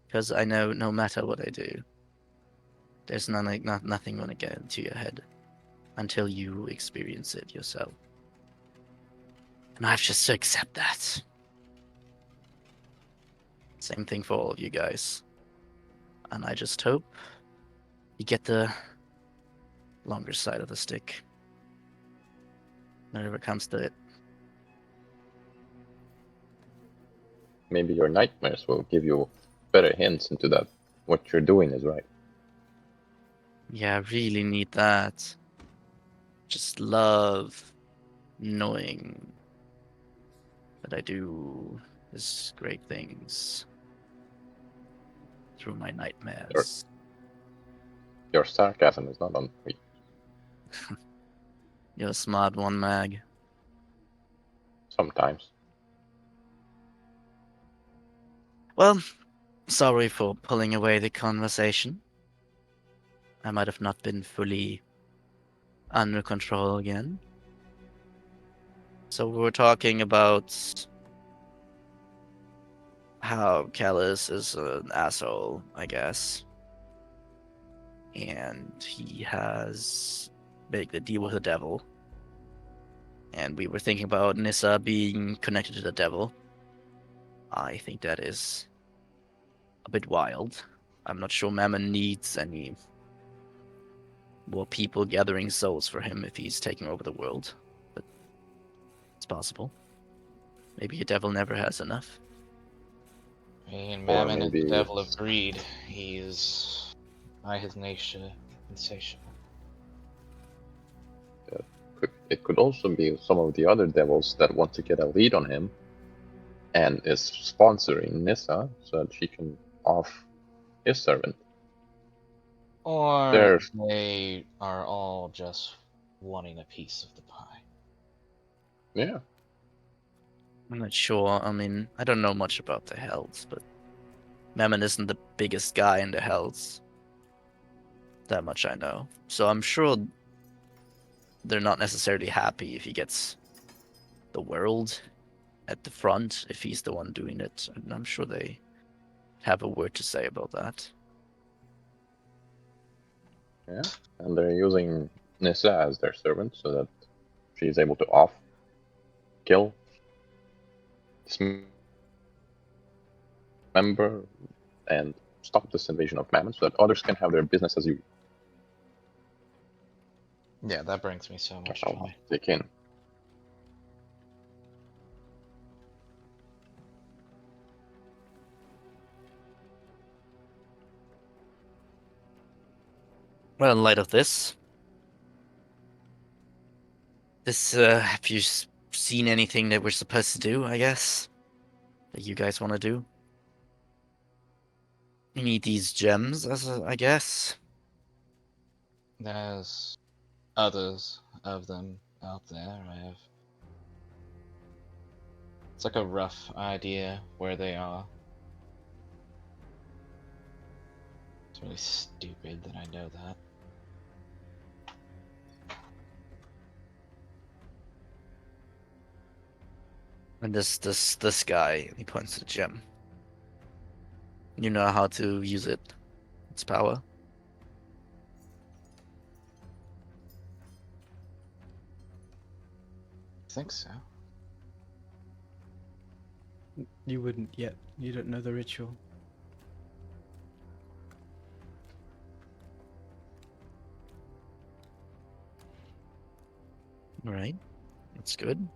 [SPEAKER 6] because I know no matter what I do, there's nothing gonna get into your head until you experience it yourself. And I have just to accept that. Same thing for all of you guys. And I just hope you get the longer side of the stick. Whenever it comes to it.
[SPEAKER 3] Maybe your nightmares will give you better hints into that. What you're doing is right.
[SPEAKER 6] Yeah, I really need that. Just love knowing But I do his great things through my nightmares.
[SPEAKER 3] Your sarcasm is not on point.
[SPEAKER 6] You're a smart one, Mag.
[SPEAKER 3] Sometimes.
[SPEAKER 6] Well, sorry for pulling away the conversation. I might have not been fully under control again. So we were talking about how Callus is an asshole, I guess. And he has made a deal with the devil. And we were thinking about Nissa being connected to the devil. I think that is a bit wild. I'm not sure Mammon needs any more people gathering souls for him if he's taking over the world. But it's possible. Maybe a devil never has enough.
[SPEAKER 1] And
[SPEAKER 3] Or
[SPEAKER 1] Mammon is
[SPEAKER 3] maybe
[SPEAKER 1] the devil of
[SPEAKER 3] it's-
[SPEAKER 1] greed. He is by his nature insatiable.
[SPEAKER 3] It could also be some of the other devils that want to get a lead on him and is sponsoring Nissa so that she can off his servant.
[SPEAKER 1] Or
[SPEAKER 3] There's-
[SPEAKER 1] they are all just wanting a piece of the pie.
[SPEAKER 3] Yeah.
[SPEAKER 6] I'm not sure. I mean, I don't know much about the Hells, but Mammon isn't the biggest guy in the Hells. That much I know. So I'm sure they're not necessarily happy if he gets the world at the front, if he's the one doing it. And I'm sure they have a word to say about that.
[SPEAKER 3] Yeah. And they're using Nissa as their servant so that she's able to off kill this member and stop this invasion of Mammon so that others can have their business as usual.
[SPEAKER 1] Yeah, that brings me so much
[SPEAKER 3] How
[SPEAKER 1] joy.
[SPEAKER 3] they can.
[SPEAKER 6] Well, in light of this, have you seen anything that we're supposed to do, I guess? That you guys want to do? You need these gems, I guess?
[SPEAKER 1] There's others of them out there. It's like a rough idea where they are. It's really stupid that I know that.
[SPEAKER 6] And this guy, he points to the gem. You know how to use it. Its power.
[SPEAKER 1] I think so.
[SPEAKER 2] You wouldn't yet. You don't know the ritual.
[SPEAKER 6] Alright. That's good.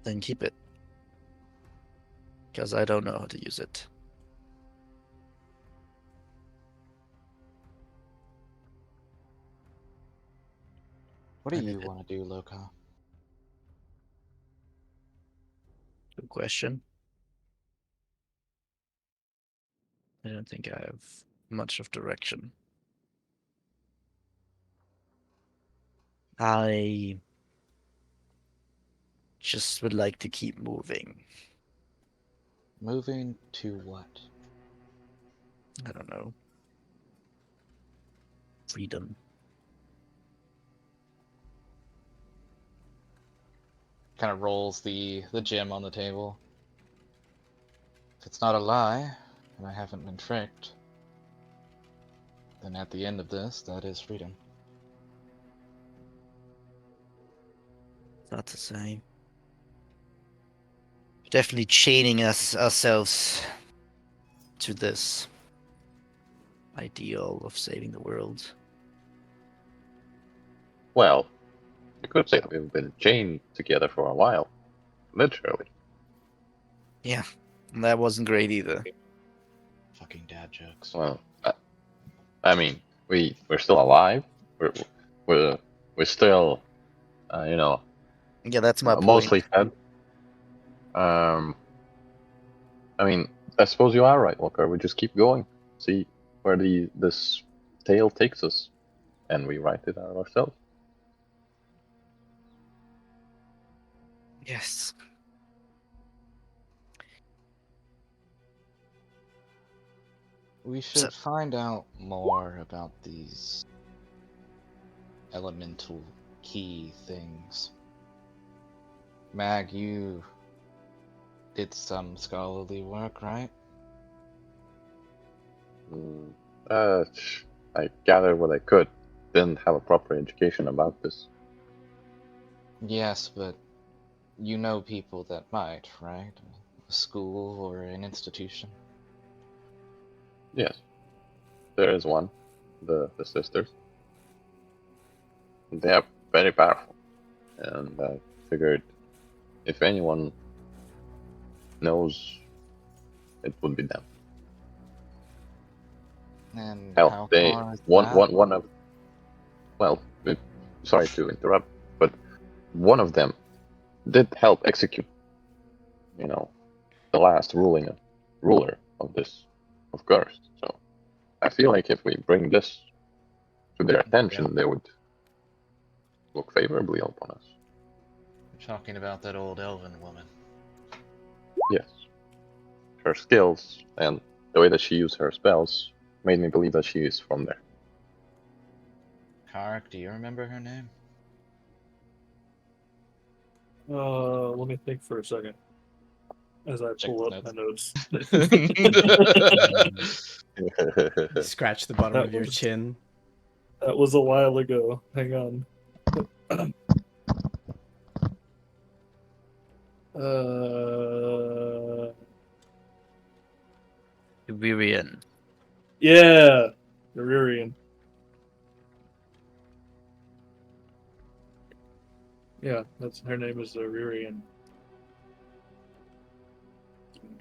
[SPEAKER 6] Then keep it. Because I don't know how to use it.
[SPEAKER 1] What do
[SPEAKER 6] And
[SPEAKER 1] you
[SPEAKER 6] if it-
[SPEAKER 1] want to do, Loka?
[SPEAKER 6] Good question. I don't think I have much of direction. I just would like to keep moving.
[SPEAKER 1] Moving to what?
[SPEAKER 6] I don't know. Freedom.
[SPEAKER 1] Kind of rolls the gem on the table. If it's not a lie, and I haven't been tricked, then at the end of this, that is freedom.
[SPEAKER 6] Not to say. Definitely chaining ourselves to this ideal of saving the world.
[SPEAKER 3] Well, you could say we've been chained together for a while. Literally.
[SPEAKER 6] Yeah, and that wasn't great either.
[SPEAKER 1] Fucking dad jokes.
[SPEAKER 3] Well, I mean, we're still alive. We're still You know,
[SPEAKER 6] Yeah, that's my point.
[SPEAKER 3] mostly fed. I mean, I suppose you are right, Walker. We just keep going, see where this tale takes us, and we write it out ourselves.
[SPEAKER 6] Yes.
[SPEAKER 1] We should find out more about these elemental key things. Mag, you did some scholarly work, right?
[SPEAKER 3] Mm, I gathered what I could. Didn't have a proper education about this.
[SPEAKER 1] Yes, but you know people that might, right? A school or an institution.
[SPEAKER 3] Yes, there is one, the sisters. They are very powerful, and I figured if anyone knows, it would be them.
[SPEAKER 1] And
[SPEAKER 3] Hell,
[SPEAKER 1] how
[SPEAKER 3] they
[SPEAKER 1] far is
[SPEAKER 3] one
[SPEAKER 1] that?
[SPEAKER 3] one one of well, sorry to interrupt, but one of them did help execute, you know, the last ruler of this of Curse. So I feel like if we bring this to their attention,
[SPEAKER 1] Yeah.
[SPEAKER 3] they would look favorably upon us.
[SPEAKER 1] You're talking about that old elven woman.
[SPEAKER 3] Yes, her skills and the way that she used her spells made me believe that she is from there.
[SPEAKER 1] Kark, do you remember her name?
[SPEAKER 4] Let me think for a second as I
[SPEAKER 1] Check
[SPEAKER 4] pull
[SPEAKER 1] the
[SPEAKER 4] up my
[SPEAKER 1] notes.
[SPEAKER 4] notes.
[SPEAKER 2] Scratch the bottom
[SPEAKER 4] That
[SPEAKER 2] of your
[SPEAKER 4] was-
[SPEAKER 2] chin.
[SPEAKER 4] That was a while ago. Hang on.
[SPEAKER 6] Virian.
[SPEAKER 4] Yeah, Iririan. Yeah, that's her name is Iririan.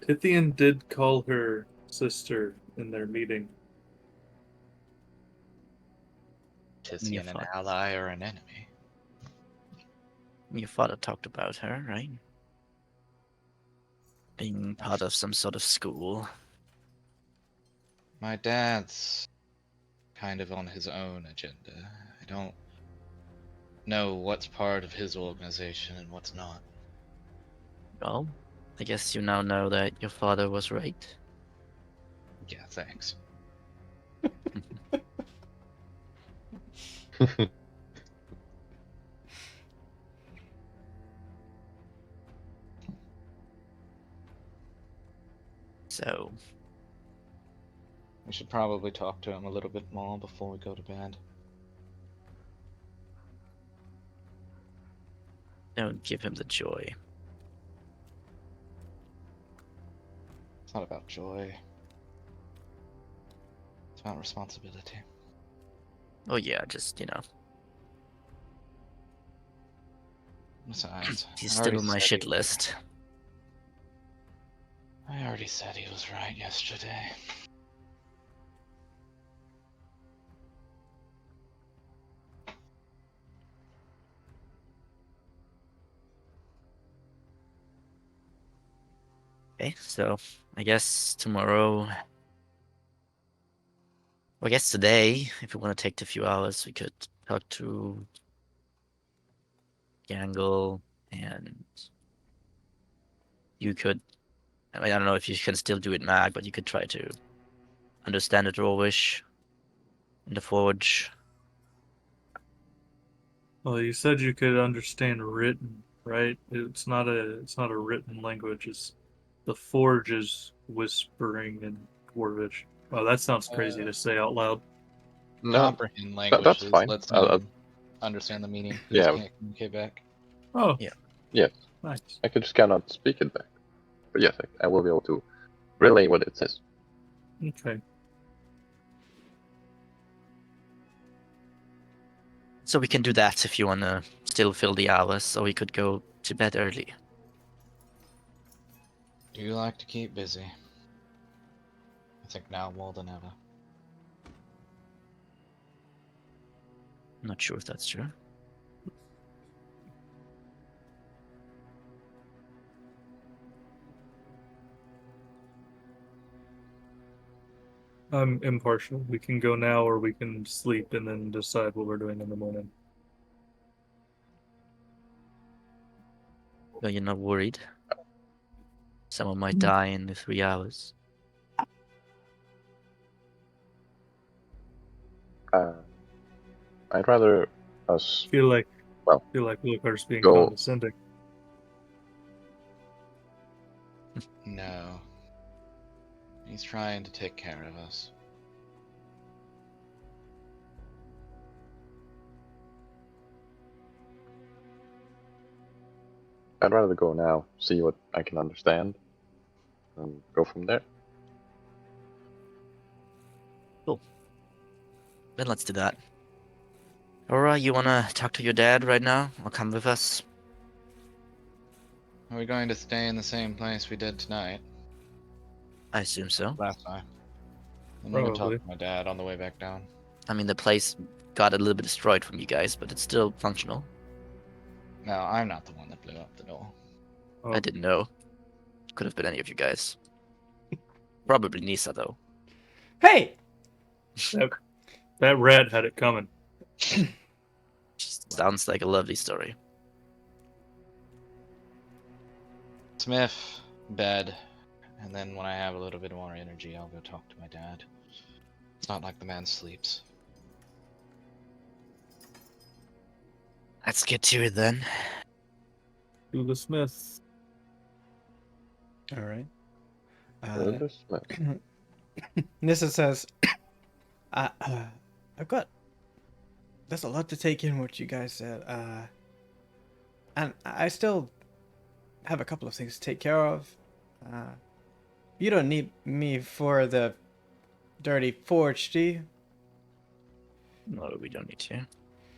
[SPEAKER 4] Tithian did call her sister in their meeting.
[SPEAKER 1] Tithian, an ally or an enemy?
[SPEAKER 6] Your father talked about her, right? Being part of some sort of school.
[SPEAKER 1] My dad's kind of on his own agenda. I don't know what's part of his organization and what's not.
[SPEAKER 6] Well, I guess you now know that your father was right.
[SPEAKER 1] Yeah, thanks.
[SPEAKER 6] So,
[SPEAKER 1] We should probably talk to him a little bit more before we go to bed.
[SPEAKER 6] don't give him the joy.
[SPEAKER 1] It's not about joy. It's about responsibility.
[SPEAKER 6] Oh yeah, just, you know.
[SPEAKER 1] Besides,
[SPEAKER 6] He's
[SPEAKER 1] I
[SPEAKER 6] still
[SPEAKER 1] already
[SPEAKER 6] on my
[SPEAKER 1] said
[SPEAKER 6] shit
[SPEAKER 1] he-
[SPEAKER 6] list.
[SPEAKER 1] I already said he was right yesterday.
[SPEAKER 6] Okay, so I guess tomorrow. Well, I guess today, if we want to take a few hours, we could talk to Gangle, and you could. I mean, I don't know if you can still do it, Mag, but you could try to understand the Dwarvish in the Forge.
[SPEAKER 4] Well, you said you could understand written, right? It's not a written language. It's the Forge is whispering in Dwarvish. Wow, that sounds crazy to say out loud.
[SPEAKER 3] No,
[SPEAKER 1] Comprehend
[SPEAKER 3] that's
[SPEAKER 1] languages.
[SPEAKER 3] fine.
[SPEAKER 1] Let's understand the meaning. He
[SPEAKER 3] Yeah.
[SPEAKER 1] just can't communicate back.
[SPEAKER 4] Oh,
[SPEAKER 6] Yeah.
[SPEAKER 3] Yes,
[SPEAKER 4] nice.
[SPEAKER 3] I could just cannot speak it back. But yes, I will be able to relay what it says.
[SPEAKER 4] Okay.
[SPEAKER 6] So we can do that if you want to still fill the hours, so we could go to bed early.
[SPEAKER 1] Do you like to keep busy? I think now more than ever.
[SPEAKER 6] I'm not sure if that's true.
[SPEAKER 4] I'm impartial. We can go now, or we can sleep and then decide what we're doing in the morning.
[SPEAKER 6] No, you're not worried. Someone might die in the 3 hours.
[SPEAKER 3] I'd rather us
[SPEAKER 4] Feel like
[SPEAKER 3] Well,
[SPEAKER 4] Willicar's being
[SPEAKER 3] go-
[SPEAKER 4] condescending.
[SPEAKER 1] No. He's trying to take care of us.
[SPEAKER 3] I'd rather go now, see what I can understand, and go from there.
[SPEAKER 6] Then let's do that. Aurora, you wanna talk to your dad right now? Or come with us?
[SPEAKER 1] Are we going to stay in the same place we did tonight?
[SPEAKER 6] I assume so.
[SPEAKER 1] Last time. And we can talk
[SPEAKER 4] Probably.
[SPEAKER 1] to my dad on the way back down.
[SPEAKER 6] I mean, the place got a little bit destroyed from you guys, but it's still functional.
[SPEAKER 1] No, I'm not the one that blew up the door.
[SPEAKER 4] Oh,
[SPEAKER 6] I didn't know. Could have been any of you guys. Probably Nisa, though.
[SPEAKER 2] Hey!
[SPEAKER 4] that rat had it coming.
[SPEAKER 6] Sounds like a lovely story.
[SPEAKER 1] Smith, bed, and then when I have a little bit more energy, I'll go talk to my dad. It's not like the man sleeps.
[SPEAKER 6] Let's get to it then.
[SPEAKER 4] To the Smith.
[SPEAKER 2] All right.
[SPEAKER 3] Let us know.
[SPEAKER 2] Nissa says, I've got. There's a lot to take in what you guys said. And I still have a couple of things to take care of. You don't need me for the dirty forge, do you?
[SPEAKER 6] No, we don't need to.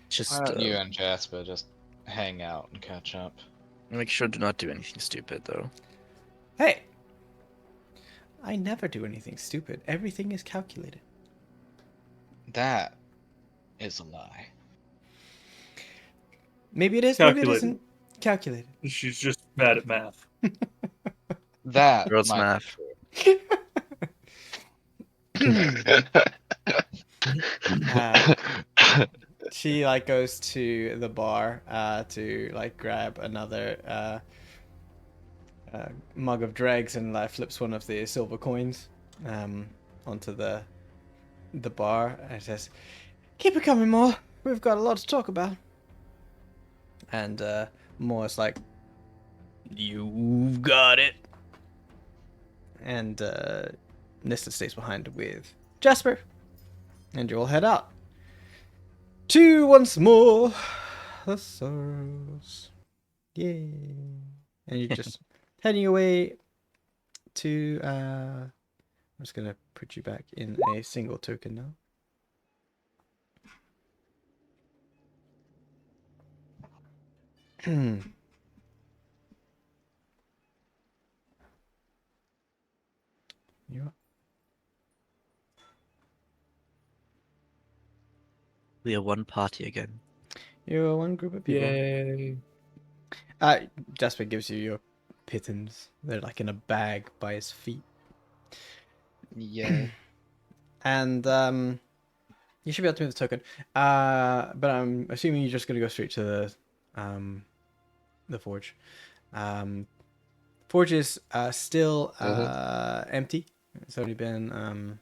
[SPEAKER 6] Just
[SPEAKER 1] Why don't you and Jasper just hang out and catch up?
[SPEAKER 6] make sure to not do anything stupid, though.
[SPEAKER 2] Hey! I never do anything stupid. Everything is calculated.
[SPEAKER 1] That is a lie.
[SPEAKER 2] Maybe it is, maybe it
[SPEAKER 4] Calculated.
[SPEAKER 2] isn't. Calculated.
[SPEAKER 4] She's just bad at math.
[SPEAKER 1] That
[SPEAKER 6] Girls'
[SPEAKER 1] might
[SPEAKER 6] math.
[SPEAKER 1] be
[SPEAKER 2] She like goes to the bar to like grab another mug of dregs and like flips one of the silver coins onto the bar and says, "Keep it coming, Moore. We've got a lot to talk about." And Moore's like, "You've got it." And Nista stays behind with Jasper, and you all head out to once more the sorrows. Yay! And you're just heading away to. I'm just gonna put you back in a single token now. You
[SPEAKER 6] We are one party again.
[SPEAKER 2] You're one group of people.
[SPEAKER 4] Yay.
[SPEAKER 2] Jasper gives you your pittance. They're like in a bag by his feet.
[SPEAKER 1] Yeah.
[SPEAKER 2] And you should be able to move the token. But I'm assuming you're just gonna go straight to the forge. Forge is still empty. It's only been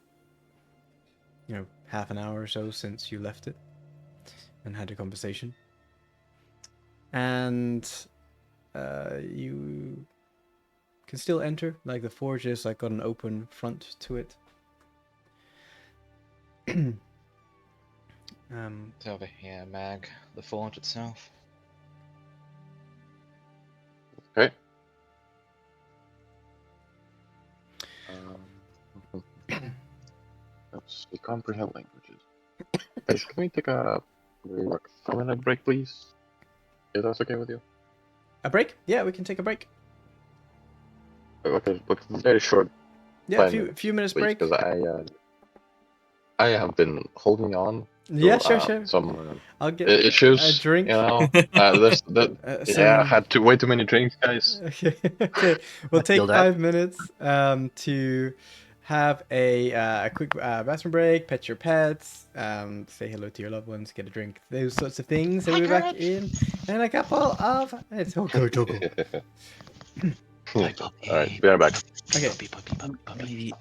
[SPEAKER 2] half an hour or so since you left it and had a conversation. And you can still enter. Like the forge is like got an open front to it.
[SPEAKER 1] It's over here, Mag. The forge itself.
[SPEAKER 3] Okay. Let's see, comprehend languages. Guys, can we take a 4-minute break, please? If that's okay with you?
[SPEAKER 2] A break? Yeah, we can take a break.
[SPEAKER 3] Okay, look, very short,
[SPEAKER 2] Yeah,
[SPEAKER 3] 5
[SPEAKER 2] a
[SPEAKER 3] minutes,
[SPEAKER 2] few minutes
[SPEAKER 3] please,
[SPEAKER 2] break.
[SPEAKER 3] because I have been holding on.
[SPEAKER 2] Yeah,
[SPEAKER 3] to,
[SPEAKER 2] sure.
[SPEAKER 3] Some
[SPEAKER 2] I'll get
[SPEAKER 3] issues.
[SPEAKER 2] a drink.
[SPEAKER 3] You know,
[SPEAKER 2] Some-
[SPEAKER 3] I had way too many drinks, guys.
[SPEAKER 2] Okay, okay. We'll take
[SPEAKER 6] feel that.
[SPEAKER 2] 5 minutes to have a quick bathroom break, pet your pets, say hello to your loved ones, get a drink, those sorts of things. And we'll be back in a couple of minutes. Oh, go, Togo.
[SPEAKER 1] Hi, puppy.
[SPEAKER 3] Alright, be right back.
[SPEAKER 2] Okay.
[SPEAKER 1] Puppy, puppy, puppy, puppy.
[SPEAKER 6] Maybe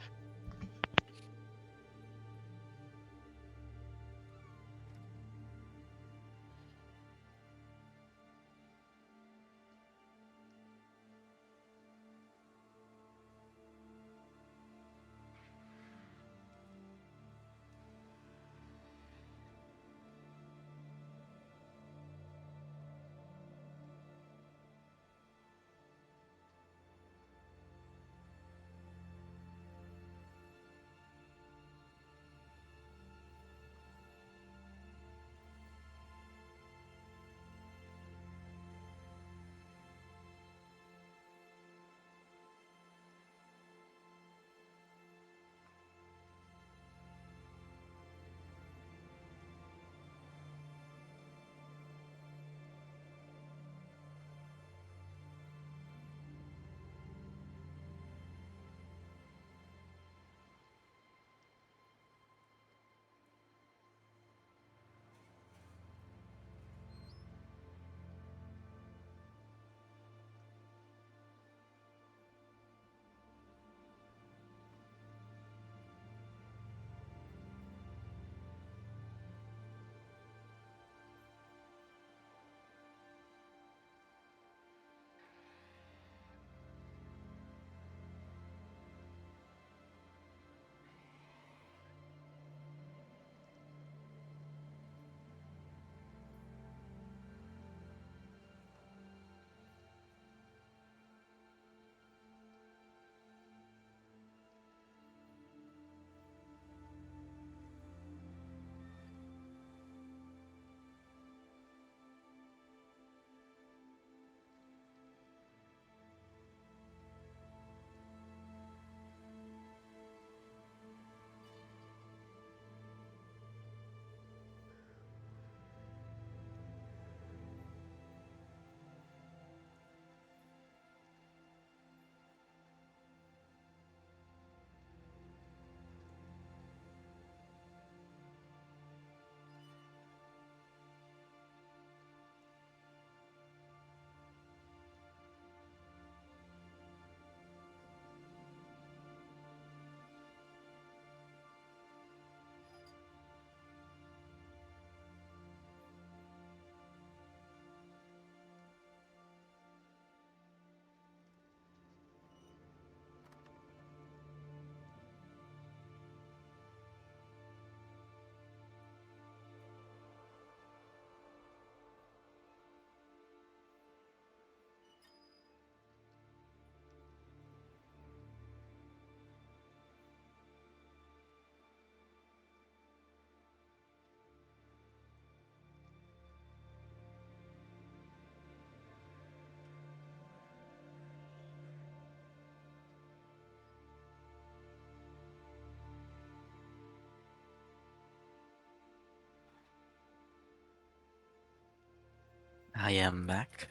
[SPEAKER 6] I am back.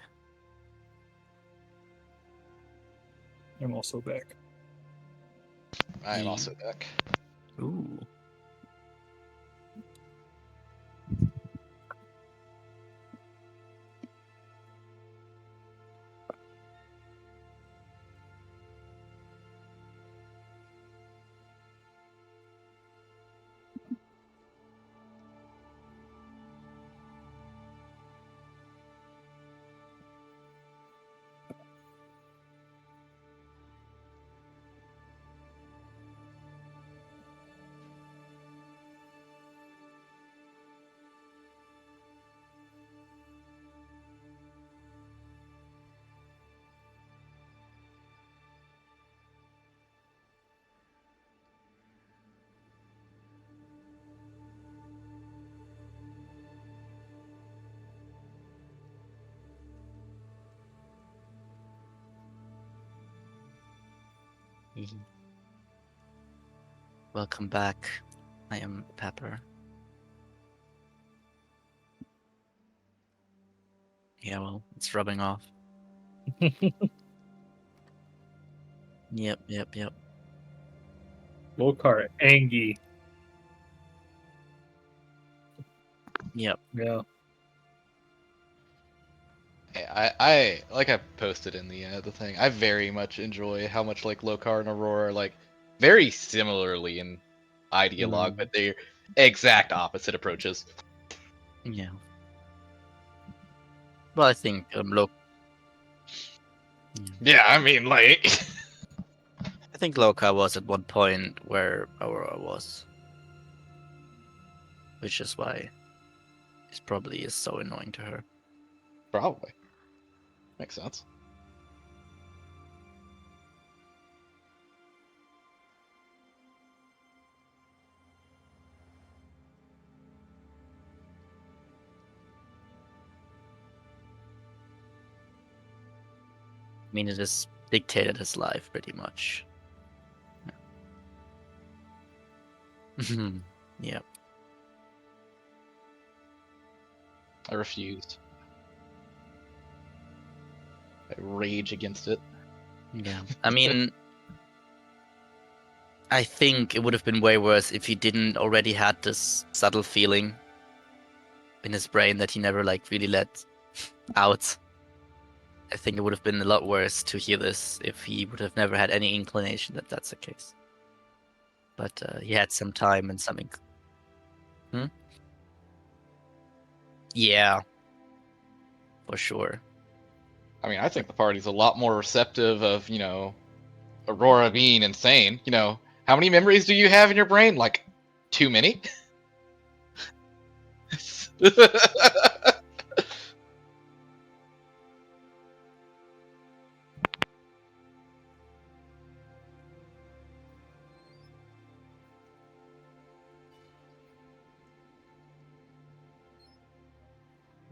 [SPEAKER 4] I'm also back.
[SPEAKER 1] I am also back.
[SPEAKER 6] Ooh. Welcome back. I am Pepper. Yeah, well, it's rubbing off. Yep.
[SPEAKER 4] Lokar Angie.
[SPEAKER 6] Yep.
[SPEAKER 4] Yeah.
[SPEAKER 1] I like I posted in the thing. I very much enjoy how much like Lokar and Aurora are, like very similarly in ideologue, but they're exact opposite approaches.
[SPEAKER 6] Yeah. Well, I think look.
[SPEAKER 1] Yeah, I mean like
[SPEAKER 6] I think Loka was at one point where Aurora was, which is why it probably is so annoying to her.
[SPEAKER 1] probably makes sense.
[SPEAKER 6] I mean, it has dictated his life pretty much. Yeah. Yep.
[SPEAKER 1] I refused. I rage against it.
[SPEAKER 6] Yeah. I mean, I think it would have been way worse if he didn't already had this subtle feeling in his brain that he never like really let out. I think it would have been a lot worse to hear this if he would have never had any inclination that that's the case. But he had some time and something. Yeah, for sure.
[SPEAKER 1] I mean, I think the party's a lot more receptive of, Aurora being insane. How many memories do you have in your brain? Like, too many?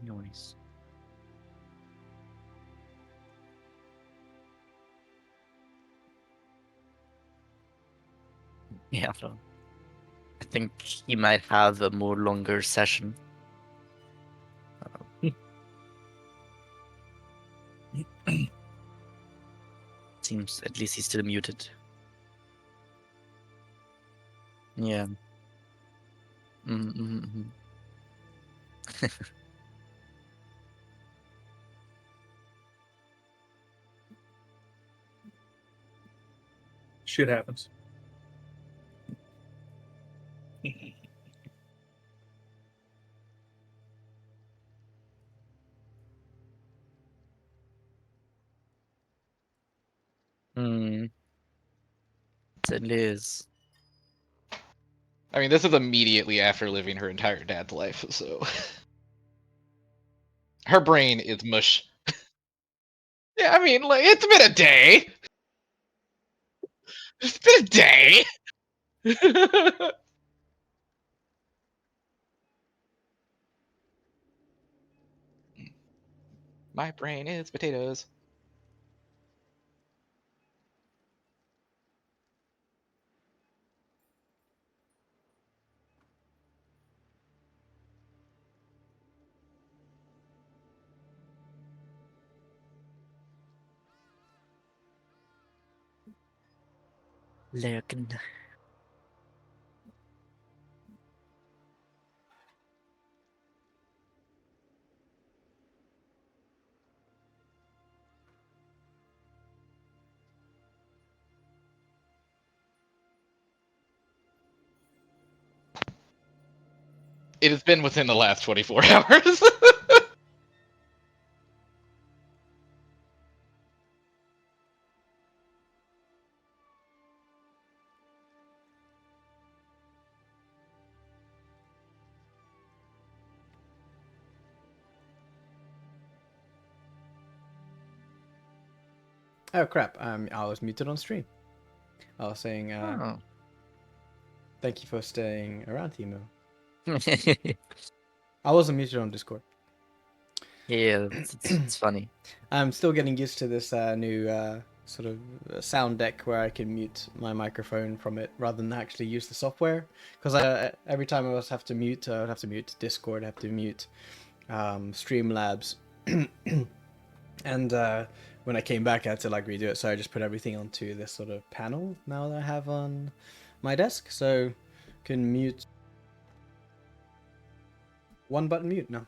[SPEAKER 6] Noise. Yeah, so I think he might have a more longer session. Seems at least he's still muted. Yeah. Mm-hmm.
[SPEAKER 4] Shit happens.
[SPEAKER 6] Certainly is.
[SPEAKER 1] I mean, this is immediately after living her entire dad's life, so. Her brain is mush. Yeah, I mean, like, it's been a day! It's been a day! My brain is potatoes.
[SPEAKER 6] Lurken.
[SPEAKER 1] It has been within the last 24 hours.
[SPEAKER 2] Oh crap! I was muted on stream. I was saying,
[SPEAKER 6] Oh.
[SPEAKER 2] thank you for staying around, Timo. I wasn't muted on Discord.
[SPEAKER 6] Yeah, it's funny.
[SPEAKER 2] I'm still getting used to this new sort of sound deck where I can mute my microphone from it rather than actually use the software. Because every time I have to mute, I would have to mute Discord, I have to mute Streamlabs, and when I came back, I had to like redo it. So I just put everything onto this sort of panel now that I have on my desk, so can mute. One button mute now.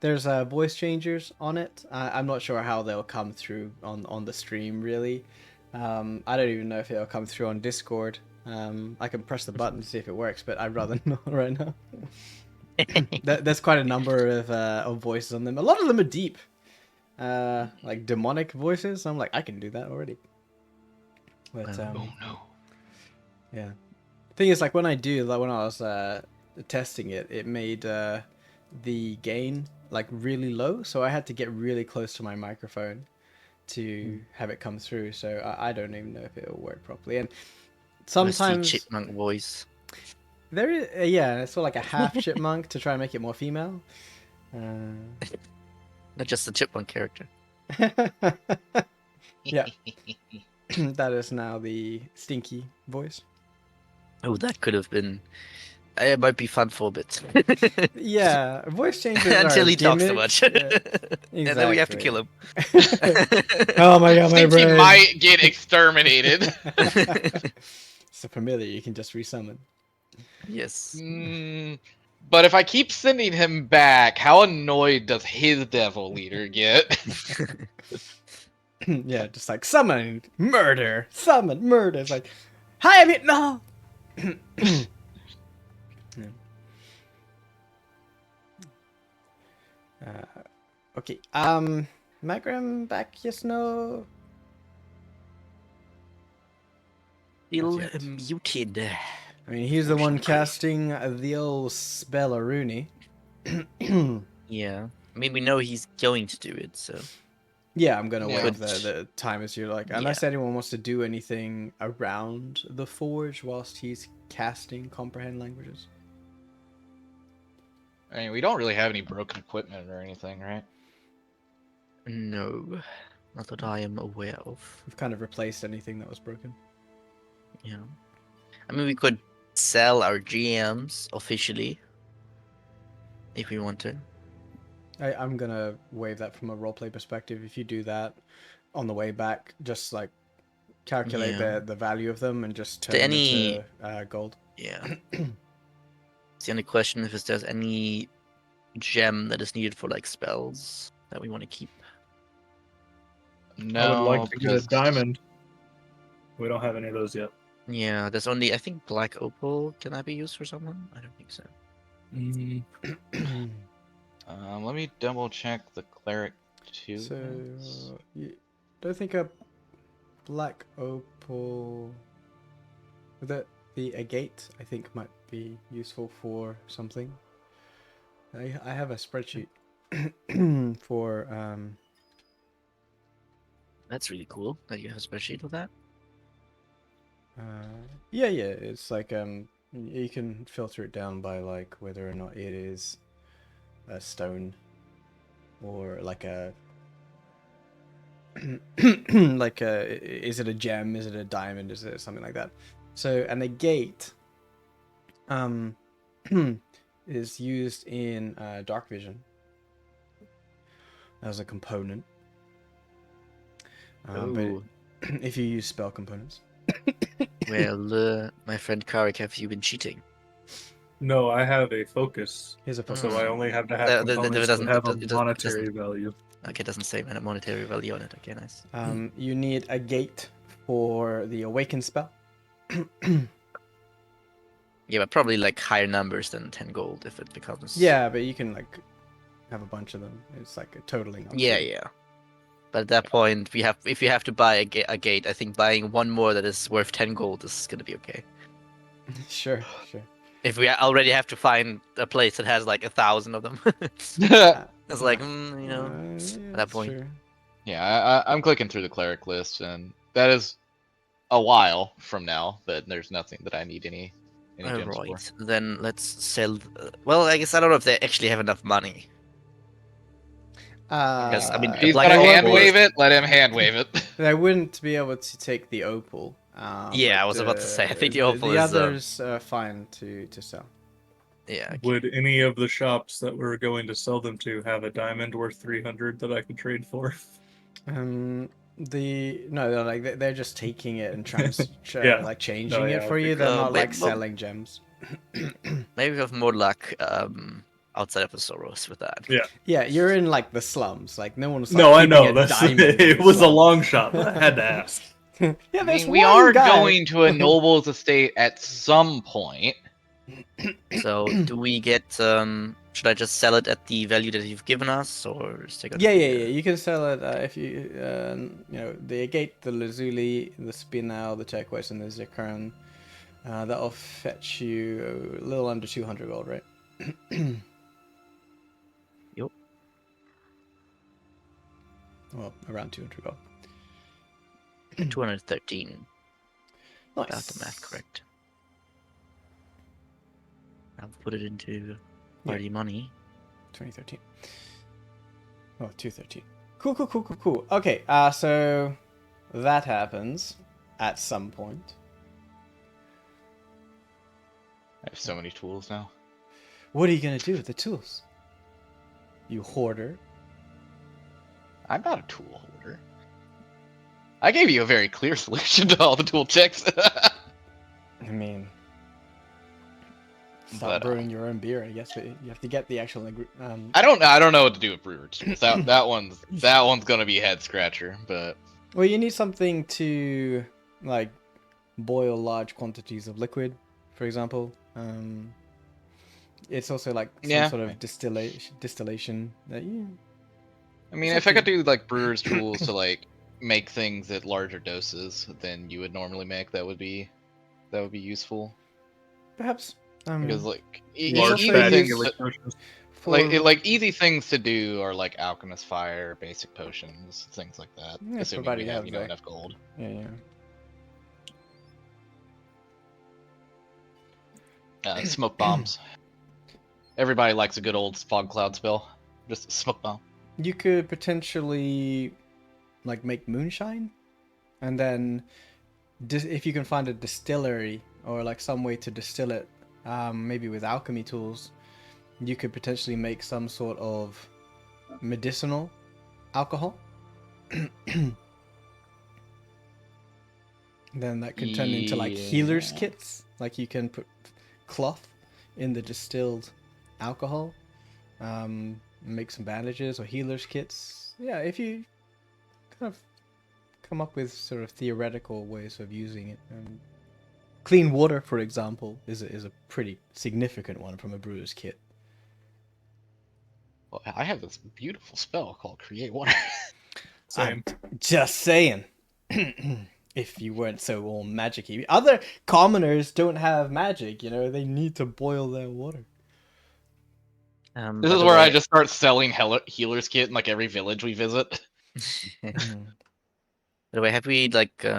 [SPEAKER 2] There's voice changers on it. I'm not sure how they'll come through on the stream really. I don't even know if it'll come through on Discord. I can press the button to see if it works, but I'd rather not right now. There's quite a number of voices on them. A lot of them are deep, like demonic voices. I'm like, I can do that already. But
[SPEAKER 1] Oh no.
[SPEAKER 2] yeah, thing is, like when I was testing it, it made the gain like really low, so I had to get really close to my microphone to have it come through. So I don't even know if it'll work properly. And
[SPEAKER 6] Rusty
[SPEAKER 2] sometimes
[SPEAKER 6] chipmunk voice.
[SPEAKER 2] there is yeah, it's sort of like a half chipmunk to try and make it more female.
[SPEAKER 6] Not just the chipmunk character.
[SPEAKER 2] Yeah. That is now the stinky voice.
[SPEAKER 6] Oh, that could have been. It might be fun for a bit.
[SPEAKER 2] Yeah, voice changes
[SPEAKER 6] Until
[SPEAKER 2] are
[SPEAKER 6] he talks too
[SPEAKER 2] gimmicks.
[SPEAKER 6] much.
[SPEAKER 2] Yeah,
[SPEAKER 6] And then we have to kill him.
[SPEAKER 2] Oh my god, my
[SPEAKER 1] Seems he
[SPEAKER 2] brain.
[SPEAKER 1] might get exterminated.
[SPEAKER 2] It's a familiar you can just resummon.
[SPEAKER 6] Yes.
[SPEAKER 1] But if I keep sending him back, how annoyed does his devil leader get?
[SPEAKER 2] Yeah, just like summon murder. It's like, hi, I'm here. No. Yeah. Okay. Magram back? Yes, no.
[SPEAKER 6] Still
[SPEAKER 2] Not yet.
[SPEAKER 6] muted.
[SPEAKER 2] I mean, he's the one casting the old spell Aruni.
[SPEAKER 6] Yeah. I mean, we know he's going to do it, so.
[SPEAKER 2] Yeah, I'm gonna
[SPEAKER 1] Yeah.
[SPEAKER 2] wait the time as you like. Unless anyone wants to do anything around the forge whilst he's casting comprehend languages.
[SPEAKER 1] I mean, we don't really have any broken equipment or anything, right?
[SPEAKER 6] No. Not that I am aware of.
[SPEAKER 2] We've kind of replaced anything that was broken.
[SPEAKER 6] Yeah. I mean, we could sell our GMs officially. If we want to.
[SPEAKER 2] I'm gonna waive that from a roleplay perspective. If you do that on the way back, just like calculate
[SPEAKER 6] Yeah.
[SPEAKER 2] the value of them and just turn
[SPEAKER 6] Do
[SPEAKER 2] them
[SPEAKER 6] any-
[SPEAKER 2] into gold.
[SPEAKER 6] Yeah. It's the only question if there's any gem that is needed for like spells that we want to keep.
[SPEAKER 1] No,
[SPEAKER 4] I would like to get a
[SPEAKER 1] because-
[SPEAKER 4] diamond. We don't have any of those yet.
[SPEAKER 6] Yeah, there's only I think black opal. Can that be used for someone? I don't think so.
[SPEAKER 1] Let me double check the cleric too.
[SPEAKER 2] So, you don't think a black opal, the agate, I think might be useful for something. I have a spreadsheet for
[SPEAKER 6] That's really cool that you have a spreadsheet of that.
[SPEAKER 2] yeah, it's like you can filter it down by like whether or not it is a stone or like a like is it a gem, is it a diamond, is it something like that. So and the gate is used in dark vision as a component, but
[SPEAKER 6] Ooh.
[SPEAKER 2] if you use spell components.
[SPEAKER 6] Well, my friend Karik, have you been cheating?
[SPEAKER 4] No, I have a focus,
[SPEAKER 2] Here's a
[SPEAKER 4] so I only have to have
[SPEAKER 6] That
[SPEAKER 4] components
[SPEAKER 6] doesn't-
[SPEAKER 4] that have
[SPEAKER 6] it
[SPEAKER 4] a
[SPEAKER 6] doesn't-
[SPEAKER 4] monetary value.
[SPEAKER 6] Okay, it doesn't say a monetary value on it. Okay, nice.
[SPEAKER 2] You need a gate for the awaken spell.
[SPEAKER 6] Yeah, but probably like higher numbers than 10 gold if it becomes.
[SPEAKER 2] Yeah, but you can like have a bunch of them. It's like a totaling. up.
[SPEAKER 6] Yeah, yeah. But at that point, if you have to buy a gate, I think buying one more that is worth 10 gold is gonna be okay.
[SPEAKER 2] Sure.
[SPEAKER 6] If we already have to find a place that has like 1,000 of them,
[SPEAKER 2] Uh,
[SPEAKER 6] it's like
[SPEAKER 2] yeah,
[SPEAKER 6] that
[SPEAKER 2] that's
[SPEAKER 6] point.
[SPEAKER 2] true.
[SPEAKER 1] Yeah, I'm clicking through the cleric list, and that is a while from now. But there's nothing that I need any gems for.
[SPEAKER 6] Alright, then let's sell. Well, I guess I don't know if they actually have enough money. Yes, I mean,
[SPEAKER 1] If he's
[SPEAKER 6] Black
[SPEAKER 1] gonna
[SPEAKER 6] Opal
[SPEAKER 1] hand
[SPEAKER 6] is-
[SPEAKER 1] wave it, let him hand wave it.
[SPEAKER 2] I wouldn't be able to take the opal.
[SPEAKER 6] Yeah, I
[SPEAKER 2] but,
[SPEAKER 6] was about to say, I think the opal
[SPEAKER 2] the
[SPEAKER 6] is,
[SPEAKER 2] others are fine to sell.
[SPEAKER 6] Yeah.
[SPEAKER 4] Would any of the shops that we're going to sell them to have a diamond worth 300 that I could trade for?
[SPEAKER 2] No, like they're just taking it and
[SPEAKER 4] Yeah.
[SPEAKER 2] like changing
[SPEAKER 4] yeah,
[SPEAKER 2] it
[SPEAKER 4] I
[SPEAKER 2] for you.
[SPEAKER 4] figured.
[SPEAKER 2] They're not
[SPEAKER 6] wait,
[SPEAKER 2] like
[SPEAKER 6] well-
[SPEAKER 2] selling gems.
[SPEAKER 6] Maybe we have more luck outside of the Soros with that.
[SPEAKER 4] Yeah.
[SPEAKER 2] Yeah, you're in like the slums. Like no one's like,
[SPEAKER 4] No, I
[SPEAKER 2] keeping
[SPEAKER 4] know.
[SPEAKER 2] a
[SPEAKER 4] That's
[SPEAKER 2] diamond in
[SPEAKER 4] it
[SPEAKER 2] the
[SPEAKER 4] was a
[SPEAKER 2] slums.
[SPEAKER 4] long shot, but I had to ask.
[SPEAKER 2] Yeah,
[SPEAKER 1] I
[SPEAKER 2] there's
[SPEAKER 1] mean, we
[SPEAKER 2] one
[SPEAKER 1] are
[SPEAKER 2] guy.
[SPEAKER 1] going to a noble's estate at some point.
[SPEAKER 6] So do we get? Should I just sell it at the value that you've given us, or is there gonna
[SPEAKER 2] Yeah,
[SPEAKER 6] be
[SPEAKER 2] yeah,
[SPEAKER 6] a-
[SPEAKER 2] yeah. You can sell it if you, the agate, the lazuli, the spinel, the turquoise, and the zircon. That'll fetch you a little under 200 gold, right?
[SPEAKER 6] Yup.
[SPEAKER 2] Well, around 200 gold.
[SPEAKER 6] 213?
[SPEAKER 2] Nice.
[SPEAKER 6] Got the math correct. I'll put it into party money.
[SPEAKER 2] 2013. Oh, 213. Cool. Okay, so that happens at some point.
[SPEAKER 1] I have so many tools now.
[SPEAKER 2] What are you gonna do with the tools? You hoarder.
[SPEAKER 1] I'm not a tool hoarder. I gave you a very clear solution to all the tool checks.
[SPEAKER 2] I mean,
[SPEAKER 1] But,
[SPEAKER 2] start brewing your own beer. I guess you have to get the actual.
[SPEAKER 1] I don't know what to do with brewer's tools. That one's gonna be a head scratcher. But
[SPEAKER 2] Well, you need something to like boil large quantities of liquid, for example. It's also like some
[SPEAKER 1] Yeah.
[SPEAKER 2] sort of distillation that you.
[SPEAKER 1] I mean,
[SPEAKER 2] It's
[SPEAKER 1] if I
[SPEAKER 2] up
[SPEAKER 1] could
[SPEAKER 2] to
[SPEAKER 1] do like brewer's tools to like make things at larger doses than you would normally make, that would be useful.
[SPEAKER 2] Perhaps.
[SPEAKER 1] Because like
[SPEAKER 2] It's
[SPEAKER 4] Large
[SPEAKER 2] also
[SPEAKER 1] easy
[SPEAKER 4] batch
[SPEAKER 2] used-
[SPEAKER 1] things,
[SPEAKER 4] potions.
[SPEAKER 2] for,
[SPEAKER 1] like easy things to do are like alchemist fire, basic potions, things like that.
[SPEAKER 2] Yeah,
[SPEAKER 1] assuming
[SPEAKER 2] provided
[SPEAKER 1] we
[SPEAKER 2] you
[SPEAKER 1] have
[SPEAKER 2] have the-
[SPEAKER 1] enough gold.
[SPEAKER 2] yeah.
[SPEAKER 1] Smoke bombs. Everybody likes a good old fog cloud spell. Just a smoke bomb.
[SPEAKER 2] You could potentially like make moonshine, and then if you can find a distillery or like some way to distill it, maybe with alchemy tools, you could potentially make some sort of medicinal alcohol. Then that could turn into like healer's
[SPEAKER 1] Yeah.
[SPEAKER 2] kits. Like you can put cloth in the distilled alcohol, make some bandages or healer's kits. Yeah, if you kind of come up with sort of theoretical ways of using it. Clean water, for example, is a pretty significant one from a brewer's kit.
[SPEAKER 1] Well, I have this beautiful spell called Create Water.
[SPEAKER 4] Same.
[SPEAKER 2] Just saying. If you weren't so all magic-y. Other commoners don't have magic, you know, they need to boil their water.
[SPEAKER 1] This
[SPEAKER 6] By
[SPEAKER 1] is
[SPEAKER 6] the
[SPEAKER 1] where I
[SPEAKER 6] way-
[SPEAKER 1] just start selling healer's kit in like every village we visit.
[SPEAKER 6] By the way, have we like
[SPEAKER 2] Get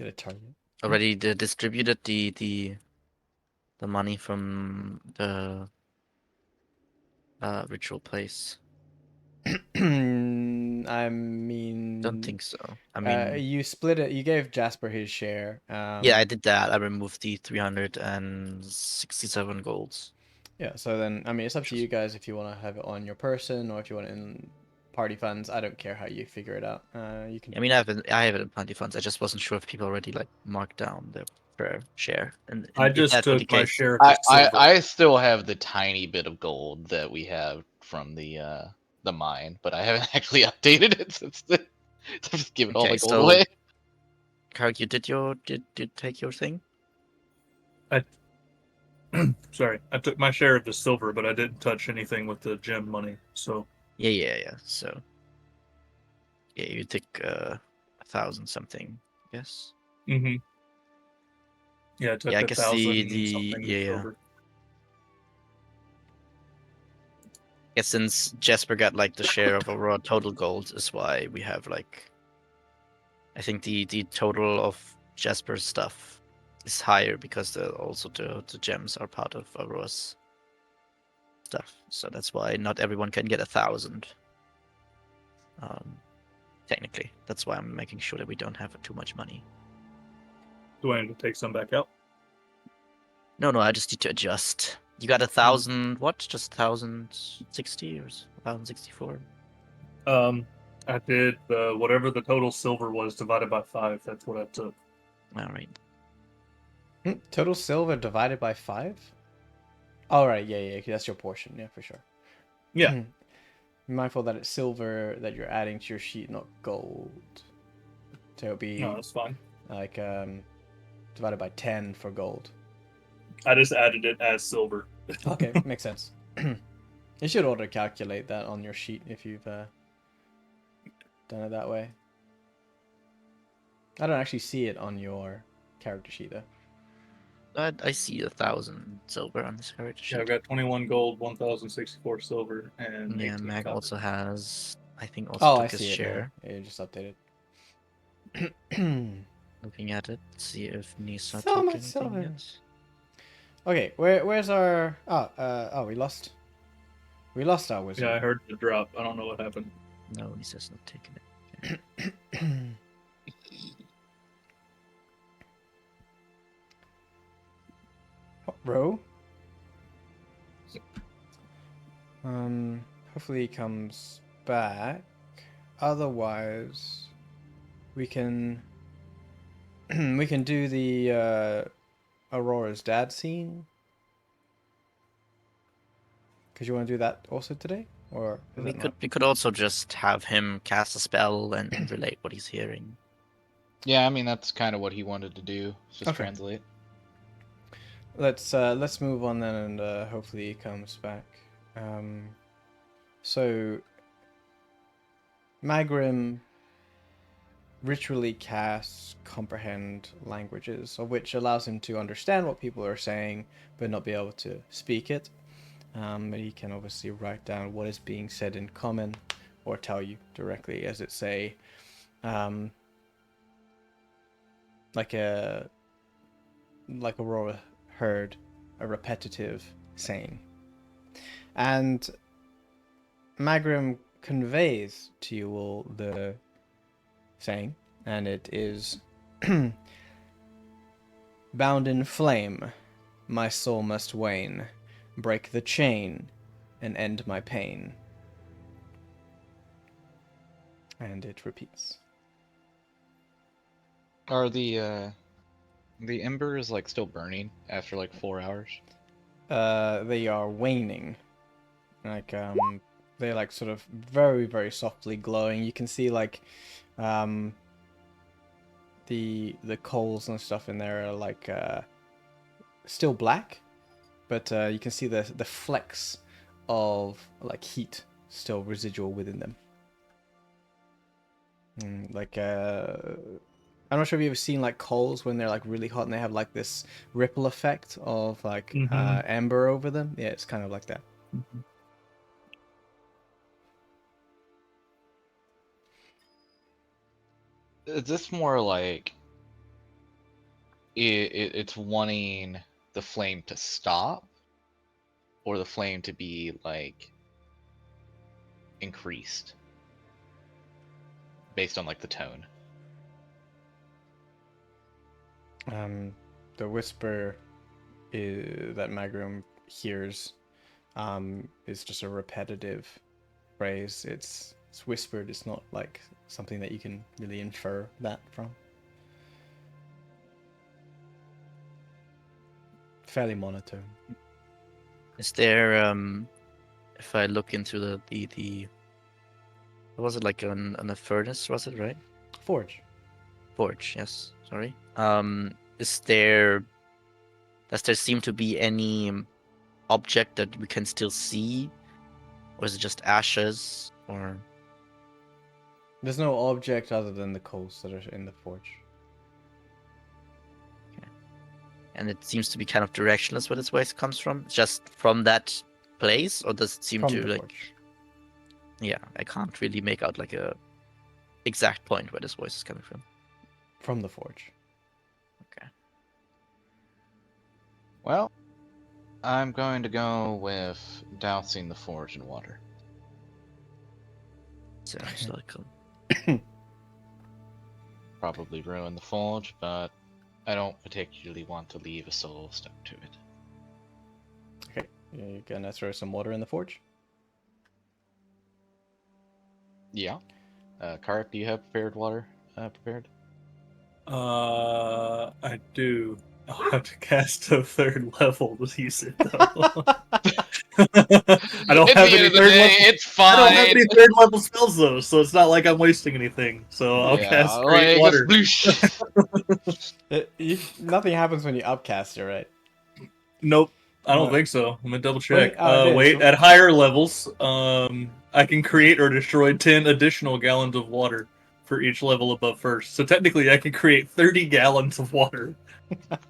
[SPEAKER 2] a target.
[SPEAKER 6] already distributed the money from the ritual place?
[SPEAKER 2] I mean,
[SPEAKER 6] Don't think so. I mean,
[SPEAKER 2] you split it. You gave Jasper his share.
[SPEAKER 6] yeah, I did that. I removed the 367 golds.
[SPEAKER 2] Yeah. So then, I mean, it's up to you guys if you want to have it on your person or if you want it in party funds. I don't care how you figure it out. You can.
[SPEAKER 6] I mean, I have it in plenty funds. I just wasn't sure if people already like marked down their fair share. And
[SPEAKER 4] I
[SPEAKER 6] if
[SPEAKER 4] just
[SPEAKER 6] that were the
[SPEAKER 4] took my
[SPEAKER 6] case-
[SPEAKER 4] share of the silver.
[SPEAKER 1] I still have the tiny bit of gold that we have from the mine, but I haven't actually updated it since then. So I've just given all
[SPEAKER 6] Okay,
[SPEAKER 1] my gold
[SPEAKER 6] so-
[SPEAKER 1] away.
[SPEAKER 6] Karg, you did take your thing?
[SPEAKER 4] Sorry, I took my share of the silver, but I didn't touch anything with the gem money. So
[SPEAKER 6] Yeah. So, yeah, you took 1,000 something. Yes.
[SPEAKER 4] yeah, I took
[SPEAKER 6] Yeah, I
[SPEAKER 4] a
[SPEAKER 6] guess
[SPEAKER 4] 1,000
[SPEAKER 6] the-
[SPEAKER 4] something
[SPEAKER 6] yeah.
[SPEAKER 4] silver.
[SPEAKER 6] Yeah, since Jasper got like the share of overall total gold, is why we have like, I think the total of Jasper's stuff is higher because also the gems are part of Aurora's stuff. So that's why not everyone can get 1,000. Technically, that's why I'm making sure that we don't have too much money.
[SPEAKER 4] Do I need to take some back out?
[SPEAKER 6] No, I just need to adjust. You got 1,000 what? Just 1,060 or 1,064?
[SPEAKER 4] I I did whatever the total silver was divided by 5. That's what I took.
[SPEAKER 6] All right.
[SPEAKER 2] Total silver divided by 5? All right, yeah, that's your portion, yeah, for sure.
[SPEAKER 4] Yeah.
[SPEAKER 2] Be mindful that it's silver that you're adding to your sheet, not gold. So it'll be
[SPEAKER 4] No, that's fine.
[SPEAKER 2] like divided by 10 for gold.
[SPEAKER 4] I just added it as silver.
[SPEAKER 2] Okay, makes sense. You should auto calculate that on your sheet if you've done it that way. I don't actually see it on your character sheet though.
[SPEAKER 6] I see 1,000 silver on this character sheet.
[SPEAKER 4] Yeah, I've got 21 gold, 1,064 silver, and
[SPEAKER 6] Yeah,
[SPEAKER 4] 18
[SPEAKER 6] Mag
[SPEAKER 4] copper.
[SPEAKER 6] also has, I think,
[SPEAKER 2] Oh,
[SPEAKER 6] also
[SPEAKER 2] I
[SPEAKER 6] took his
[SPEAKER 2] see it
[SPEAKER 6] share.
[SPEAKER 2] now. It just updated.
[SPEAKER 6] Looking at it, see if Nisa
[SPEAKER 2] So
[SPEAKER 6] took
[SPEAKER 2] much
[SPEAKER 6] anything
[SPEAKER 2] silver.
[SPEAKER 6] yet.
[SPEAKER 2] Okay, where's our? Oh, we lost our wizard.
[SPEAKER 4] Yeah, I heard the drop. I don't know what happened.
[SPEAKER 6] No, Nisa's not taking it.
[SPEAKER 2] Row. Hopefully he comes back. Otherwise, we can we can do the Aurora's dad scene. Cause you want to do that also today, or is
[SPEAKER 6] We
[SPEAKER 2] that
[SPEAKER 6] could also just have him cast a spell and relate what he's hearing.
[SPEAKER 1] Yeah, I mean that's kind of what he wanted to do. Just
[SPEAKER 2] Okay.
[SPEAKER 1] translate.
[SPEAKER 2] Let's move on then, and hopefully he comes back. So Magrim ritually casts comprehend languages, of which allows him to understand what people are saying, but not be able to speak it. But he can obviously write down what is being said in common, or tell you directly, as it say, like Aurora heard a repetitive saying. And Magrim conveys to you all the saying, and it is bound in flame, my soul must wane, break the chain, and end my pain. And it repeats.
[SPEAKER 1] Are the embers like still burning after like 4 hours?
[SPEAKER 2] They are waning. Like, they're like sort of very, very softly glowing. You can see like, the coals and stuff in there are like, still black, but you can see the flecks of like heat still residual within them. Like, I'm not sure if you've ever seen like coals when they're like really hot and they have like this ripple effect of like amber over them. Yeah, it's kind of like that.
[SPEAKER 1] Is this more like it's wanting the flame to stop, or the flame to be like increased based on like the tone?
[SPEAKER 2] The whisper that Magrum hears is just a repetitive phrase. It's whispered. It's not like something that you can really infer that from. Fairly monotone.
[SPEAKER 6] Is there if I look into the what was it, like on a furnace, was it, right?
[SPEAKER 2] Forge.
[SPEAKER 6] Forge, yes. Sorry. Does there seem to be any object that we can still see? Or is it just ashes? Or
[SPEAKER 2] There's no object other than the coals that are in the forge.
[SPEAKER 6] and it seems to be kind of directionless where this voice comes from? Just from that place? Or does it seem
[SPEAKER 2] From
[SPEAKER 6] to
[SPEAKER 2] the
[SPEAKER 6] like
[SPEAKER 2] forge.
[SPEAKER 6] yeah, I can't really make out like a exact point where this voice is coming from.
[SPEAKER 2] From the forge.
[SPEAKER 6] Okay.
[SPEAKER 1] Well, I'm going to go with dousing the forge in water.
[SPEAKER 6] Sounds like
[SPEAKER 1] Probably ruin the forge, but I don't particularly want to leave a soul stuck to it.
[SPEAKER 2] Okay, you're gonna throw some water in the forge?
[SPEAKER 1] Yeah. Carp, do you have prepared water prepared?
[SPEAKER 4] I do. I'll have to cast a third level to use it though. I don't
[SPEAKER 1] At
[SPEAKER 4] have
[SPEAKER 1] the end
[SPEAKER 4] any
[SPEAKER 1] of the
[SPEAKER 4] third
[SPEAKER 1] day,
[SPEAKER 4] level.
[SPEAKER 1] it's
[SPEAKER 4] I don't have
[SPEAKER 1] fine.
[SPEAKER 4] any third level spells though, so it's not like I'm wasting anything. So I'll
[SPEAKER 1] Yeah,
[SPEAKER 4] cast Create
[SPEAKER 1] like
[SPEAKER 4] Water.
[SPEAKER 1] sploosh.
[SPEAKER 2] Nothing happens when you upcast it, right?
[SPEAKER 4] Nope, I don't
[SPEAKER 2] What?
[SPEAKER 4] think so. I'm gonna double
[SPEAKER 2] Wait,
[SPEAKER 4] check.
[SPEAKER 2] oh, it is.
[SPEAKER 4] Wait, at higher levels, I can create or destroy 10 additional gallons of water for each level above first. So technically, I can create 30 gallons of water.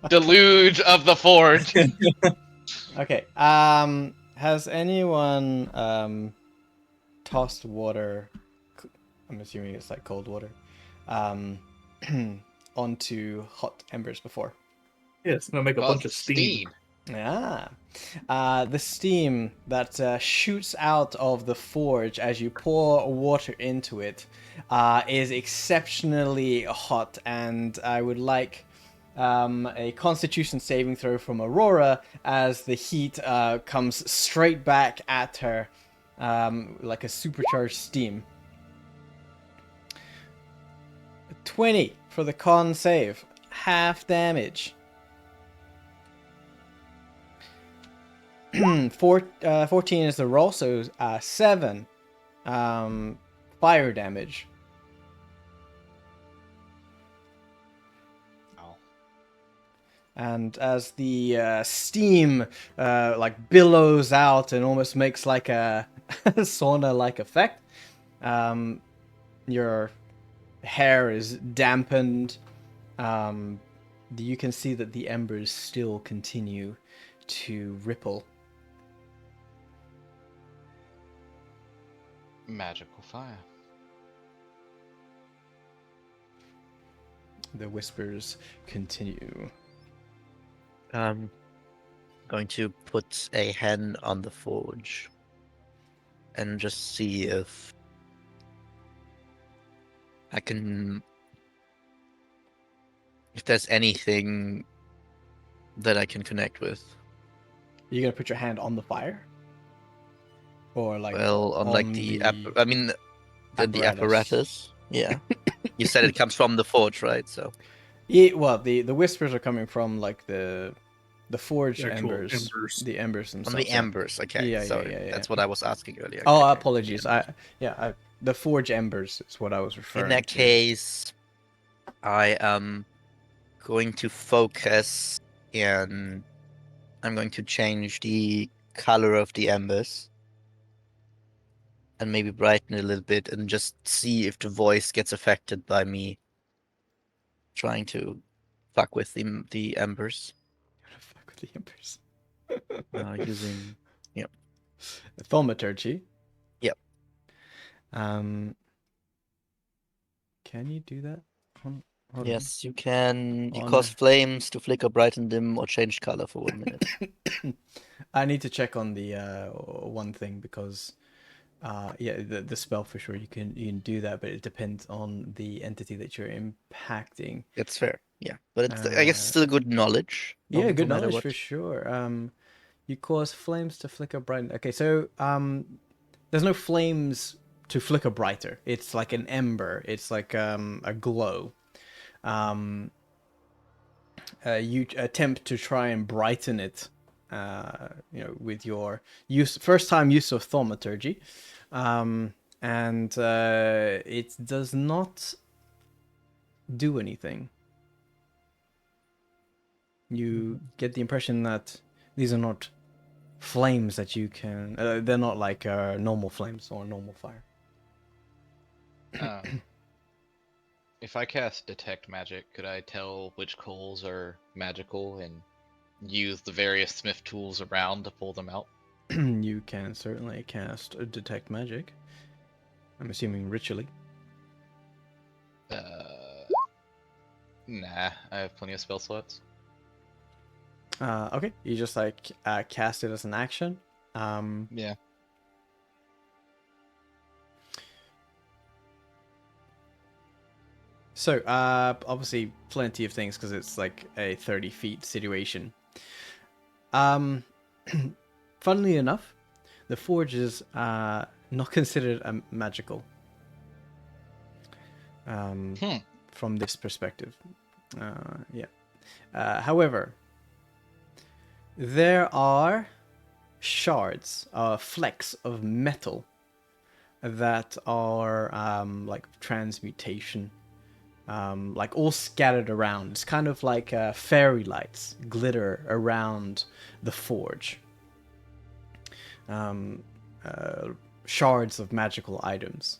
[SPEAKER 1] Deluge of the Forge.
[SPEAKER 2] Okay. Has anyone tossed water? I'm assuming it's like cold water. Um, onto hot embers before.
[SPEAKER 4] Yeah, it's gonna make a bunch of steam.
[SPEAKER 2] Yeah. The steam that shoots out of the forge as you pour water into it is exceptionally hot, and I would like a Constitution saving throw from Aurora as the heat comes straight back at her like a supercharged steam. 20 for the con save. Half damage. 14 is the roll, so 7 fire damage.
[SPEAKER 1] Oh.
[SPEAKER 2] And as the steam like billows out and almost makes like a sauna-like effect, your hair is dampened. You can see that the embers still continue to ripple.
[SPEAKER 1] Magical fire.
[SPEAKER 2] The whispers continue.
[SPEAKER 6] Going to put a hand on the forge and just see if I can, if there's anything that I can connect with.
[SPEAKER 2] You're gonna put your hand on the fire, or like
[SPEAKER 6] Well, on like the I mean, the apparatus. Yeah, you said it comes from the forge, right? So
[SPEAKER 2] Yeah, well, the whispers are coming from like the forge
[SPEAKER 4] The actual
[SPEAKER 2] embers,
[SPEAKER 4] embers.
[SPEAKER 2] the embers themselves.
[SPEAKER 6] from the embers. Okay,
[SPEAKER 2] Yeah,
[SPEAKER 6] sorry,
[SPEAKER 2] yeah.
[SPEAKER 6] that's what I was asking earlier.
[SPEAKER 2] Oh,
[SPEAKER 6] Okay,
[SPEAKER 2] apologies.
[SPEAKER 6] Yeah.
[SPEAKER 2] The forge embers is what I was referring
[SPEAKER 6] In that
[SPEAKER 2] to.
[SPEAKER 6] case, I am going to focus and I'm going to change the color of the embers and maybe brighten it a little bit and just see if the voice gets affected by me trying to fuck with the embers
[SPEAKER 2] Fuck with the embers.
[SPEAKER 6] using
[SPEAKER 2] Thaumaturgy.
[SPEAKER 6] Yep.
[SPEAKER 2] Can you do that? Hold on.
[SPEAKER 6] yes, you can. You
[SPEAKER 2] On-
[SPEAKER 6] cause flames to flicker, brighten, dim, or change color for 1 minute.
[SPEAKER 2] I need to check on the one thing because the spell for sure you can do that, but it depends on the entity that you're impacting.
[SPEAKER 6] That's fair. Yeah, but it's, I guess it's still good knowledge.
[SPEAKER 2] Yeah,
[SPEAKER 6] no
[SPEAKER 2] good
[SPEAKER 6] matter
[SPEAKER 2] knowledge
[SPEAKER 6] what.
[SPEAKER 2] for sure. You cause flames to flicker brighten. Okay, so there's no flames to flicker brighter. It's like an ember. It's like a glow. You attempt to try and brighten it, with your first time use of thaumaturgy, and it does not do anything. You get the impression that these are not flames that you can. They're not like normal flames or normal fire.
[SPEAKER 1] If I cast Detect Magic, could I tell which coals are magical and use the various smith tools around to pull them out?
[SPEAKER 2] You can certainly cast Detect Magic. I'm assuming ritually.
[SPEAKER 1] Nah, I have plenty of spell slots.
[SPEAKER 2] Okay, you just like cast it as an action.
[SPEAKER 1] Yeah.
[SPEAKER 2] So, obviously, plenty of things because it's like a 30 feet situation. Funnily enough, the forge is not considered magical.
[SPEAKER 1] Hmm.
[SPEAKER 2] from this perspective. Yeah. However, there are shards, flecks of metal that are like transmutation, like all scattered around. It's kind of like fairy lights glitter around the forge. Um, Shards of magical items.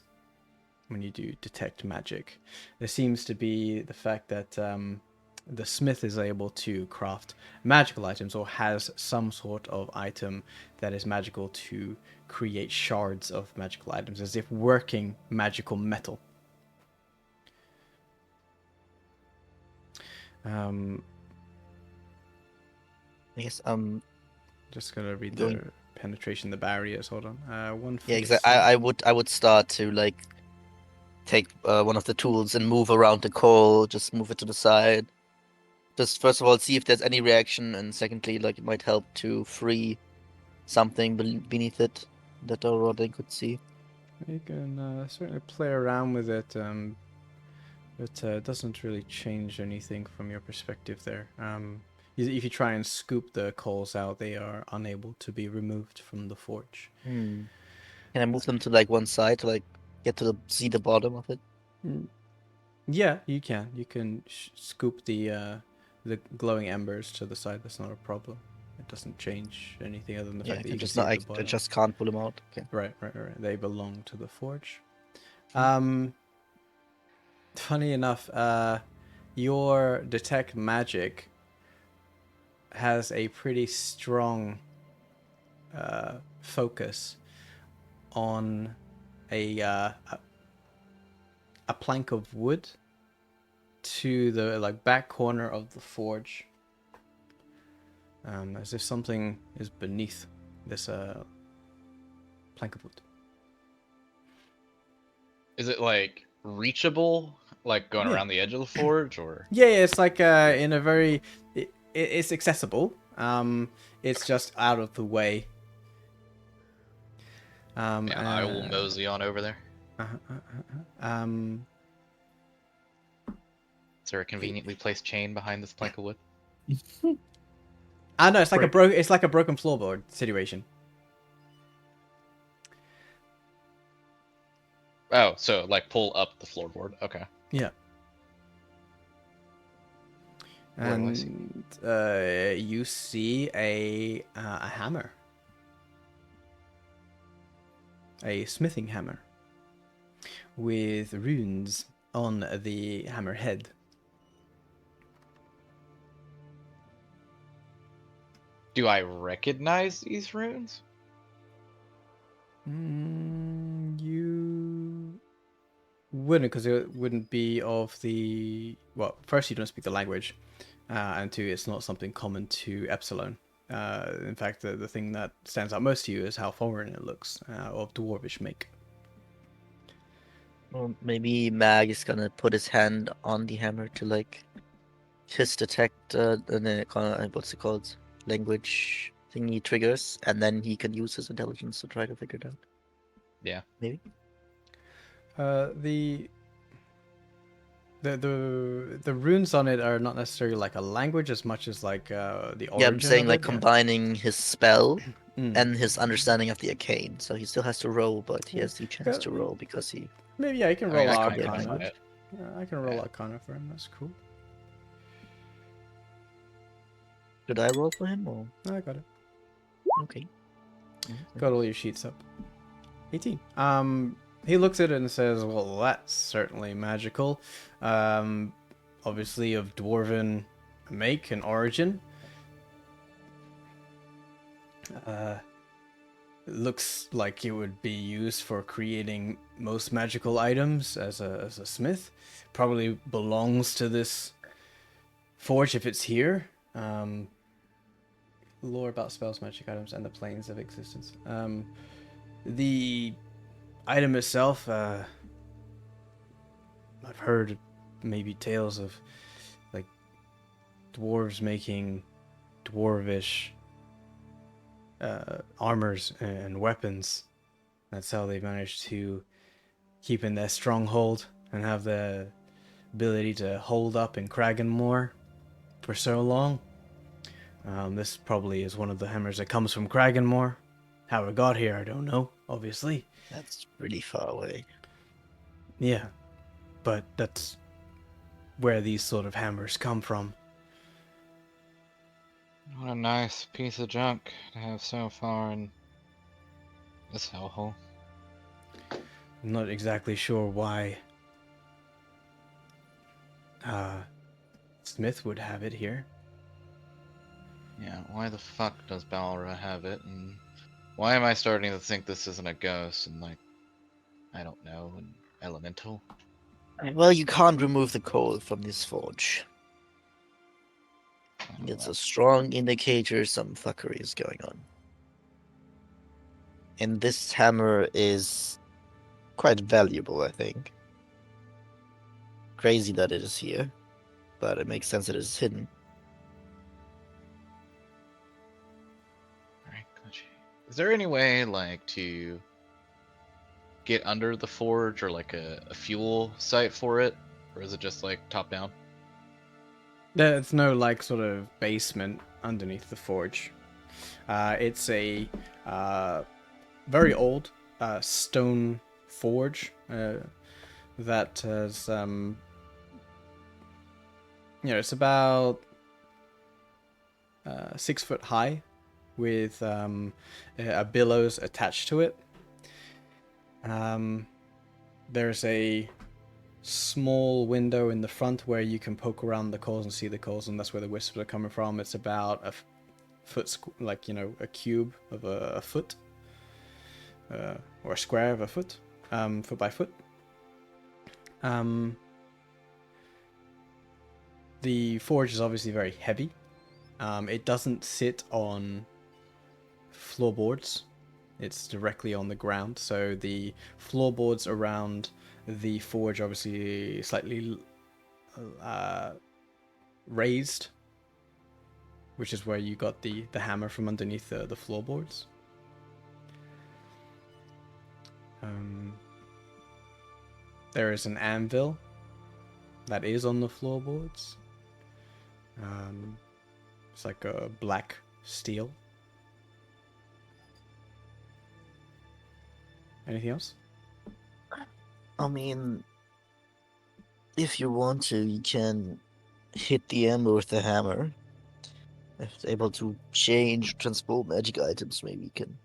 [SPEAKER 2] When you do detect magic, there seems to be the fact that the smith is able to craft magical items or has some sort of item that is magical to create shards of magical items, as if working magical metal. Um,
[SPEAKER 5] I guess
[SPEAKER 2] just gonna read
[SPEAKER 5] Going-
[SPEAKER 2] the penetration, the barriers. Hold on.
[SPEAKER 5] yeah, exactly. I would start to like take one of the tools and move around the coal, just move it to the side. Just first of all, see if there's any reaction, and secondly, like it might help to free something beneath it that Rodin could see.
[SPEAKER 2] You can certainly play around with it, but it doesn't really change anything from your perspective there. If you try and scoop the coals out, they are unable to be removed from the forge.
[SPEAKER 5] Can I move them to like one side to like get to see the bottom of it?
[SPEAKER 2] Yeah, you can. You can scoop the glowing embers to the side. That's not a problem. It doesn't change anything other than the
[SPEAKER 5] Yeah,
[SPEAKER 2] fact
[SPEAKER 5] I
[SPEAKER 2] that
[SPEAKER 5] can
[SPEAKER 2] you can
[SPEAKER 5] just
[SPEAKER 2] see
[SPEAKER 5] not.
[SPEAKER 2] at
[SPEAKER 5] I
[SPEAKER 2] the bottom.
[SPEAKER 5] just can't pull them out. Okay.
[SPEAKER 2] Right. They belong to the forge.
[SPEAKER 5] Hmm.
[SPEAKER 2] Funny enough, your detect magic has a pretty strong focus on a plank of wood to the like back corner of the forge, as if something is beneath this plank of wood.
[SPEAKER 1] Is it like reachable, like going
[SPEAKER 2] Yeah.
[SPEAKER 1] around the edge of the forge, or?
[SPEAKER 2] Yeah, it's like in a very, it's accessible. It's just out of the way.
[SPEAKER 1] Yeah, I will mosey on over there.
[SPEAKER 2] Um,
[SPEAKER 1] Is there a conveniently placed chain behind this plank of wood?
[SPEAKER 2] I know it's like
[SPEAKER 4] Right.
[SPEAKER 2] it's like a broken floorboard situation.
[SPEAKER 1] Oh, so like pull up the floorboard. Okay.
[SPEAKER 2] Yeah.
[SPEAKER 1] What do I see?
[SPEAKER 2] And you see a hammer, a smithing hammer, with runes on the hammer head.
[SPEAKER 1] Do I recognize these runes?
[SPEAKER 2] You wouldn't, because it wouldn't be of the. Well, first, you don't speak the language, and two, it's not something common to Epsilon. In fact, the thing that stands out most to you is how foreign it looks, of dwarvish make.
[SPEAKER 5] Well, maybe Mag is gonna put his hand on the hammer to like his detect what's it called? Language thingy triggers, and then he can use his intelligence to try to figure it out.
[SPEAKER 1] Yeah.
[SPEAKER 5] Maybe.
[SPEAKER 2] The runes on it are not necessarily like a language as much as like the origin.
[SPEAKER 5] Yeah, I'm saying
[SPEAKER 2] of
[SPEAKER 5] like
[SPEAKER 2] it,
[SPEAKER 5] combining his spell
[SPEAKER 2] Mm.
[SPEAKER 5] and his understanding of the arcane. So he still has to roll, but he has the chance to roll because he.
[SPEAKER 2] Maybe yeah, I can
[SPEAKER 1] I
[SPEAKER 2] roll
[SPEAKER 1] mean, I
[SPEAKER 5] Roll
[SPEAKER 1] can
[SPEAKER 5] Arcana.
[SPEAKER 2] Arcana.
[SPEAKER 1] identify it.
[SPEAKER 2] I can roll
[SPEAKER 1] Yeah.
[SPEAKER 2] Arcana for him. That's cool.
[SPEAKER 5] Should I roll for him or
[SPEAKER 2] I got it.
[SPEAKER 5] okay?
[SPEAKER 2] Got all your sheets up. 18. He looks at it and says, "Well, that's certainly magical. Obviously of dwarven make and origin. Looks like it would be used for creating most magical items as a smith. Probably belongs to this forge if it's here. Lore about spells, magic items, and the planes of existence. The item itself, I've heard maybe tales of like dwarves making dwarvish armors and weapons. That's how they managed to keep in their stronghold. and have the ability to hold up in Kraganmore for so long. This probably is one of the hammers that comes from Kraganmore. How it got here, I don't know, obviously.
[SPEAKER 5] That's pretty far away.
[SPEAKER 2] Yeah, but that's where these sort of hammers come from.
[SPEAKER 1] What a nice piece of junk to have so far in this hellhole.
[SPEAKER 2] I'm not exactly sure why Smith would have it here.
[SPEAKER 1] Yeah, why the fuck does Balra have it? And why am I starting to think this isn't a ghost and, like, I don't know, an elemental?
[SPEAKER 5] Well, you can't remove the coal from this forge.
[SPEAKER 1] I don't
[SPEAKER 5] It's
[SPEAKER 1] know.
[SPEAKER 5] a strong indicator some fuckery is going on. And this hammer is quite valuable, I think. Crazy that it is here, but it makes sense that it is hidden.
[SPEAKER 1] Alright, gotcha. Is there any way, like, to get under the forge or, like, a fuel site for it? Or is it just, like, top down?
[SPEAKER 2] There's no like sort of basement underneath the forge. It's a very old stone forge that has it's about 6 foot high with a billows attached to it. There's a small window in the front where you can poke around the coals and see the coals, and that's where the wisps are coming from. It's about a foot, a cube of a foot, or a square of a foot, foot by foot. The forge is obviously very heavy. It doesn't sit on floorboards. It's directly on the ground, so the floorboards around the forge obviously slightly raised, which is where you got the hammer from underneath the floorboards. There is an anvil that is on the floorboards. It's like a black steel. Anything else?
[SPEAKER 5] I mean, if you want to, you can hit the ember with the hammer. If it's able to change, transport magic items, maybe you can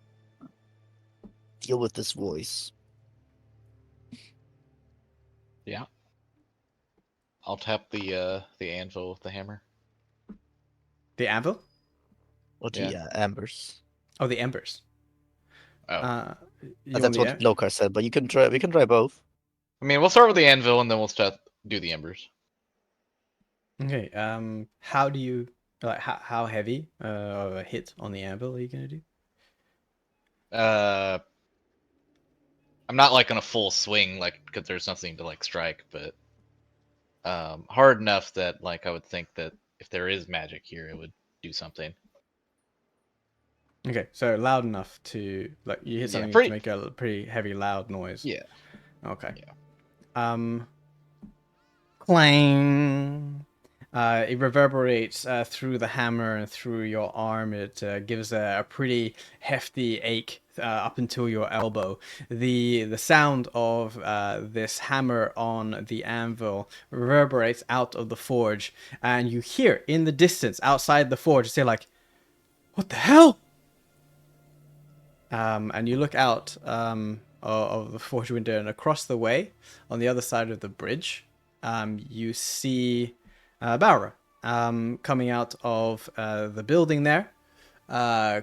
[SPEAKER 5] deal with this voice.
[SPEAKER 1] Yeah. I'll tap the anvil with the hammer.
[SPEAKER 2] The anvil?
[SPEAKER 5] Or
[SPEAKER 1] Yeah.
[SPEAKER 5] the embers.
[SPEAKER 2] Oh, the embers.
[SPEAKER 1] Oh.
[SPEAKER 2] You
[SPEAKER 5] That's
[SPEAKER 2] want
[SPEAKER 5] what
[SPEAKER 2] the
[SPEAKER 5] Lokar said, but you can try. We can try both.
[SPEAKER 1] I mean, we'll start with the anvil and then we'll do the embers.
[SPEAKER 2] Okay. How do you how heavy of a hit on the anvil are you gonna do?
[SPEAKER 1] I'm not like on a full swing, like, because there's nothing to like strike, but hard enough that like I would think that if there is magic here, it would do something.
[SPEAKER 2] Okay, so loud enough to like you hit
[SPEAKER 1] Yeah,
[SPEAKER 2] something
[SPEAKER 1] pretty.
[SPEAKER 2] to make a pretty heavy loud noise.
[SPEAKER 1] Yeah.
[SPEAKER 2] Okay.
[SPEAKER 1] Yeah.
[SPEAKER 2] Clang. It reverberates through the hammer and through your arm. It gives a pretty hefty ache up until your elbow. The sound of this hammer on the anvil reverberates out of the forge, and you hear in the distance outside the forge say like, "What the hell?" And you look out of the forge window, and across the way, on the other side of the bridge, you see Baura coming out of the building there,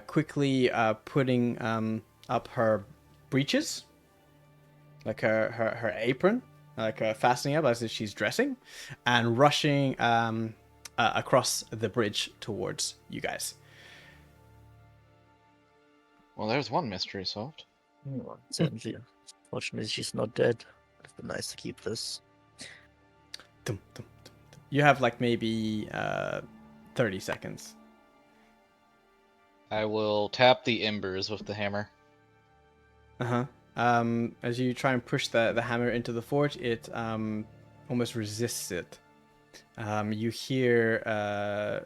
[SPEAKER 2] quickly putting up her breeches, like her apron, like fastening up as if she's dressing, and rushing across the bridge towards you guys.
[SPEAKER 1] Well, there's one mystery solved.
[SPEAKER 5] Certainly. Fortunately, she's not dead. It'd be nice to keep this.
[SPEAKER 2] Dum, dum, dum, dum. You have like maybe 30 seconds.
[SPEAKER 1] I will tap the embers with the hammer.
[SPEAKER 2] Uh-huh. As you try and push the hammer into the forge, it almost resists it. You hear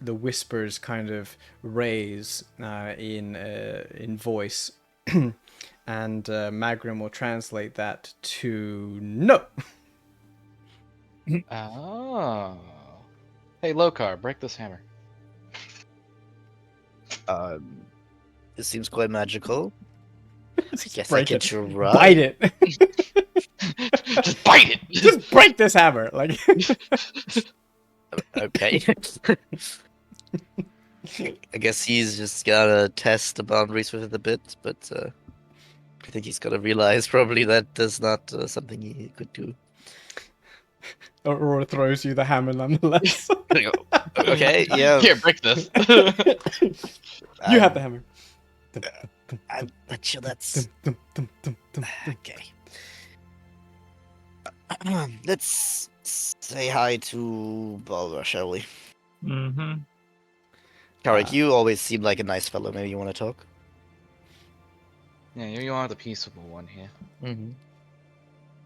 [SPEAKER 2] the whispers kind of raise in voice, and Magrim will translate that to no.
[SPEAKER 1] Oh. Hey, Lokar, break this hammer.
[SPEAKER 6] It seems quite magical. I guess I
[SPEAKER 2] Break
[SPEAKER 6] can
[SPEAKER 2] it.
[SPEAKER 6] try.
[SPEAKER 2] Bite it.
[SPEAKER 1] Just bite it!
[SPEAKER 2] Just break this hammer. Like.
[SPEAKER 6] Okay. I guess he's just gotta test the boundaries with it a bit, but I think he's gotta realize probably that that's not something he could do.
[SPEAKER 2] Aurora throws you the hammer nonetheless.
[SPEAKER 6] Okay, yeah.
[SPEAKER 1] Here, break this.
[SPEAKER 2] You have the hammer.
[SPEAKER 6] I'm not sure that's okay. Let's say hi to Balra, shall we?
[SPEAKER 4] Mm-hmm.
[SPEAKER 6] Carrick, you always seem like a nice fellow. Maybe you want to talk?
[SPEAKER 1] Yeah, you are the peaceable one here.
[SPEAKER 6] Mm-hmm.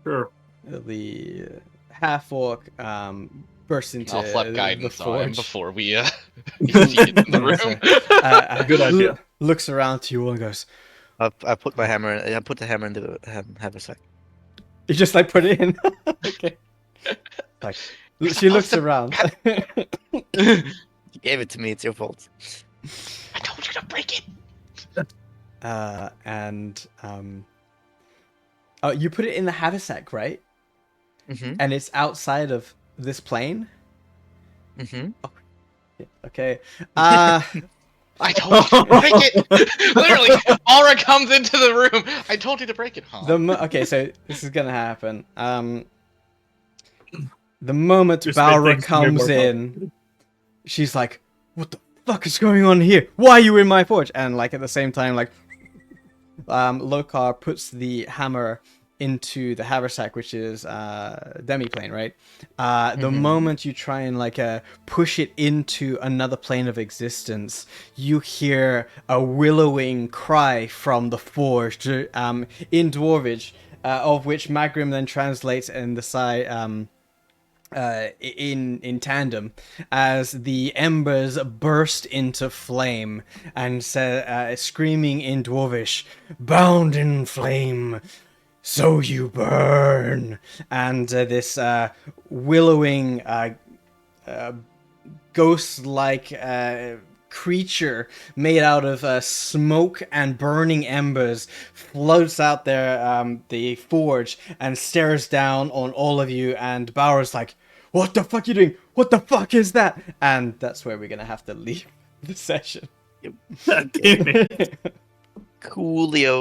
[SPEAKER 4] Sure.
[SPEAKER 2] The half orc bursts into
[SPEAKER 1] I'll flip
[SPEAKER 2] the
[SPEAKER 1] guidance on him
[SPEAKER 2] forge.
[SPEAKER 1] before we get in the room.
[SPEAKER 4] Good idea.
[SPEAKER 2] Looks around to you all and goes,
[SPEAKER 6] I put my hammer. I put the hammer into the haversack.
[SPEAKER 2] "You just like put it in." Okay. Like she looks around.
[SPEAKER 6] You gave it to me. It's your fault.
[SPEAKER 1] I told you to break it.
[SPEAKER 2] Oh, you put it in the haversack, right?
[SPEAKER 6] Mm-hmm.
[SPEAKER 2] And it's outside of this plane.
[SPEAKER 6] Mm-hmm.
[SPEAKER 2] Okay.
[SPEAKER 1] I told you to break it. Literally, Aura comes into the room. I told you to break it, huh?
[SPEAKER 2] Okay, so this is gonna happen. The moment
[SPEAKER 4] Just made
[SPEAKER 2] Balra
[SPEAKER 4] things a bit
[SPEAKER 2] comes
[SPEAKER 4] more
[SPEAKER 2] in, she's like, "What the fuck is going on here? Why are you in my forge?" And like at the same time, like, Lokar puts the hammer into the haversack, which is demiplane, right? The moment you try and like push it into another plane of existence, you hear a willowing cry from the forge in Dwarvish, of which Magrim then translates in the side in tandem as the embers burst into flame and screaming in Dwarvish, "Bound in flame, so you burn!" And this willowing, ghost-like creature made out of smoke and burning embers floats out there, the forge, and stares down on all of you. And Bauer's like, "What the fuck are you doing? What the fuck is that?" And that's where we're gonna have to leave the session.
[SPEAKER 4] God damn it.
[SPEAKER 6] Coolio.